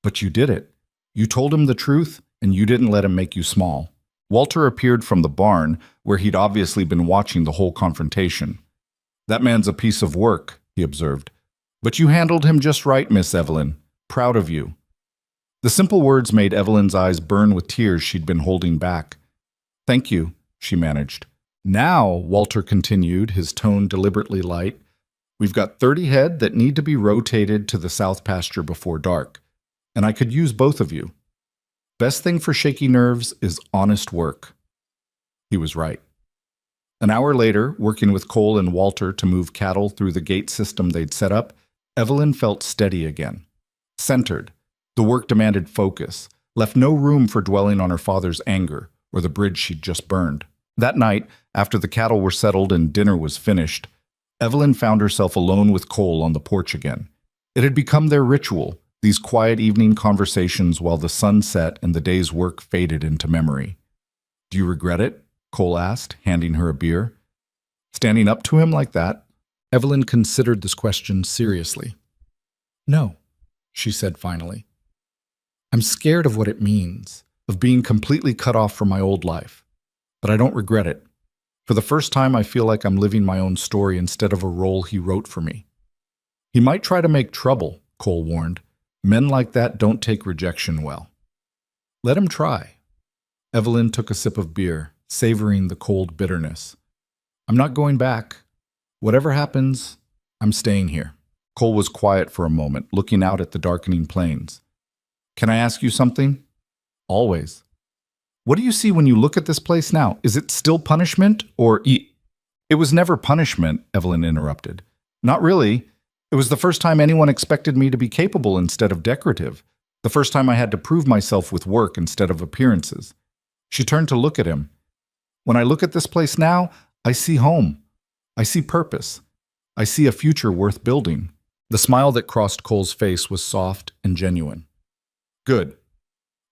"But you did it. You told him the truth, and you didn't let him make you small." Walter appeared from the barn, where he'd obviously been watching the whole confrontation. "That man's a piece of work," he observed. "But you handled him just right, Miss Evelyn. Proud of you." The simple words made Evelyn's eyes burn with tears she'd been holding back. "Thank you," she managed. "Now," Walter continued, his tone deliberately light, "we've got 30 head that need to be rotated to the south pasture before dark, and I could use both of you. Best thing for shaky nerves is honest work." He was right. An hour later, working with Cole and Walter to move cattle through the gate system they'd set up, Evelyn felt steady again. Centered, the work demanded focus, left no room for dwelling on her father's anger or the bridge she'd just burned. That night, after the cattle were settled and dinner was finished, Evelyn found herself alone with Cole on the porch again. It had become their ritual, these quiet evening conversations while the sun set and the day's work faded into memory. "Do you regret it?" Cole asked, handing her a beer. "Standing up to him like that?" Evelyn considered this question seriously. "No," she said finally. "I'm scared of what it means, of being completely cut off from my old life. But I don't regret it. For the first time, I feel like I'm living my own story instead of a role he wrote for me." "He might try to make trouble," Cole warned. "Men like that don't take rejection well." "Let him try." Evelyn took a sip of beer, savoring the cold bitterness. "I'm not going back. Whatever happens, I'm staying here." Cole was quiet for a moment, looking out at the darkening plains. "Can I ask you something?" "Always." "What do you see when you look at this place now? Is it still punishment, or It was never punishment," Evelyn interrupted. "Not really. It was the first time anyone expected me to be capable instead of decorative. The first time I had to prove myself with work instead of appearances." She turned to look at him. "When I look at this place now, I see home. I see purpose. I see a future worth building." The smile that crossed Cole's face was soft and genuine. "Good.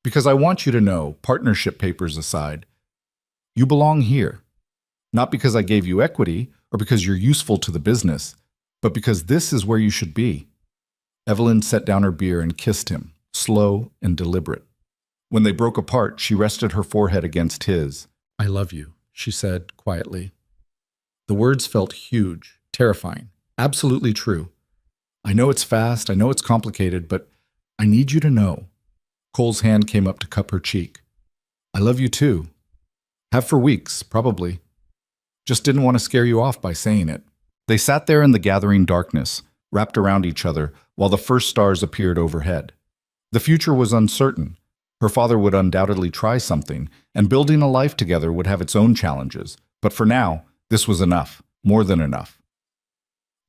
Because I want you to know, partnership papers aside, you belong here. Not because I gave you equity or because you're useful to the business, but because this is where you should be." Evelyn set down her beer and kissed him, slow and deliberate. When they broke apart, she rested her forehead against his. "I love you," she said quietly. The words felt huge, terrifying, absolutely true. "I know it's fast, I know it's complicated, but I need you to know." Cole's hand came up to cup her cheek. "I love you too. Have for weeks, probably. Just didn't want to scare you off by saying it." They sat there in the gathering darkness, wrapped around each other, while the first stars appeared overhead. The future was uncertain. Her father would undoubtedly try something, and building a life together would have its own challenges. But for now, this was enough, more than enough.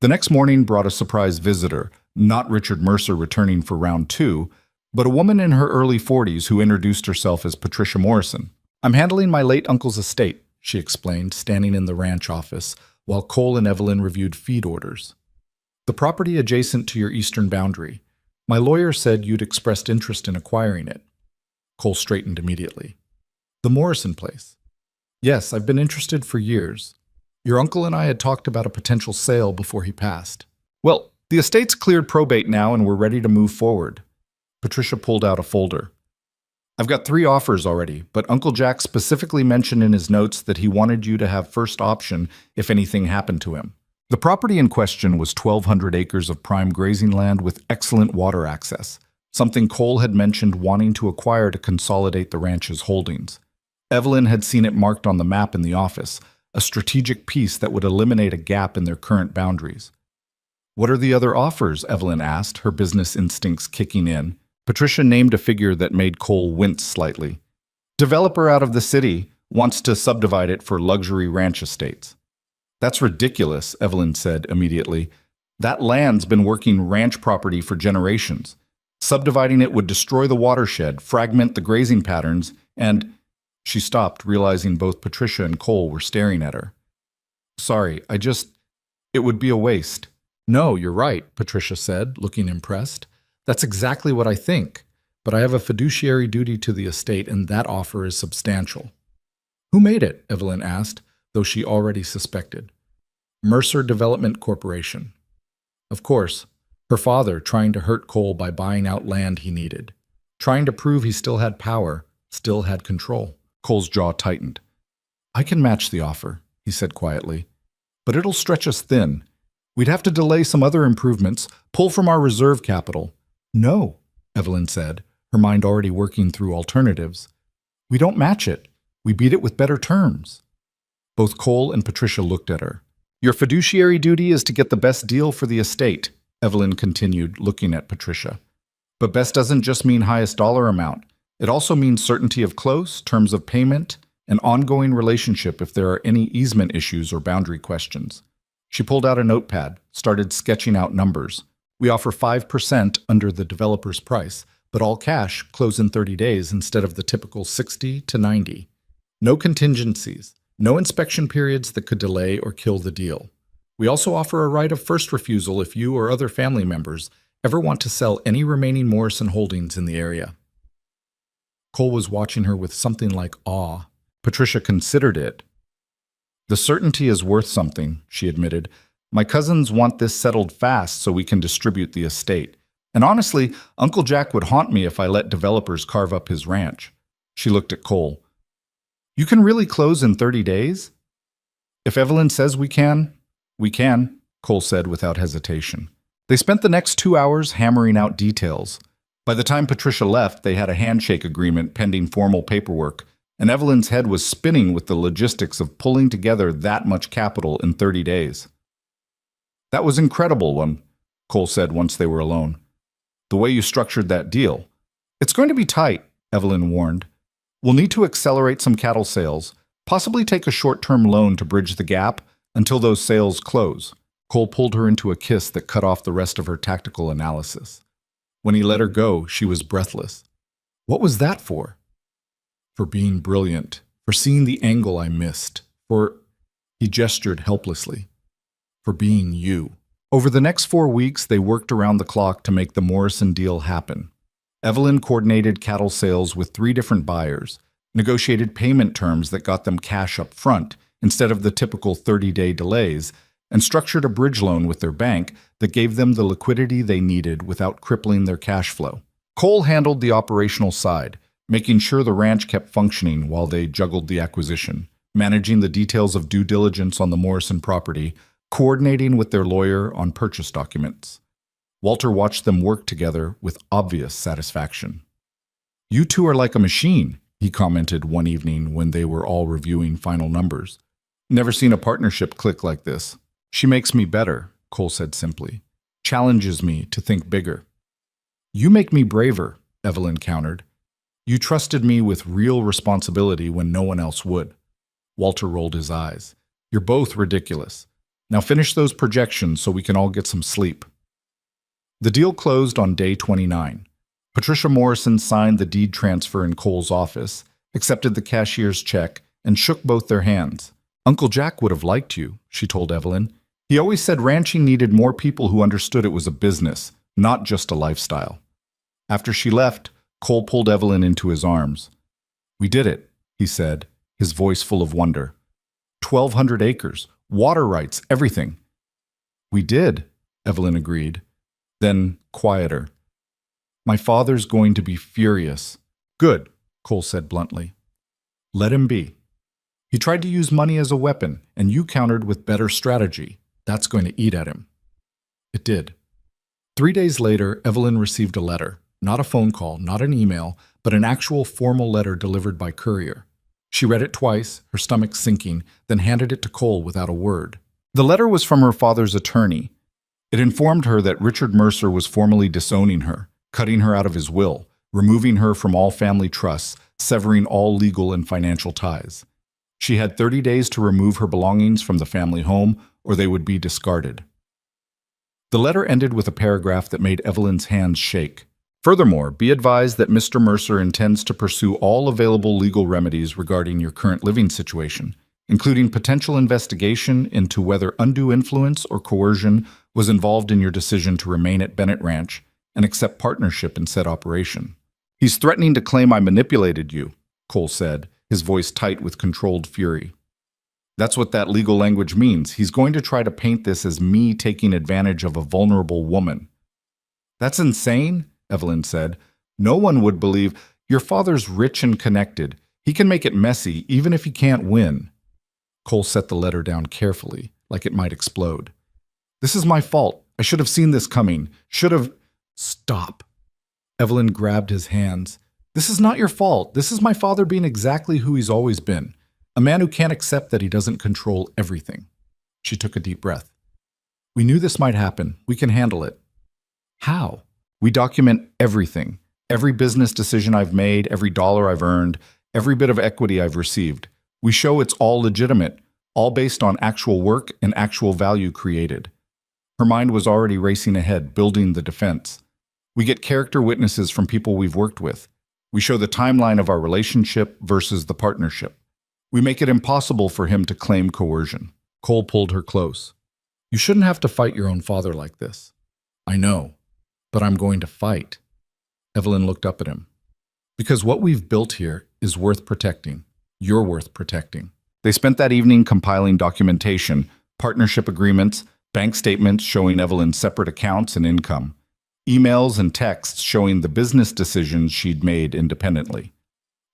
The next morning brought a surprise visitor, not Richard Mercer returning for round 2, but a woman in her early 40s who introduced herself as Patricia Morrison. "I'm handling my late uncle's estate," she explained, standing in the ranch office, while Cole and Evelyn reviewed feed orders. "The property adjacent to your eastern boundary. My lawyer said you'd expressed interest in acquiring it." Cole straightened immediately. "The Morrison place." "Yes, I've been interested for years. Your uncle and I had talked about a potential sale before he passed." "Well, the estate's cleared probate now and we're ready to move forward." Patricia pulled out a folder. "I've got 3 offers already, but Uncle Jack specifically mentioned in his notes that he wanted you to have first option if anything happened to him." The property in question was 1,200 acres of prime grazing land with excellent water access, something Cole had mentioned wanting to acquire to consolidate the ranch's holdings. Evelyn had seen it marked on the map in the office, a strategic piece that would eliminate a gap in their current boundaries. What are the other offers? Evelyn asked, her business instincts kicking in. Patricia named a figure that made Cole wince slightly. Developer out of the city wants to subdivide it for luxury ranch estates. That's ridiculous, Evelyn said immediately. That land's been working ranch property for generations. Subdividing it would destroy the watershed, fragment the grazing patterns, and… She stopped, realizing both Patricia and Cole were staring at her. Sorry, it would be a waste. No, you're right, Patricia said, looking impressed. That's exactly what I think, but I have a fiduciary duty to the estate, and that offer is substantial. Who made it? Evelyn asked, though she already suspected. Mercer Development Corporation. Of course, her father trying to hurt Cole by buying out land he needed, trying to prove he still had power, still had control. Cole's jaw tightened. I can match the offer, he said quietly, but it'll stretch us thin. We'd have to delay some other improvements, pull from our reserve capital. No, Evelyn said, her mind already working through alternatives. We don't match it. We beat it with better terms. Both Cole and Patricia looked at her. Your fiduciary duty is to get the best deal for the estate, Evelyn continued, looking at Patricia. But best doesn't just mean highest dollar amount. It also means certainty of close, terms of payment, an ongoing relationship if there are any easement issues or boundary questions. She pulled out a notepad, started sketching out numbers. We offer 5% under the developer's price, but all cash, close in 30 days instead of the typical 60 to 90. No contingencies, no inspection periods that could delay or kill the deal. We also offer a right of first refusal if you or other family members ever want to sell any remaining Morrison holdings in the area. Cole was watching her with something like awe. Patricia considered it. The certainty is worth something, she admitted. My cousins want this settled fast so we can distribute the estate. And honestly, Uncle Jack would haunt me if I let developers carve up his ranch. She looked at Cole. You can really close in 30 days? If Evelyn says we can, Cole said without hesitation. They spent the next 2 hours hammering out details. By the time Patricia left, they had a handshake agreement pending formal paperwork, and Evelyn's head was spinning with the logistics of pulling together that much capital in 30 days. That was incredible, Cole said once they were alone. The way you structured that deal. It's going to be tight, Evelyn warned. We'll need to accelerate some cattle sales, possibly take a short-term loan to bridge the gap until those sales close. Cole pulled her into a kiss that cut off the rest of her tactical analysis. When he let her go, she was breathless. What was that for? For being brilliant, for seeing the angle I missed, he gestured helplessly, for being you. Over the next 4 weeks, they worked around the clock to make the Morrison deal happen. Evelyn coordinated cattle sales with 3 different buyers, negotiated payment terms that got them cash up front instead of the typical 30-day delays, and structured a bridge loan with their bank that gave them the liquidity they needed without crippling their cash flow. Cole handled the operational side, making sure the ranch kept functioning while they juggled the acquisition, managing the details of due diligence on the Morrison property, coordinating with their lawyer on purchase documents. Walter watched them work together with obvious satisfaction. You two are like a machine, he commented one evening when they were all reviewing final numbers. Never seen a partnership click like this. She makes me better, Cole said simply. Challenges me to think bigger. You make me braver, Evelyn countered. You trusted me with real responsibility when no one else would. Walter rolled his eyes. You're both ridiculous. Now finish those projections so we can all get some sleep. The deal closed on day 29. Patricia Morrison signed the deed transfer in Cole's office, accepted the cashier's check, and shook both their hands. Uncle Jack would have liked you, she told Evelyn. He always said ranching needed more people who understood it was a business, not just a lifestyle. After she left, Cole pulled Evelyn into his arms. We did it, he said, his voice full of wonder. 1,200 acres, water rights, everything. We did, Evelyn agreed. Then, quieter. My father's going to be furious. Good, Cole said bluntly. Let him be. He tried to use money as a weapon, and you countered with better strategy. That's going to eat at him. It did. 3 days later, Evelyn received a letter. Not a phone call, not an email, but an actual formal letter delivered by courier. She read it twice, her stomach sinking, then handed it to Cole without a word. The letter was from her father's attorney. It informed her that Richard Mercer was formally disowning her, cutting her out of his will, removing her from all family trusts, severing all legal and financial ties. She had 30 days to remove her belongings from the family home, or they would be discarded. The letter ended with a paragraph that made Evelyn's hands shake. Furthermore, be advised that Mr. Mercer intends to pursue all available legal remedies regarding your current living situation, including potential investigation into whether undue influence or coercion was involved in your decision to remain at Bennett Ranch and accept partnership in said operation. He's threatening to claim I manipulated you, Cole said, his voice tight with controlled fury. That's what that legal language means. He's going to try to paint this as me taking advantage of a vulnerable woman. That's insane, Evelyn said. No one would believe. Your father's rich and connected. He can make it messy, even if he can't win. Cole set the letter down carefully, like it might explode. This is my fault. I should have seen this coming. Should have... Stop. Evelyn grabbed his hands. This is not your fault. This is my father being exactly who he's always been. A man who can't accept that he doesn't control everything. She took a deep breath. We knew this might happen. We can handle it. How? We document everything. Every business decision I've made, every dollar I've earned, every bit of equity I've received. We show it's all legitimate, all based on actual work and actual value created. Her mind was already racing ahead, building the defense. We get character witnesses from people we've worked with. We show the timeline of our relationship versus the partnership. We make it impossible for him to claim coercion. Cole pulled her close. You shouldn't have to fight your own father like this. I know, but I'm going to fight. Evelyn looked up at him. Because what we've built here is worth protecting. You're worth protecting. They spent that evening compiling documentation, partnership agreements, bank statements showing Evelyn's separate accounts and income, emails and texts showing the business decisions she'd made independently.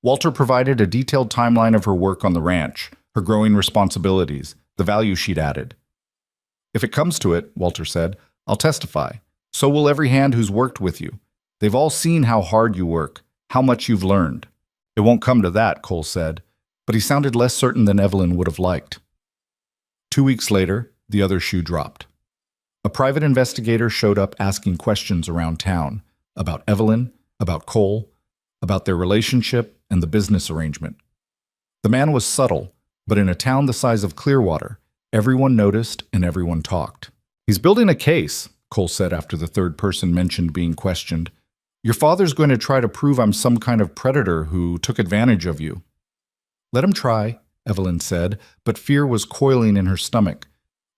Walter provided a detailed timeline of her work on the ranch, her growing responsibilities, the value she'd added. If it comes to it, Walter said, I'll testify. So will every hand who's worked with you. They've all seen how hard you work, how much you've learned. It won't come to that, Cole said, but he sounded less certain than Evelyn would have liked. 2 weeks later, the other shoe dropped. A private investigator showed up asking questions around town about Evelyn, about Cole, about their relationship and the business arrangement. The man was subtle, but in a town the size of Clearwater, everyone noticed and everyone talked. He's building a case, Cole said after the third person mentioned being questioned. Your father's going to try to prove I'm some kind of predator who took advantage of you. Let him try, Evelyn said, but fear was coiling in her stomach.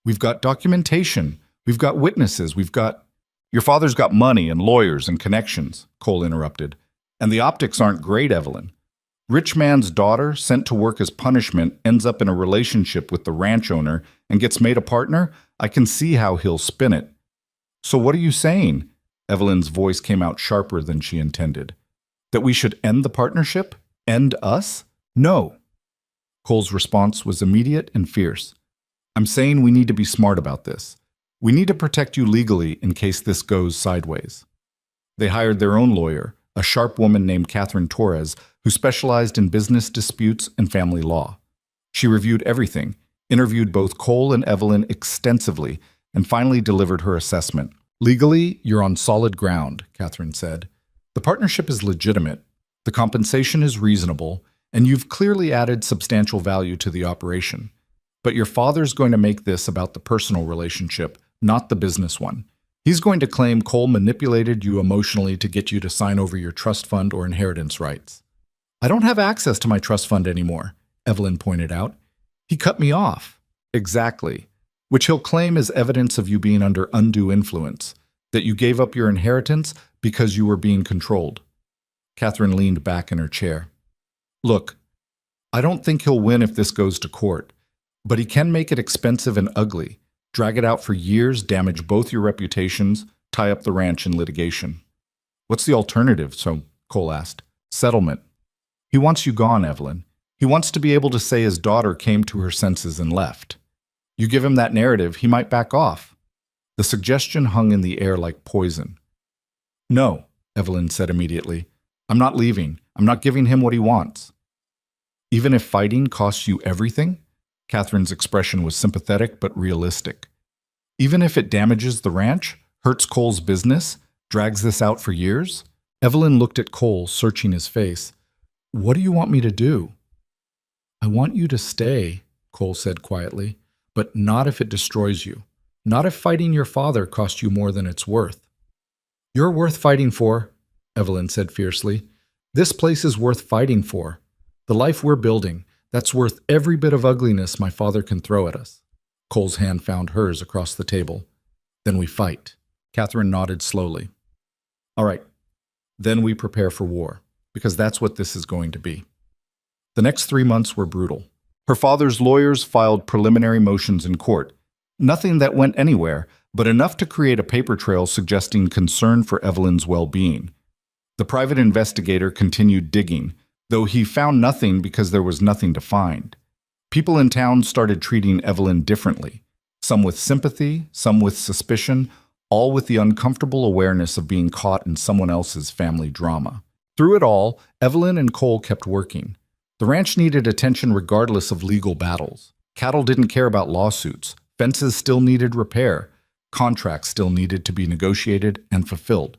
We've got documentation. We've got witnesses. Your father's got money and lawyers and connections, Cole interrupted. And the optics aren't great, Evelyn. Rich man's daughter, sent to work as punishment, ends up in a relationship with the ranch owner and gets made a partner? I can see how he'll spin it. So what are you saying? Evelyn's voice came out sharper than she intended. That we should end the partnership? End us? No. Cole's response was immediate and fierce. I'm saying we need to be smart about this. We need to protect you legally in case this goes sideways. They hired their own lawyer, a sharp woman named Catherine Torres, who specialized in business disputes and family law. She reviewed everything, interviewed both Cole and Evelyn extensively, and finally delivered her assessment. Legally, you're on solid ground, Catherine said. The partnership is legitimate, the compensation is reasonable, and you've clearly added substantial value to the operation. But your father's going to make this about the personal relationship, not the business one. He's going to claim Cole manipulated you emotionally to get you to sign over your trust fund or inheritance rights. I don't have access to my trust fund anymore, Evelyn pointed out. He cut me off. Exactly. Which he'll claim is evidence of you being under undue influence, that you gave up your inheritance because you were being controlled. Catherine leaned back in her chair. Look, I don't think he'll win if this goes to court, but he can make it expensive and ugly, drag it out for years, damage both your reputations, tie up the ranch in litigation. What's the alternative? So Cole asked. Settlement. He wants you gone, Evelyn. He wants to be able to say his daughter came to her senses and left. You give him that narrative, he might back off. The suggestion hung in the air like poison. No, Evelyn said immediately. I'm not leaving. I'm not giving him what he wants. Even if fighting costs you everything? Catherine's expression was sympathetic but realistic. Even if it damages the ranch, hurts Cole's business, drags this out for years? Evelyn looked at Cole, searching his face. What do you want me to do? I want you to stay, Cole said quietly, but not if it destroys you. Not if fighting your father costs you more than it's worth. You're worth fighting for, Evelyn said fiercely. This place is worth fighting for. The life we're building, that's worth every bit of ugliness my father can throw at us. Cole's hand found hers across the table. Then we fight. Catherine nodded slowly. All right. Then we prepare for war, because that's what this is going to be. The next 3 months were brutal. Her father's lawyers filed preliminary motions in court. Nothing that went anywhere, but enough to create a paper trail suggesting concern for Evelyn's well-being. The private investigator continued digging, though he found nothing because there was nothing to find. People in town started treating Evelyn differently, some with sympathy, some with suspicion, all with the uncomfortable awareness of being caught in someone else's family drama. Through it all, Evelyn and Cole kept working. The ranch needed attention regardless of legal battles. Cattle didn't care about lawsuits. Fences still needed repair. Contracts still needed to be negotiated and fulfilled.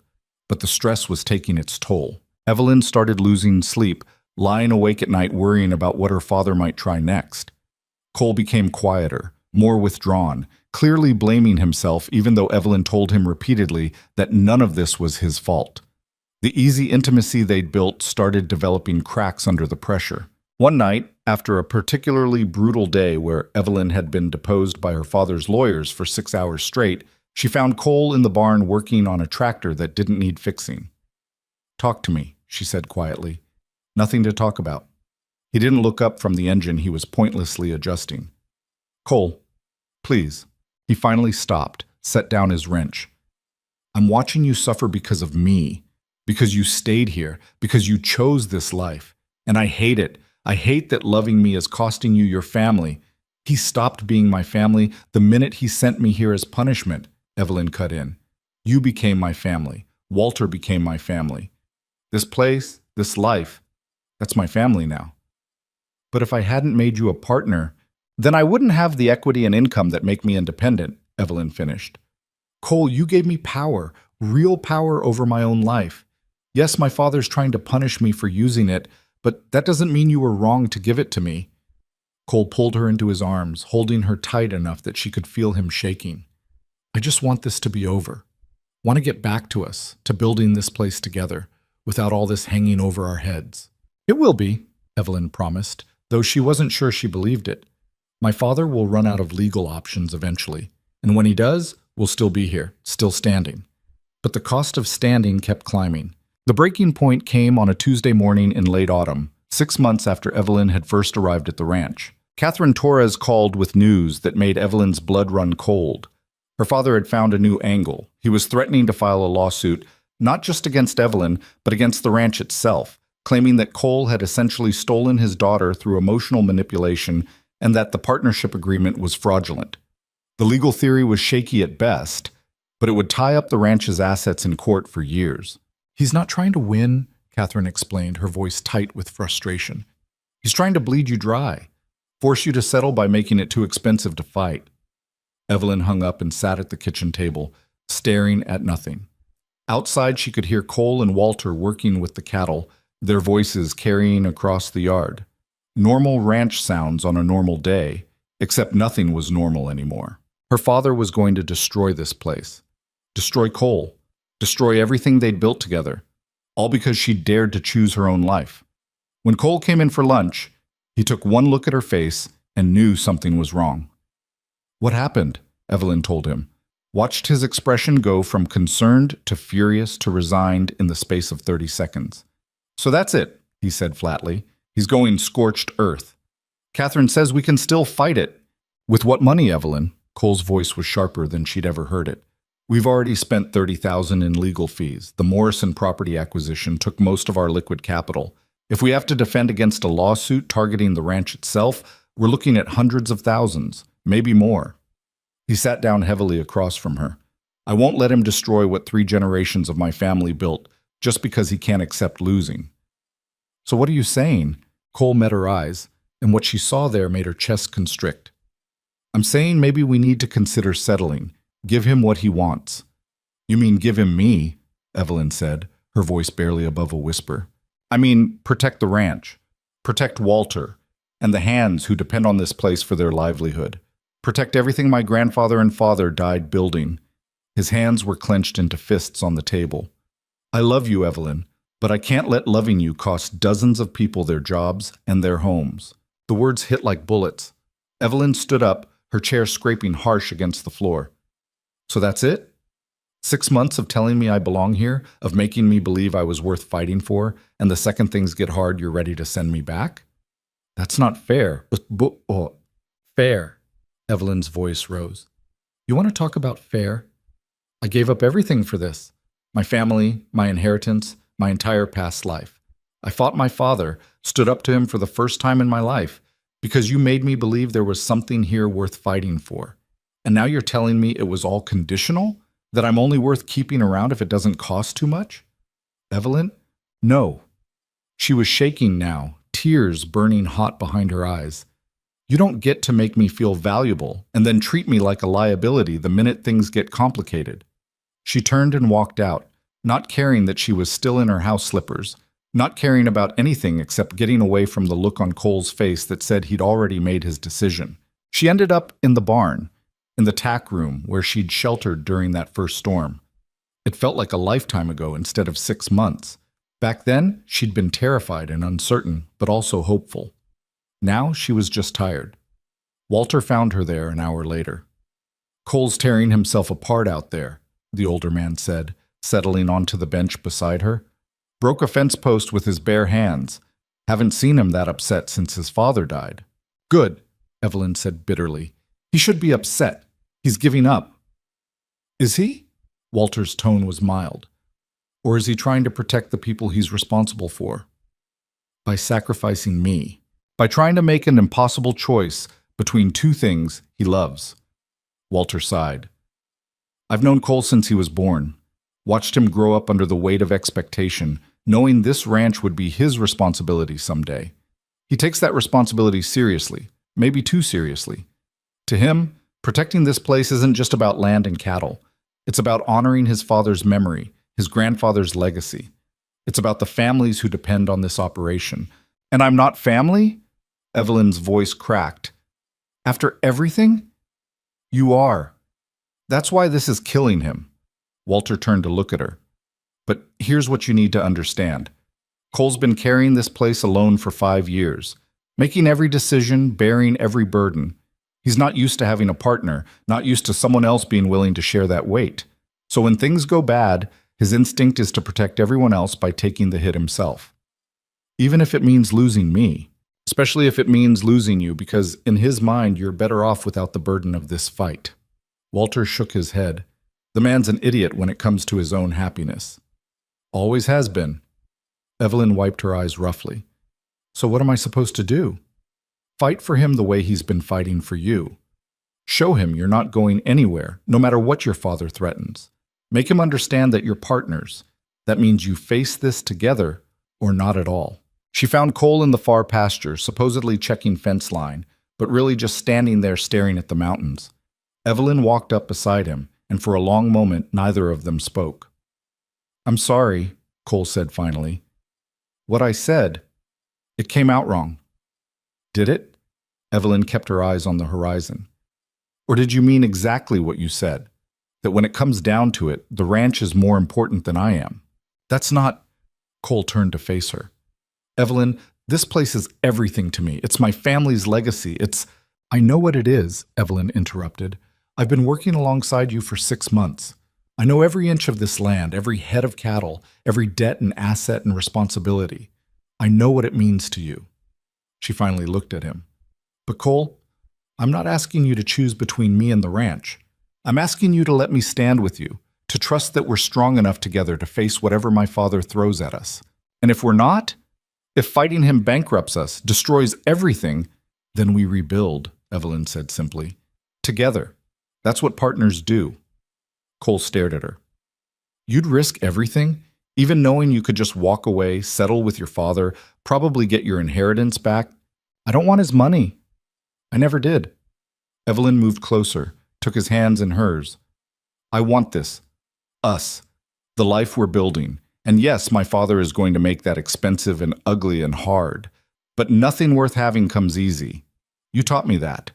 But the stress was taking its toll. Evelyn started losing sleep, lying awake at night worrying about what her father might try next. Cole became quieter, more withdrawn, clearly blaming himself even though Evelyn told him repeatedly that none of this was his fault. The easy intimacy they'd built started developing cracks under the pressure. One night, after a particularly brutal day where Evelyn had been deposed by her father's lawyers for 6 hours straight, she found Cole in the barn working on a tractor that didn't need fixing. "Talk to me," she said quietly. "Nothing to talk about." He didn't look up from the engine he was pointlessly adjusting. "Cole, please." He finally stopped, set down his wrench. "I'm watching you suffer because of me, because you stayed here, because you chose this life. And I hate it. I hate that loving me is costing you your family." "He stopped being my family the minute he sent me here as punishment," Evelyn cut in. "You became my family. Walter became my family. This place, this life, that's my family now. But if I hadn't made you a partner, then I wouldn't have the equity and income that make me independent," Evelyn finished. "Cole, you gave me power, real power over my own life. Yes, my father's trying to punish me for using it, but that doesn't mean you were wrong to give it to me." Cole pulled her into his arms, holding her tight enough that she could feel him shaking. "I just want this to be over. Want to get back to us, to building this place together, without all this hanging over our heads." "It will be," Evelyn promised, though she wasn't sure she believed it. "My father will run out of legal options eventually, and when he does, we'll still be here, still standing." But the cost of standing kept climbing. The breaking point came on a Tuesday morning in late autumn, 6 months after Evelyn had first arrived at the ranch. Catherine Torres called with news that made Evelyn's blood run cold. Her father had found a new angle. He was threatening to file a lawsuit, not just against Evelyn, but against the ranch itself, claiming that Cole had essentially stolen his daughter through emotional manipulation and that the partnership agreement was fraudulent. The legal theory was shaky at best, but it would tie up the ranch's assets in court for years. "He's not trying to win," Catherine explained, her voice tight with frustration. "He's trying to bleed you dry, force you to settle by making it too expensive to fight." Evelyn hung up and sat at the kitchen table, staring at nothing. Outside, she could hear Cole and Walter working with the cattle, their voices carrying across the yard. Normal ranch sounds on a normal day, except nothing was normal anymore. Her father was going to destroy this place. Destroy Cole. Destroy everything they'd built together. All because she dared to choose her own life. When Cole came in for lunch, he took one look at her face and knew something was wrong. "What happened?" Evelyn told him. Watched his expression go from concerned to furious to resigned in the space of 30 seconds. "So that's it," he said flatly. "He's going scorched earth. Catherine says we can still fight it." "With what money, Evelyn?" Cole's voice was sharper than she'd ever heard it. "We've already spent $30,000 in legal fees. The Morrison property acquisition took most of our liquid capital. If we have to defend against a lawsuit targeting the ranch itself, we're looking at hundreds of thousands, maybe more." He sat down heavily across from her. "I won't let him destroy what 3 generations of my family built just because he can't accept losing." "So what are you saying?" Cole met her eyes, and what she saw there made her chest constrict. I'm saying maybe we need to consider settling. Give him what he wants. You mean give him me? Evelyn said, her voice barely above a whisper. I mean, protect the ranch. Protect Walter, and the hands who depend on this place for their livelihood. Protect everything my grandfather and father died building. His hands were clenched into fists on the table. I love you, Evelyn, but I can't let loving you cost dozens of people their jobs and their homes. The words hit like bullets. Evelyn stood up, her chair scraping harsh against the floor. So that's it? 6 months of telling me I belong here, of making me believe I was worth fighting for, and the second things get hard, you're ready to send me back? That's not fair. Fair. Evelyn's voice rose. You want to talk about fair? I gave up everything for this. My family, my inheritance, my entire past life. I fought my father, stood up to him for the first time in my life, because you made me believe there was something here worth fighting for. And now you're telling me it was all conditional? That I'm only worth keeping around if it doesn't cost too much? Evelyn? No. She was shaking now, tears burning hot behind her eyes. You don't get to make me feel valuable and then treat me like a liability the minute things get complicated. She turned and walked out, not caring that she was still in her house slippers, not caring about anything except getting away from the look on Cole's face that said he'd already made his decision. She ended up in the barn, in the tack room where she'd sheltered during that first storm. It felt like a lifetime ago instead of 6 months. Back then, she'd been terrified and uncertain, but also hopeful. Now she was just tired. Walter found her there an hour later. Cole's tearing himself apart out there, the older man said, settling onto the bench beside her. Broke a fence post with his bare hands. Haven't seen him that upset since his father died. Good, Evelyn said bitterly. He should be upset. He's giving up. Is he? Walter's tone was mild. Or is he trying to protect the people he's responsible for? By sacrificing me. By trying to make an impossible choice between two things he loves. Walter sighed. I've known Cole since he was born. Watched him grow up under the weight of expectation, knowing this ranch would be his responsibility someday. He takes that responsibility seriously, maybe too seriously. To him, protecting this place isn't just about land and cattle. It's about honoring his father's memory, his grandfather's legacy. It's about the families who depend on this operation. And I'm not family? Evelyn's voice cracked. After everything? You are. That's why this is killing him. Walter turned to look at her. But here's what you need to understand. Cole's been carrying this place alone for 5 years, making every decision, bearing every burden. He's not used to having a partner, not used to someone else being willing to share that weight. So when things go bad, his instinct is to protect everyone else by taking the hit himself. Even if it means losing me, especially if it means losing you, because in his mind you're better off without the burden of this fight. Walter shook his head. The man's an idiot when it comes to his own happiness. Always has been. Evelyn wiped her eyes roughly. So what am I supposed to do? Fight for him the way he's been fighting for you. Show him you're not going anywhere, no matter what your father threatens. Make him understand that you're partners. That means you face this together or not at all. She found Cole in the far pasture, supposedly checking fence line, but really just standing there staring at the mountains. Evelyn walked up beside him, and for a long moment neither of them spoke. I'm sorry, Cole said finally. What I said, it came out wrong. Did it? Evelyn kept her eyes on the horizon. Or did you mean exactly what you said? That when it comes down to it, the ranch is more important than I am? That's not... Cole turned to face her. Evelyn, this place is everything to me. It's my family's legacy. I know what it is, Evelyn interrupted. I've been working alongside you for 6 months. I know every inch of this land, every head of cattle, every debt and asset and responsibility. I know what it means to you. She finally looked at him. But Cole, I'm not asking you to choose between me and the ranch. I'm asking you to let me stand with you, to trust that we're strong enough together to face whatever my father throws at us. And if we're not, if fighting him bankrupts us, destroys everything, then we rebuild, Evelyn said simply. Together. That's what partners do. Cole stared at her. You'd risk everything, Even knowing you could just walk away, settle with your father, probably get your inheritance back. I don't want his money. I never did. Evelyn moved closer, took his hands in hers. I want this. Us. The life we're building. And yes, my father is going to make that expensive and ugly and hard. But nothing worth having comes easy. You taught me that.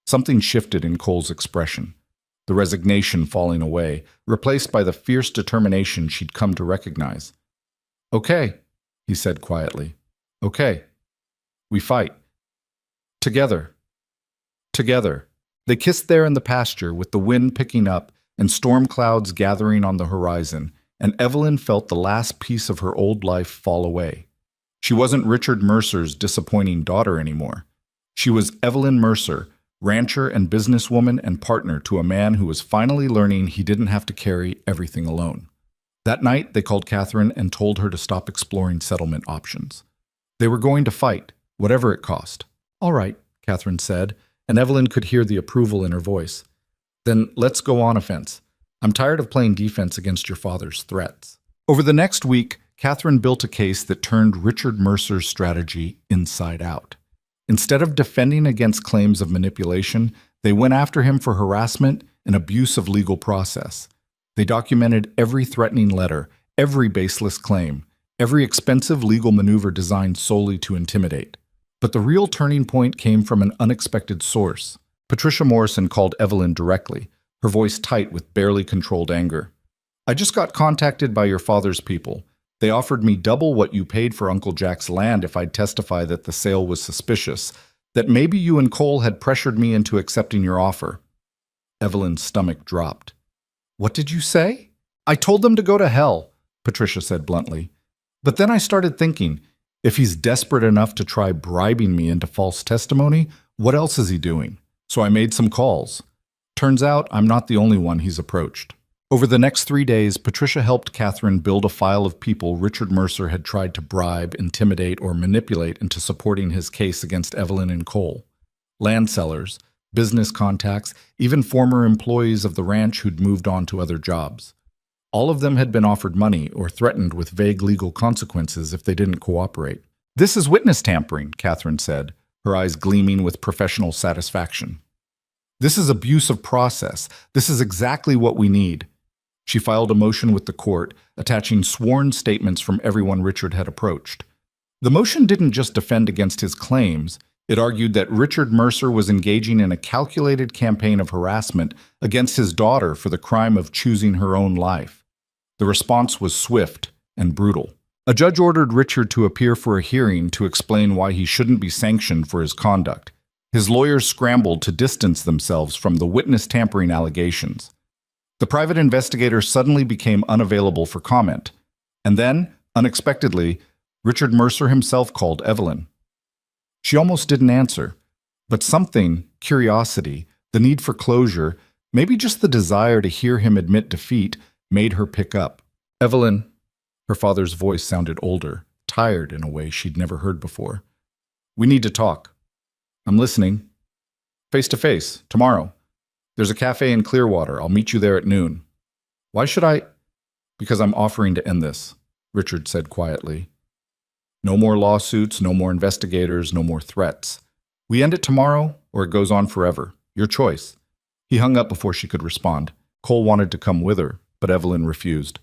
Something shifted in Cole's expression, the resignation falling away, replaced by the fierce determination she'd come to recognize. Okay, he said quietly. Okay. We fight. Together. Together. They kissed there in the pasture with the wind picking up and storm clouds gathering on the horizon, and Evelyn felt the last piece of her old life fall away. She wasn't Richard Mercer's disappointing daughter anymore. She was Evelyn Mercer, rancher and businesswoman and partner to a man who was finally learning he didn't have to carry everything alone. That night, they called Catherine and told her to stop exploring settlement options. They were going to fight, whatever it cost. All right, Catherine said, and Evelyn could hear the approval in her voice. Then let's go on offense. I'm tired of playing defense against your father's threats. Over the next week, Catherine built a case that turned Richard Mercer's strategy inside out. Instead of defending against claims of manipulation, they went after him for harassment and abuse of legal process. They documented every threatening letter, every baseless claim, every expensive legal maneuver designed solely to intimidate. But the real turning point came from an unexpected source. Patricia Morrison called Evelyn directly, her voice tight with barely controlled anger. I just got contacted by your father's people. They offered me double what you paid for Uncle Jack's land if I'd testify that the sale was suspicious, that maybe you and Cole had pressured me into accepting your offer. Evelyn's stomach dropped. What did you say? I told them to go to hell, Patricia said bluntly. But then I started thinking, if he's desperate enough to try bribing me into false testimony, what else is he doing? So I made some calls. Turns out I'm not the only one he's approached. Over the next 3 days, Patricia helped Catherine build a file of people Richard Mercer had tried to bribe, intimidate, or manipulate into supporting his case against Evelyn and Cole. Land sellers, business contacts, even former employees of the ranch who'd moved on to other jobs. All of them had been offered money or threatened with vague legal consequences if they didn't cooperate. This is witness tampering, Catherine said, her eyes gleaming with professional satisfaction. This is abuse of process. This is exactly what we need. She filed a motion with the court, attaching sworn statements from everyone Richard had approached. The motion didn't just defend against his claims. It argued that Richard Mercer was engaging in a calculated campaign of harassment against his daughter for the crime of choosing her own life. The response was swift and brutal. A judge ordered Richard to appear for a hearing to explain why he shouldn't be sanctioned for his conduct. His lawyers scrambled to distance themselves from the witness tampering allegations. The private investigator suddenly became unavailable for comment. And then, unexpectedly, Richard Mercer himself called Evelyn. She almost didn't answer, but something, curiosity, the need for closure, maybe just the desire to hear him admit defeat, made her pick up. Evelyn, her father's voice sounded older, tired in a way she'd never heard before. We need to talk. I'm listening. Face to face, tomorrow. There's a cafe in Clearwater. I'll meet you there at noon. Why should I? Because I'm offering to end this, Richard said quietly. No more lawsuits, no more investigators, no more threats. We end it tomorrow, or it goes on forever. Your choice. He hung up before she could respond. Cole wanted to come with her, but Evelyn refused.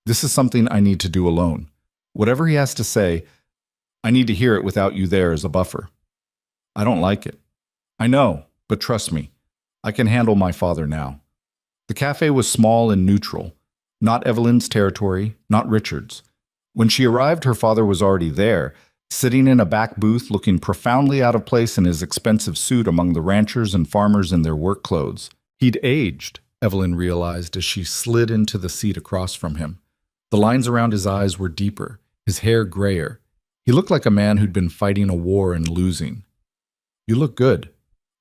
This is something I need to do alone. Whatever he has to say, I need to hear it without you there as a buffer. I don't like it. I know, but trust me. I can handle my father now. The cafe was small and neutral. Not Evelyn's territory, not Richard's. When she arrived, her father was already there, sitting in a back booth looking profoundly out of place in his expensive suit among the ranchers and farmers in their work clothes. He'd aged, Evelyn realized as she slid into the seat across from him. The lines around his eyes were deeper, his hair grayer. He looked like a man who'd been fighting a war and losing. You look good,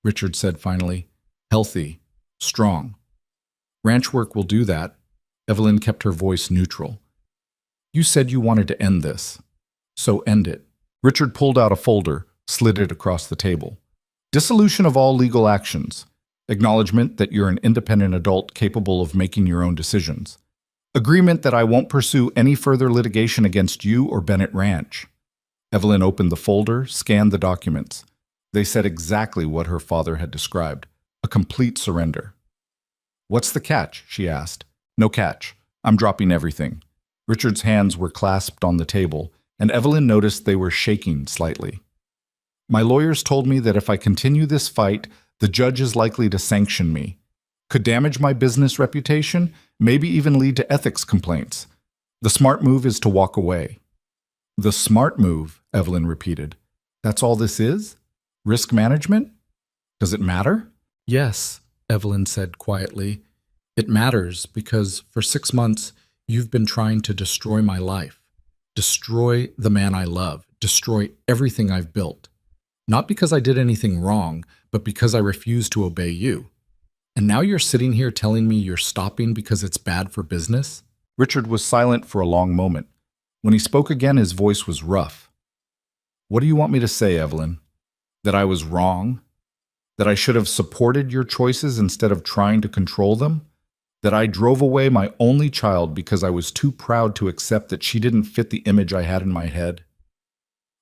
Richard said finally. Healthy, strong. Ranch work will do that. Evelyn kept her voice neutral. You said you wanted to end this. So end it. Richard pulled out a folder, slid it across the table. Dissolution of all legal actions. Acknowledgement that you're an independent adult capable of making your own decisions. Agreement that I won't pursue any further litigation against you or Bennett Ranch. Evelyn opened the folder, scanned the documents. They said exactly what her father had described, a complete surrender. What's the catch? She asked. No catch. I'm dropping everything. Richard's hands were clasped on the table, and Evelyn noticed they were shaking slightly. My lawyers told me that if I continue this fight, the judge is likely to sanction me. Could damage my business reputation, maybe even lead to ethics complaints. The smart move is to walk away. The smart move, Evelyn repeated. That's all this is? Risk management? Does it matter? Yes, Evelyn said quietly. It matters because for 6 months, you've been trying to destroy my life. Destroy the man I love. Destroy everything I've built. Not because I did anything wrong, but because I refused to obey you. And now you're sitting here telling me you're stopping because it's bad for business? Richard was silent for a long moment. When he spoke again, his voice was rough. What do you want me to say, Evelyn? That I was wrong? That I should have supported your choices instead of trying to control them? That I drove away my only child because I was too proud to accept that she didn't fit the image I had in my head?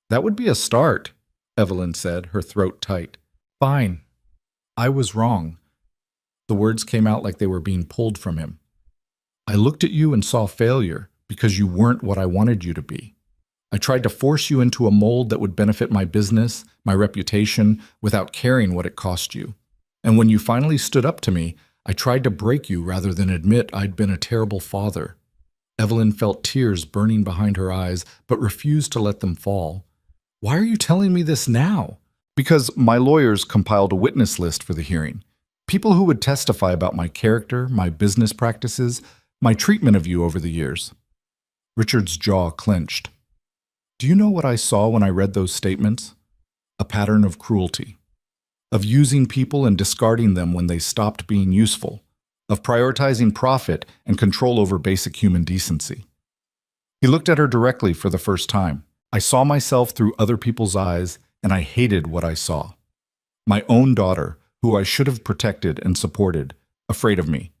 That would be a start, Evelyn said, her throat tight. Fine. I was wrong. The words came out like they were being pulled from him. I looked at you and saw failure because you weren't what I wanted you to be. I tried to force you into a mold that would benefit my business, my reputation, without caring what it cost you. And when you finally stood up to me, I tried to break you rather than admit I'd been a terrible father. Evelyn felt tears burning behind her eyes, but refused to let them fall. Why are you telling me this now? Because my lawyers compiled a witness list for the hearing. People who would testify about my character, my business practices, my treatment of you over the years. Richard's jaw clenched. Do you know what I saw when I read those statements? A pattern of cruelty. Of using people and discarding them when they stopped being useful. Of prioritizing profit and control over basic human decency. He looked at her directly for the first time. I saw myself through other people's eyes, and I hated what I saw. My own daughter, who I should have protected and supported, afraid of me.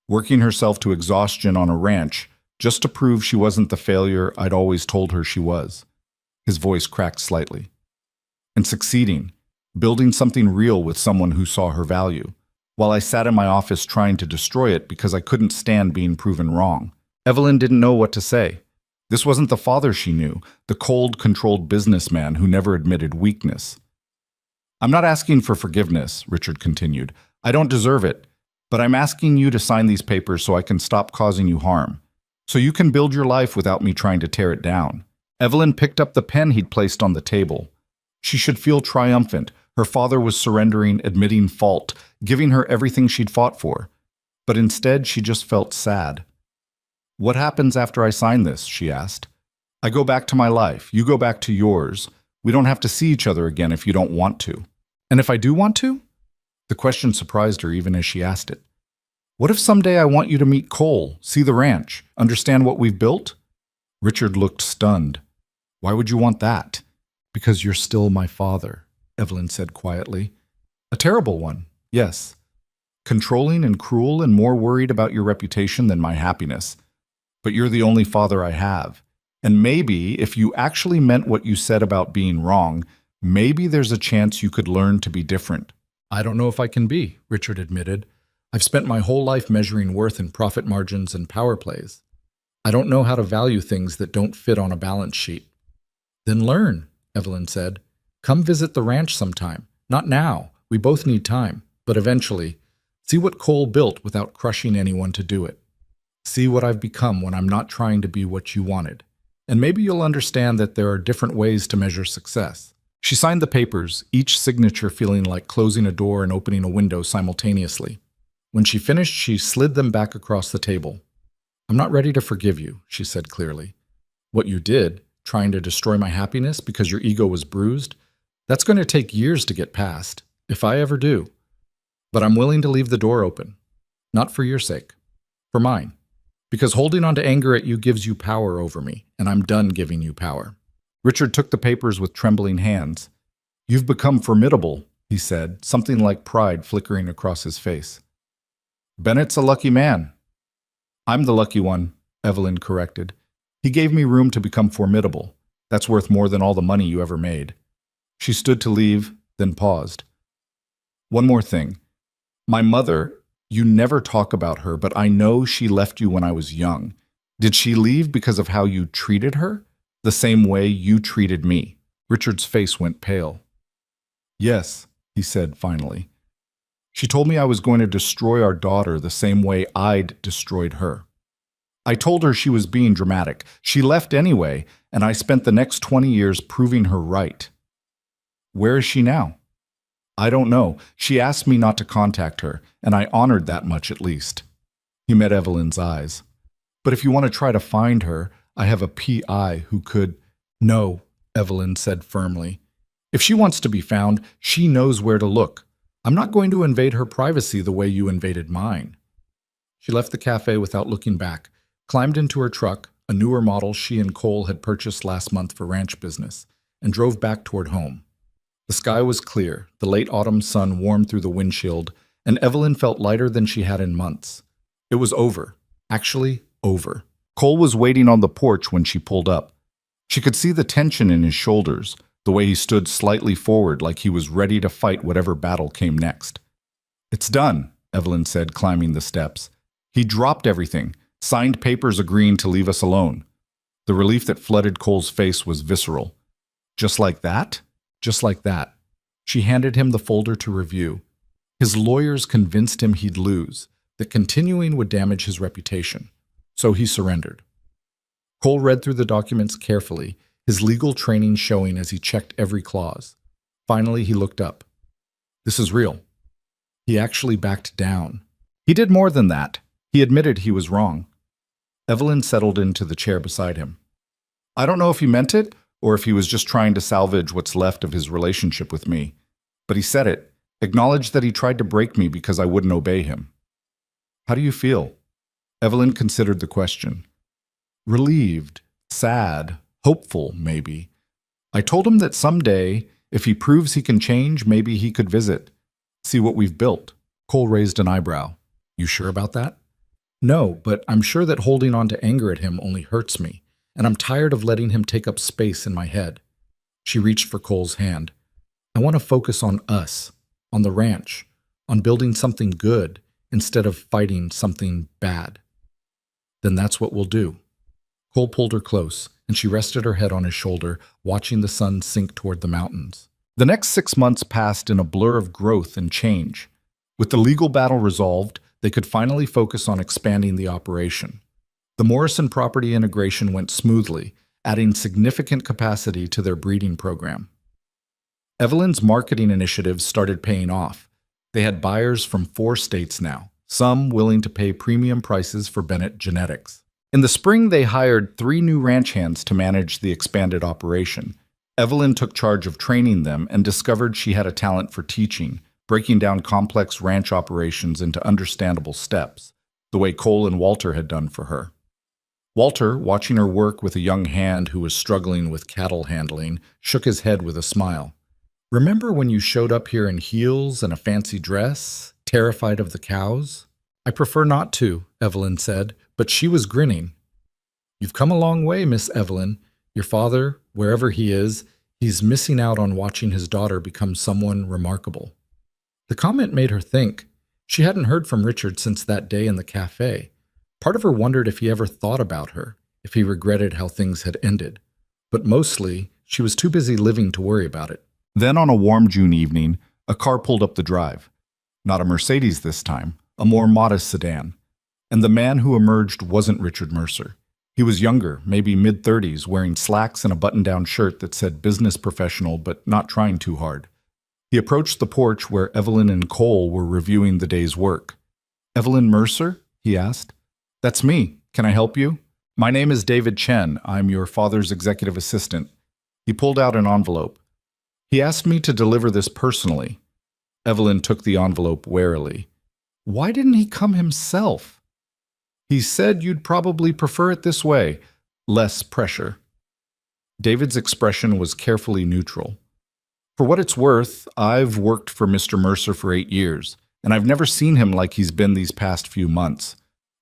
Working herself to exhaustion on a ranch just to prove she wasn't the failure I'd always told her she was. His voice cracked slightly. And succeeding, building something real with someone who saw her value, while I sat in my office trying to destroy it because I couldn't stand being proven wrong. Evelyn didn't know what to say. This wasn't the father she knew, the cold, controlled businessman who never admitted weakness. I'm not asking for forgiveness, Richard continued. I don't deserve it, but I'm asking you to sign these papers so I can stop causing you harm, so you can build your life without me trying to tear it down. Evelyn picked up the pen he'd placed on the table. She should feel triumphant. Her father was surrendering, admitting fault, giving her everything she'd fought for. But instead, she just felt sad. What happens after I sign this? She asked. I go back to my life. You go back to yours. We don't have to see each other again if you don't want to. And if I do want to? The question surprised her even as she asked it. What if someday I want you to meet Cole, see the ranch, understand what we've built? Richard looked stunned. Why would you want that? Because you're still my father, Evelyn said quietly. A terrible one, yes. Controlling and cruel and more worried about your reputation than my happiness. But you're the only father I have. And maybe if you actually meant what you said about being wrong, maybe there's a chance you could learn to be different. I don't know if I can be, Richard admitted. I've spent my whole life measuring worth in profit margins and power plays. I don't know how to value things that don't fit on a balance sheet. Then learn, Evelyn said. Come visit the ranch sometime. Not now. We both need time. But eventually, see what Cole built without crushing anyone to do it. See what I've become when I'm not trying to be what you wanted. And maybe you'll understand that there are different ways to measure success. She signed the papers, each signature feeling like closing a door and opening a window simultaneously. When she finished, she slid them back across the table. I'm not ready to forgive you, she said clearly. What you did, trying to destroy my happiness because your ego was bruised, that's going to take years to get past, if I ever do. But I'm willing to leave the door open. Not for your sake. For mine. Because holding on to anger at you gives you power over me, and I'm done giving you power. Richard took the papers with trembling hands. You've become formidable, he said, something like pride flickering across his face. Bennett's a lucky man. I'm the lucky one, Evelyn corrected. He gave me room to become formidable. That's worth more than all the money you ever made. She stood to leave, then paused. One more thing. My mother, you never talk about her, but I know she left you when I was young. Did she leave because of how you treated her? The same way you treated me? Richard's face went pale. Yes, he said finally. She told me I was going to destroy our daughter the same way I'd destroyed her. I told her she was being dramatic. She left anyway, and I spent the next 20 years proving her right. Where is she now? I don't know. She asked me not to contact her, and I honored that much at least. He met Evelyn's eyes. But if you want to try to find her, I have a PI who could— No, Evelyn said firmly. If she wants to be found, she knows where to look. I'm not going to invade her privacy the way you invaded mine. She left the cafe without looking back, climbed into her truck, a newer model she and Cole had purchased last month for ranch business, and drove back toward home. The sky was clear, the late autumn sun warmed through the windshield, and Evelyn felt lighter than she had in months. It was over. Actually, over. Cole was waiting on the porch when she pulled up. She could see the tension in his shoulders, the way he stood slightly forward like he was ready to fight whatever battle came next. It's done, Evelyn said, climbing the steps. He dropped everything, signed papers agreeing to leave us alone. The relief that flooded Cole's face was visceral. Just like that? Just like that. She handed him the folder to review. His lawyers convinced him he'd lose, that continuing would damage his reputation. So he surrendered. Cole read through the documents carefully, his legal training showing as he checked every clause. Finally, he looked up. This is real. He actually backed down. He did more than that. He admitted he was wrong. Evelyn settled into the chair beside him. I don't know if he meant it, or if he was just trying to salvage what's left of his relationship with me. But he said it, acknowledged that he tried to break me because I wouldn't obey him. How do you feel? Evelyn considered the question. Relieved, sad, hopeful, maybe. I told him that someday, if he proves he can change, maybe he could visit. See what we've built. Cole raised an eyebrow. You sure about that? No, but I'm sure that holding on to anger at him only hurts me, and I'm tired of letting him take up space in my head. She reached for Cole's hand. I want to focus on us, on the ranch, on building something good instead of fighting something bad. Then that's what we'll do. Cole pulled her close, and she rested her head on his shoulder, watching the sun sink toward the mountains. The next 6 months passed in a blur of growth and change. With the legal battle resolved, they could finally focus on expanding the operation. The Morrison property integration went smoothly, adding significant capacity to their breeding program. Evelyn's marketing initiatives started paying off. They had buyers from 4 states now, some willing to pay premium prices for Bennett genetics. In the spring, they hired 3 new ranch hands to manage the expanded operation. Evelyn took charge of training them and discovered she had a talent for teaching, breaking down complex ranch operations into understandable steps, the way Cole and Walter had done for her. Walter, watching her work with a young hand who was struggling with cattle handling, shook his head with a smile. Remember when you showed up here in heels and a fancy dress, terrified of the cows? I prefer not to, Evelyn said, but she was grinning. You've come a long way, Miss Evelyn. Your father, wherever he is, he's missing out on watching his daughter become someone remarkable. The comment made her think. She hadn't heard from Richard since that day in the cafe. Part of her wondered if he ever thought about her, if he regretted how things had ended. But mostly, she was too busy living to worry about it. Then on a warm June evening, a car pulled up the drive. Not a Mercedes this time, a more modest sedan. And the man who emerged wasn't Richard Mercer. He was younger, maybe mid-30s, wearing slacks and a button-down shirt that said business professional but not trying too hard. He approached the porch where Evelyn and Cole were reviewing the day's work. Evelyn Mercer? He asked. That's me. Can I help you? My name is David Chen. I'm your father's executive assistant. He pulled out an envelope. He asked me to deliver this personally. Evelyn took the envelope warily. Why didn't he come himself? He said you'd probably prefer it this way. Less pressure. David's expression was carefully neutral. For what it's worth, I've worked for Mr. Mercer for 8 years, and I've never seen him like he's been these past few months.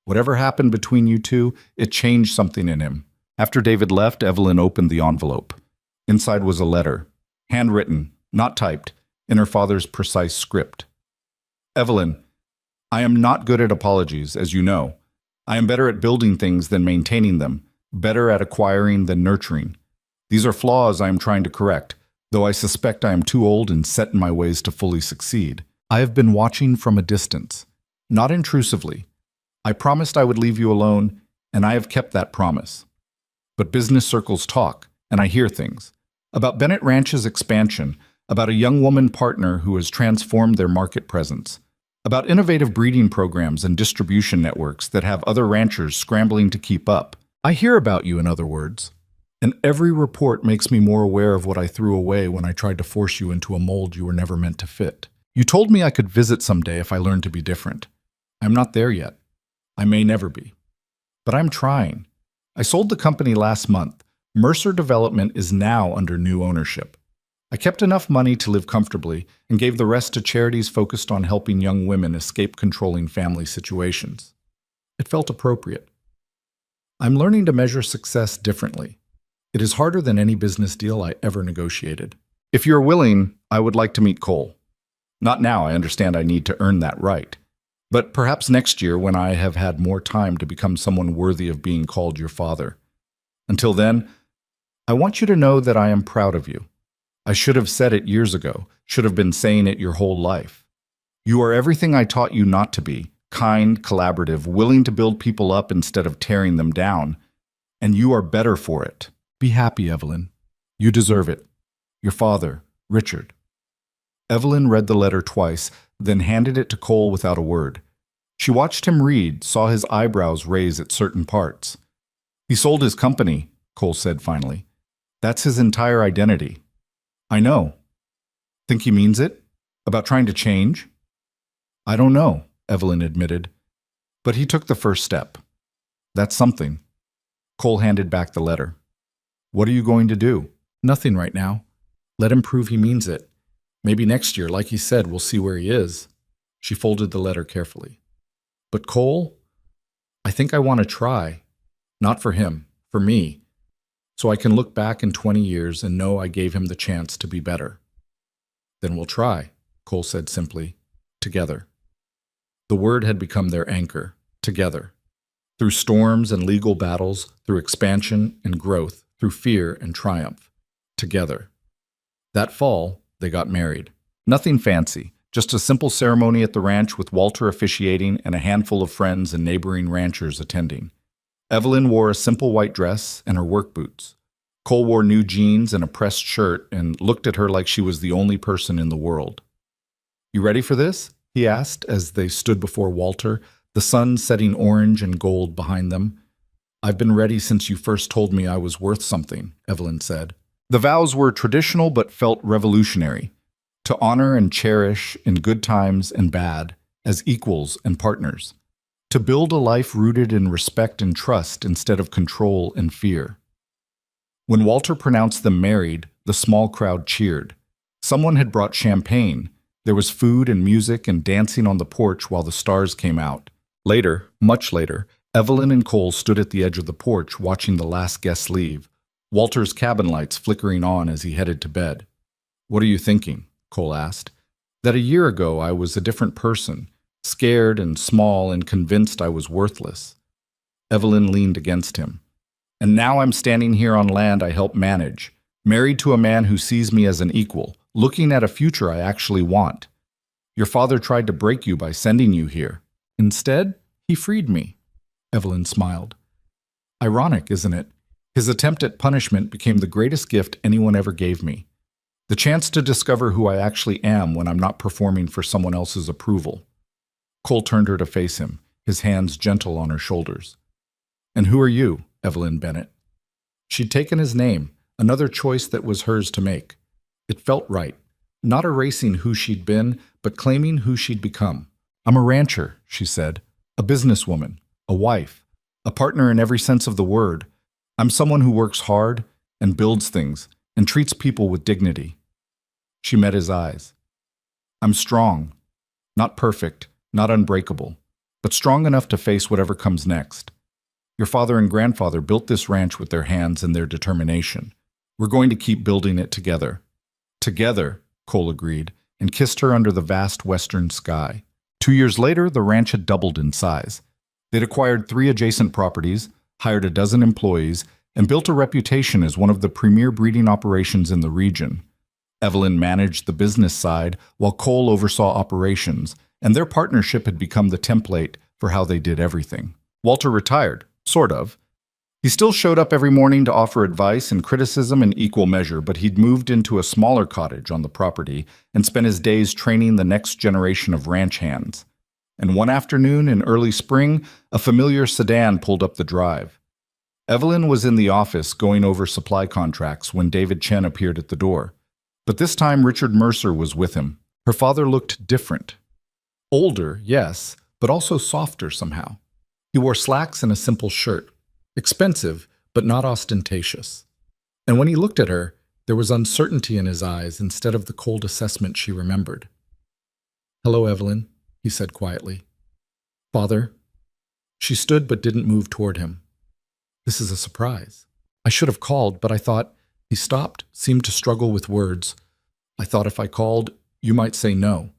Whatever happened between you two, it changed something in him. After David left, Evelyn opened the envelope. Inside was a letter, handwritten, not typed, in her father's precise script. Evelyn, I am not good at apologies, as you know. I am better at building things than maintaining them, better at acquiring than nurturing. These are flaws I am trying to correct, though I suspect I am too old and set in my ways to fully succeed. I have been watching from a distance, not intrusively. I promised I would leave you alone, and I have kept that promise. But business circles talk, and I hear things. About Bennett Ranch's expansion, about a young woman partner who has transformed their market presence, about innovative breeding programs and distribution networks that have other ranchers scrambling to keep up. I hear about you, in other words. And every report makes me more aware of what I threw away when I tried to force you into a mold you were never meant to fit. You told me I could visit someday if I learned to be different. I'm not there yet. I may never be. But I'm trying. I sold the company last month. Mercer Development is now under new ownership. I kept enough money to live comfortably and gave the rest to charities focused on helping young women escape controlling family situations. It felt appropriate. I'm learning to measure success differently. It is harder than any business deal I ever negotiated. If you're willing, I would like to meet Cole. Not now, I understand I need to earn that right. But perhaps next year when I have had more time to become someone worthy of being called your father. Until then, I want you to know that I am proud of you. I should have said it years ago, should have been saying it your whole life. You are everything I taught you not to be, kind, collaborative, willing to build people up instead of tearing them down. And you are better for it. Be happy, Evelyn. You deserve it. Your father, Richard. Evelyn read the letter twice, then handed it to Cole without a word. She watched him read, saw his eyebrows raise at certain parts. He sold his company, Cole said finally. That's his entire identity. I know. Think he means it? About trying to change? I don't know, Evelyn admitted. But he took the first step. That's something. Cole handed back the letter. What are you going to do? Nothing right now. Let him prove he means it. Maybe next year, like he said, we'll see where he is. She folded the letter carefully. But Cole, I think I want to try. Not for him, for me. So I can look back in 20 years and know I gave him the chance to be better. Then we'll try, Cole said simply. Together. The word had become their anchor. Together. Through storms and legal battles, through expansion and growth, through fear and triumph. Together. That fall, they got married. Nothing fancy, just a simple ceremony at the ranch with Walter officiating and a handful of friends and neighboring ranchers attending. Evelyn wore a simple white dress and her work boots. Cole wore new jeans and a pressed shirt and looked at her like she was the only person in the world. You ready for this? He asked as they stood before Walter, the sun setting orange and gold behind them. I've been ready since you first told me I was worth something, Evelyn said. The vows were traditional but felt revolutionary, to honor and cherish in good times and bad, as equals and partners, to build a life rooted in respect and trust instead of control and fear. When Walter pronounced them married, the small crowd cheered. Someone had brought champagne. There was food and music and dancing on the porch while the stars came out. Later, much later, Evelyn and Cole stood at the edge of the porch watching the last guests leave, Walter's cabin lights flickering on as he headed to bed. What are you thinking? Cole asked. That a year ago I was a different person, scared and small and convinced I was worthless. Evelyn leaned against him. And now I'm standing here on land I help manage, married to a man who sees me as an equal, looking at a future I actually want. Your father tried to break you by sending you here. Instead, he freed me. Evelyn smiled. Ironic, isn't it? His attempt at punishment became the greatest gift anyone ever gave me. The chance to discover who I actually am when I'm not performing for someone else's approval. Cole turned her to face him, his hands gentle on her shoulders. And who are you, Evelyn Bennett? She'd taken his name, another choice that was hers to make. It felt right, not erasing who she'd been, but claiming who she'd become. I'm a rancher, she said, a businesswoman, a wife, a partner in every sense of the word. I'm someone who works hard and builds things and treats people with dignity. She met his eyes. I'm strong, not perfect, not unbreakable, but strong enough to face whatever comes next. Your father and grandfather built this ranch with their hands and their determination. We're going to keep building it together. Together, Cole agreed, and kissed her under the vast western sky. 2 years later, the ranch had doubled in size. They'd acquired 3 adjacent properties, hired a dozen employees, and built a reputation as one of the premier breeding operations in the region. Evelyn managed the business side, while Cole oversaw operations, and their partnership had become the template for how they did everything. Walter retired, sort of. He still showed up every morning to offer advice and criticism in equal measure, but he'd moved into a smaller cottage on the property and spent his days training the next generation of ranch hands. And one afternoon in early spring, a familiar sedan pulled up the drive. Evelyn was in the office going over supply contracts when David Chen appeared at the door. But this time Richard Mercer was with him. Her father looked different. Older, yes, but also softer somehow. He wore slacks and a simple shirt. Expensive, but not ostentatious. And when he looked at her, there was uncertainty in his eyes instead of the cold assessment she remembered. "Hello, Evelyn," he said quietly. "Father?" She stood but didn't move toward him. "This is a surprise. I should have called, but I thought—" He stopped, seemed to struggle with words. "I thought if I called, you might say no.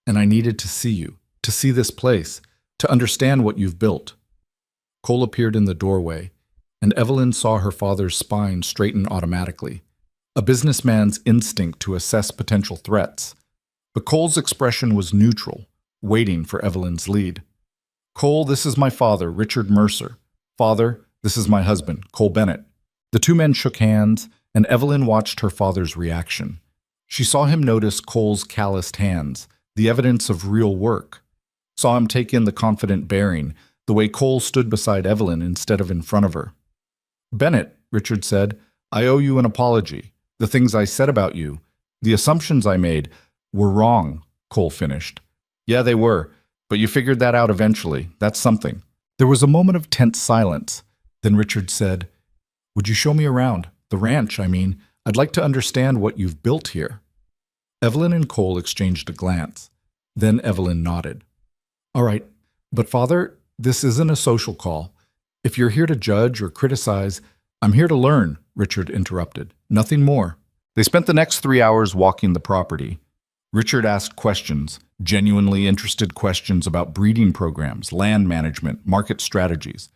And I needed to see you, to see this place, to understand what you've built." Cole appeared in the doorway, and Evelyn saw her father's spine straighten automatically, a businessman's instinct to assess potential threats. But Cole's expression was neutral, waiting for Evelyn's lead. "Cole, this is my father, Richard Mercer. Father, this is my husband, Cole Bennett." The 2 men shook hands, and Evelyn watched her father's reaction. She saw him notice Cole's calloused hands, the evidence of real work. Saw him take in the confident bearing, the way Cole stood beside Evelyn instead of in front of her. "Bennett," Richard said, "I owe you an apology. The things I said about you, the assumptions I made, were wrong," Cole finished. "Yeah, they were, but you figured that out eventually. That's something." There was a moment of tense silence. Then Richard said, "Would you show me around? The ranch, I mean. I'd like to understand what you've built here." Evelyn and Cole exchanged a glance. Then Evelyn nodded. "All right, but Father, this isn't a social call. If you're here to judge or criticize, I'm here to learn," Richard interrupted. "Nothing more." They spent the next 3 hours walking the property. Richard asked questions, genuinely interested questions about breeding programs, land management, market strategies.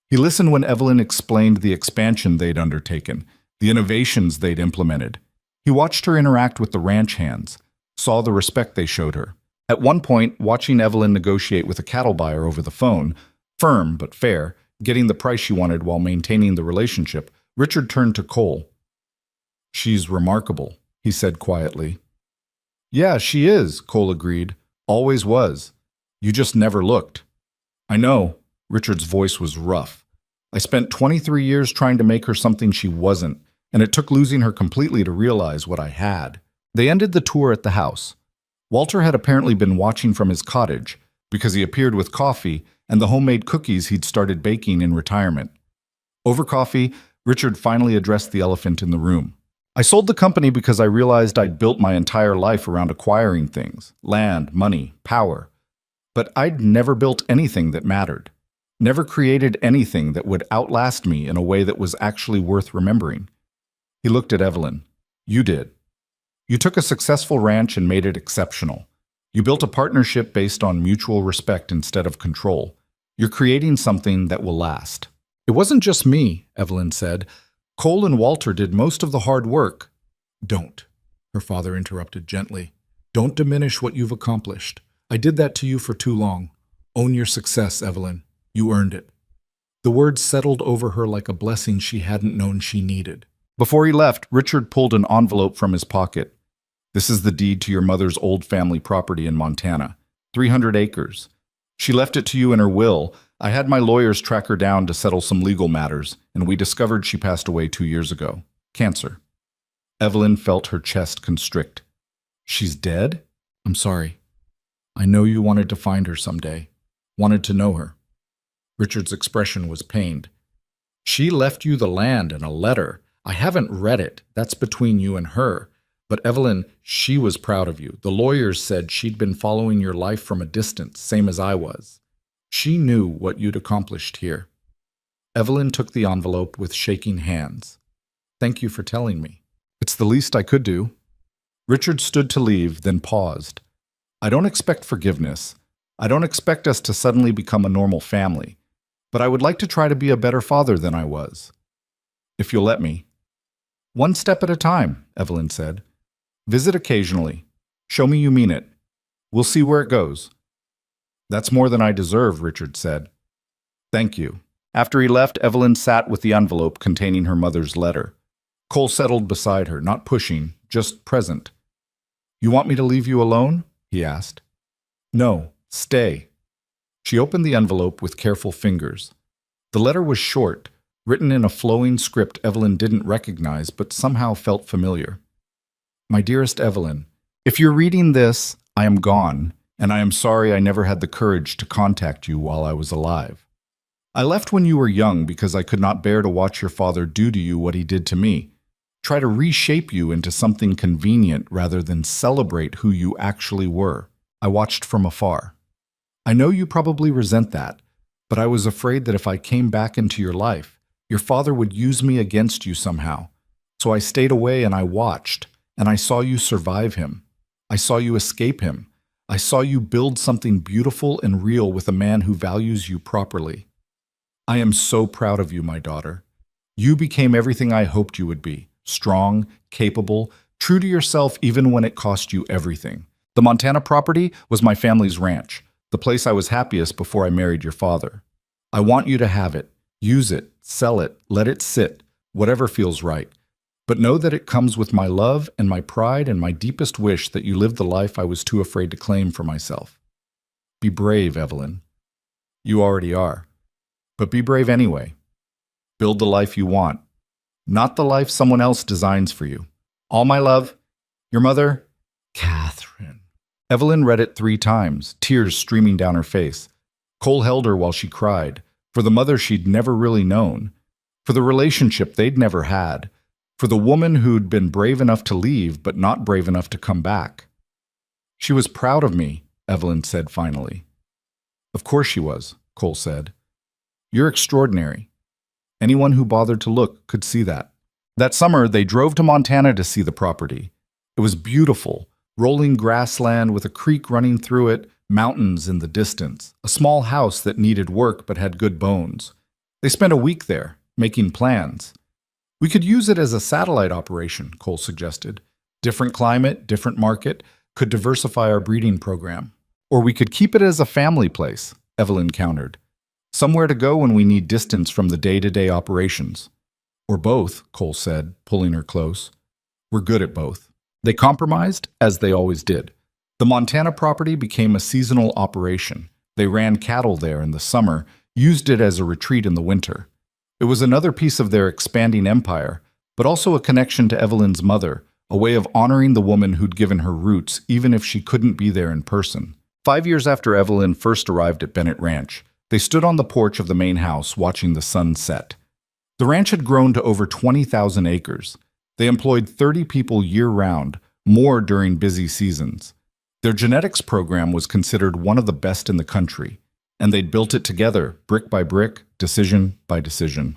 He listened when Evelyn explained the expansion they'd undertaken, the innovations they'd implemented. He watched her interact with the ranch hands, saw the respect they showed her. At one point, watching Evelyn negotiate with a cattle buyer over the phone, firm but fair, getting the price she wanted while maintaining the relationship, Richard turned to Cole. "She's remarkable," he said quietly. "Yeah, she is," Cole agreed. "Always was. You just never looked." "I know." Richard's voice was rough. "I spent 23 years trying to make her something she wasn't, and it took losing her completely to realize what I had." They ended the tour at the house. Walter had apparently been watching from his cottage, because he appeared with coffee and the homemade cookies he'd started baking in retirement. Over coffee, Richard finally addressed the elephant in the room. "I sold the company because I realized I'd built my entire life around acquiring things, land, money, power. But I'd never built anything that mattered. Never created anything that would outlast me in a way that was actually worth remembering." He looked at Evelyn. "You did. You took a successful ranch and made it exceptional. You built a partnership based on mutual respect instead of control. You're creating something that will last." "It wasn't just me," Evelyn said. "Cole and Walter did most of the hard work." "Don't," her father interrupted gently. "Don't diminish what you've accomplished. I did that to you for too long. Own your success, Evelyn. You earned it." The words settled over her like a blessing she hadn't known she needed. Before he left, Richard pulled an envelope from his pocket. "This is the deed to your mother's old family property in Montana. 300 acres. She left it to you in her will. I had my lawyers track her down to settle some legal matters, and we discovered she passed away 2 years ago. Cancer." Evelyn felt her chest constrict. "She's dead? I'm sorry. I know you wanted to find her someday. Wanted to know her." Richard's expression was pained. "She left you the land and a letter. I haven't read it. That's between you and her. But Evelyn, she was proud of you. The lawyers said she'd been following your life from a distance, same as I was. She knew what you'd accomplished here. Evelyn took the envelope with shaking hands. Thank you for telling me. It's the least I could do. Richard stood to leave, then paused. I don't expect forgiveness. I don't expect us to suddenly become a normal family. But I would like to try to be a better father than I was. If you'll let me. One step at a time, Evelyn said. Visit occasionally. Show me you mean it. We'll see where it goes. That's more than I deserve, Richard said. Thank you. After he left, Evelyn sat with the envelope containing her mother's letter. Cole settled beside her, not pushing, just present. You want me to leave you alone? He asked. No, stay. She opened the envelope with careful fingers. The letter was short, written in a flowing script Evelyn didn't recognize but somehow felt familiar. My dearest Evelyn, if you're reading this, I am gone, and I am sorry I never had the courage to contact you while I was alive. I left when you were young because I could not bear to watch your father do to you what he did to me. Try to reshape you into something convenient rather than celebrate who you actually were. I watched from afar. I know you probably resent that, but I was afraid that if I came back into your life, your father would use me against you somehow. So I stayed away and I watched, and I saw you survive him. I saw you escape him. I saw you build something beautiful and real with a man who values you properly. I am so proud of you, my daughter. You became everything I hoped you would be. Strong, capable, true to yourself even when it cost you everything. The Montana property was my family's ranch, the place I was happiest before I married your father. I want you to have it, use it, sell it, let it sit, whatever feels right. But know that it comes with my love and my pride and my deepest wish that you live the life I was too afraid to claim for myself. Be brave, Evelyn. You already are. But be brave anyway. Build the life you want, not the life someone else designs for you. All my love, your mother, Catherine. Evelyn read it 3 times, tears streaming down her face. Cole held her while she cried, for the mother she'd never really known, for the relationship they'd never had, for the woman who'd been brave enough to leave but not brave enough to come back. She was proud of me, Evelyn said finally. Of course she was, Cole said. You're extraordinary. Anyone who bothered to look could see that. That summer, they drove to Montana to see the property. It was beautiful, rolling grassland with a creek running through it, mountains in the distance, a small house that needed work but had good bones. They spent a week there, making plans. We could use it as a satellite operation, Cole suggested. Different climate, different market, could diversify our breeding program. Or we could keep it as a family place, Evelyn countered. Somewhere to go when we need distance from the day-to-day operations. Or both, Cole said, pulling her close. We're good at both. They compromised, as they always did. The Montana property became a seasonal operation. They ran cattle there in the summer, used it as a retreat in the winter. It was another piece of their expanding empire, but also a connection to Evelyn's mother, a way of honoring the woman who'd given her roots, even if she couldn't be there in person. 5 years after Evelyn first arrived at Bennett Ranch, they stood on the porch of the main house watching the sun set. The ranch had grown to over 20,000 acres. They employed 30 people year-round, more during busy seasons. Their genetics program was considered one of the best in the country, and they'd built it together, brick by brick, decision by decision.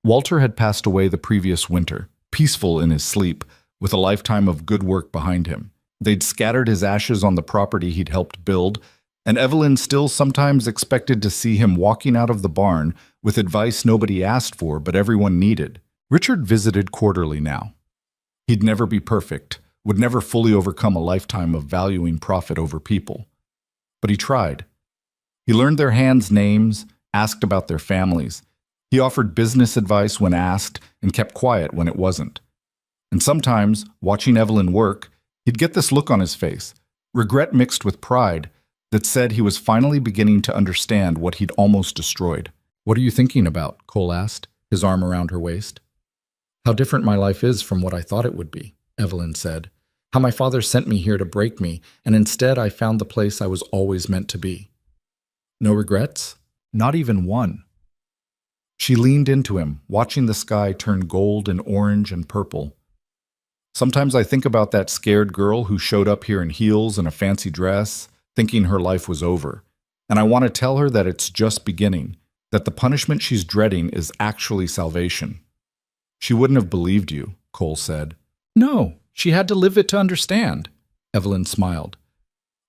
Walter had passed away the previous winter, peaceful in his sleep, with a lifetime of good work behind him. They'd scattered his ashes on the property he'd helped build, and Evelyn still sometimes expected to see him walking out of the barn with advice nobody asked for but everyone needed. Richard visited quarterly now. He'd never be perfect, would never fully overcome a lifetime of valuing profit over people. But he tried. He learned their hands' names, asked about their families. He offered business advice when asked and kept quiet when it wasn't. And sometimes, watching Evelyn work, he'd get this look on his face, regret mixed with pride, that said he was finally beginning to understand what he'd almost destroyed. What are you thinking about? Cole asked, his arm around her waist. How different my life is from what I thought it would be, Evelyn said. How my father sent me here to break me, and instead I found the place I was always meant to be. No regrets? Not even one. She leaned into him, watching the sky turn gold and orange and purple. Sometimes I think about that scared girl who showed up here in heels and a fancy dress, thinking her life was over. And I want to tell her that it's just beginning, that the punishment she's dreading is actually salvation. She wouldn't have believed you, Cole said. No, she had to live it to understand, Evelyn smiled.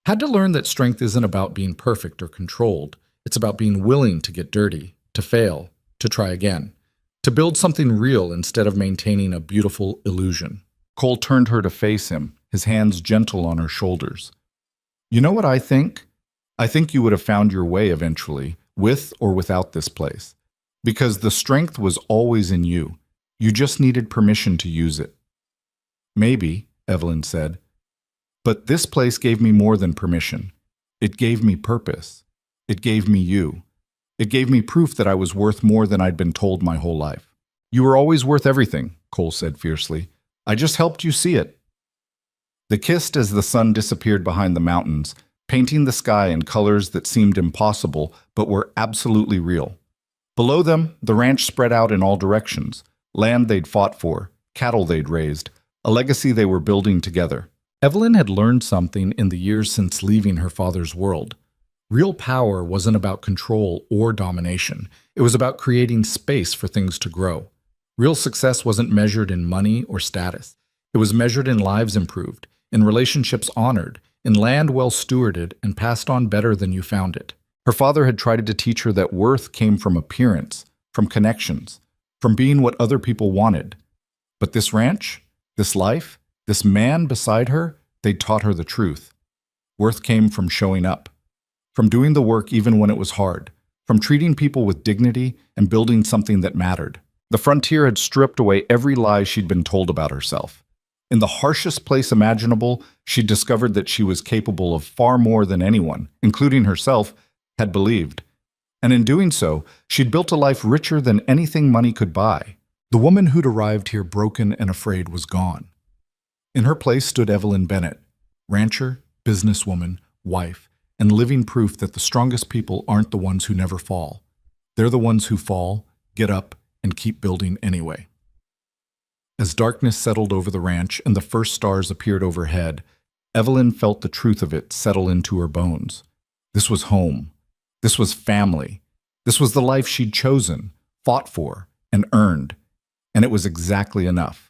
Had to learn that strength isn't about being perfect or controlled. It's about being willing to get dirty, to fail, to try again, to build something real instead of maintaining a beautiful illusion. Cole turned her to face him, his hands gentle on her shoulders. You know what I think? I think you would have found your way eventually, with or without this place. Because the strength was always in you. You just needed permission to use it. Maybe, Evelyn said. But this place gave me more than permission. It gave me purpose. It gave me you. It gave me proof that I was worth more than I'd been told my whole life. You were always worth everything, Cole said fiercely. I just helped you see it. They kissed as the sun disappeared behind the mountains, painting the sky in colors that seemed impossible but were absolutely real. Below them, the ranch spread out in all directions. Land they'd fought for, cattle they'd raised, a legacy they were building together. Evelyn had learned something in the years since leaving her father's world. Real power wasn't about control or domination. It was about creating space for things to grow. Real success wasn't measured in money or status. It was measured in lives improved, in relationships honored, in land well stewarded and passed on better than you found it. Her father had tried to teach her that worth came from appearance, from connections, from being what other people wanted. But this ranch, this life, this man beside her, they'd taught her the truth. Worth came from showing up, from doing the work even when it was hard, from treating people with dignity and building something that mattered. The frontier had stripped away every lie she'd been told about herself. In the harshest place imaginable, she'd discovered that she was capable of far more than anyone, including herself, had believed. And in doing so, she'd built a life richer than anything money could buy. The woman who'd arrived here broken and afraid was gone. In her place stood Evelyn Bennett, rancher, businesswoman, wife, and living proof that the strongest people aren't the ones who never fall. They're the ones who fall, get up, and keep building anyway. As darkness settled over the ranch and the first stars appeared overhead, Evelyn felt the truth of it settle into her bones. This was home. This was family. This was the life she'd chosen, fought for, and earned. And it was exactly enough.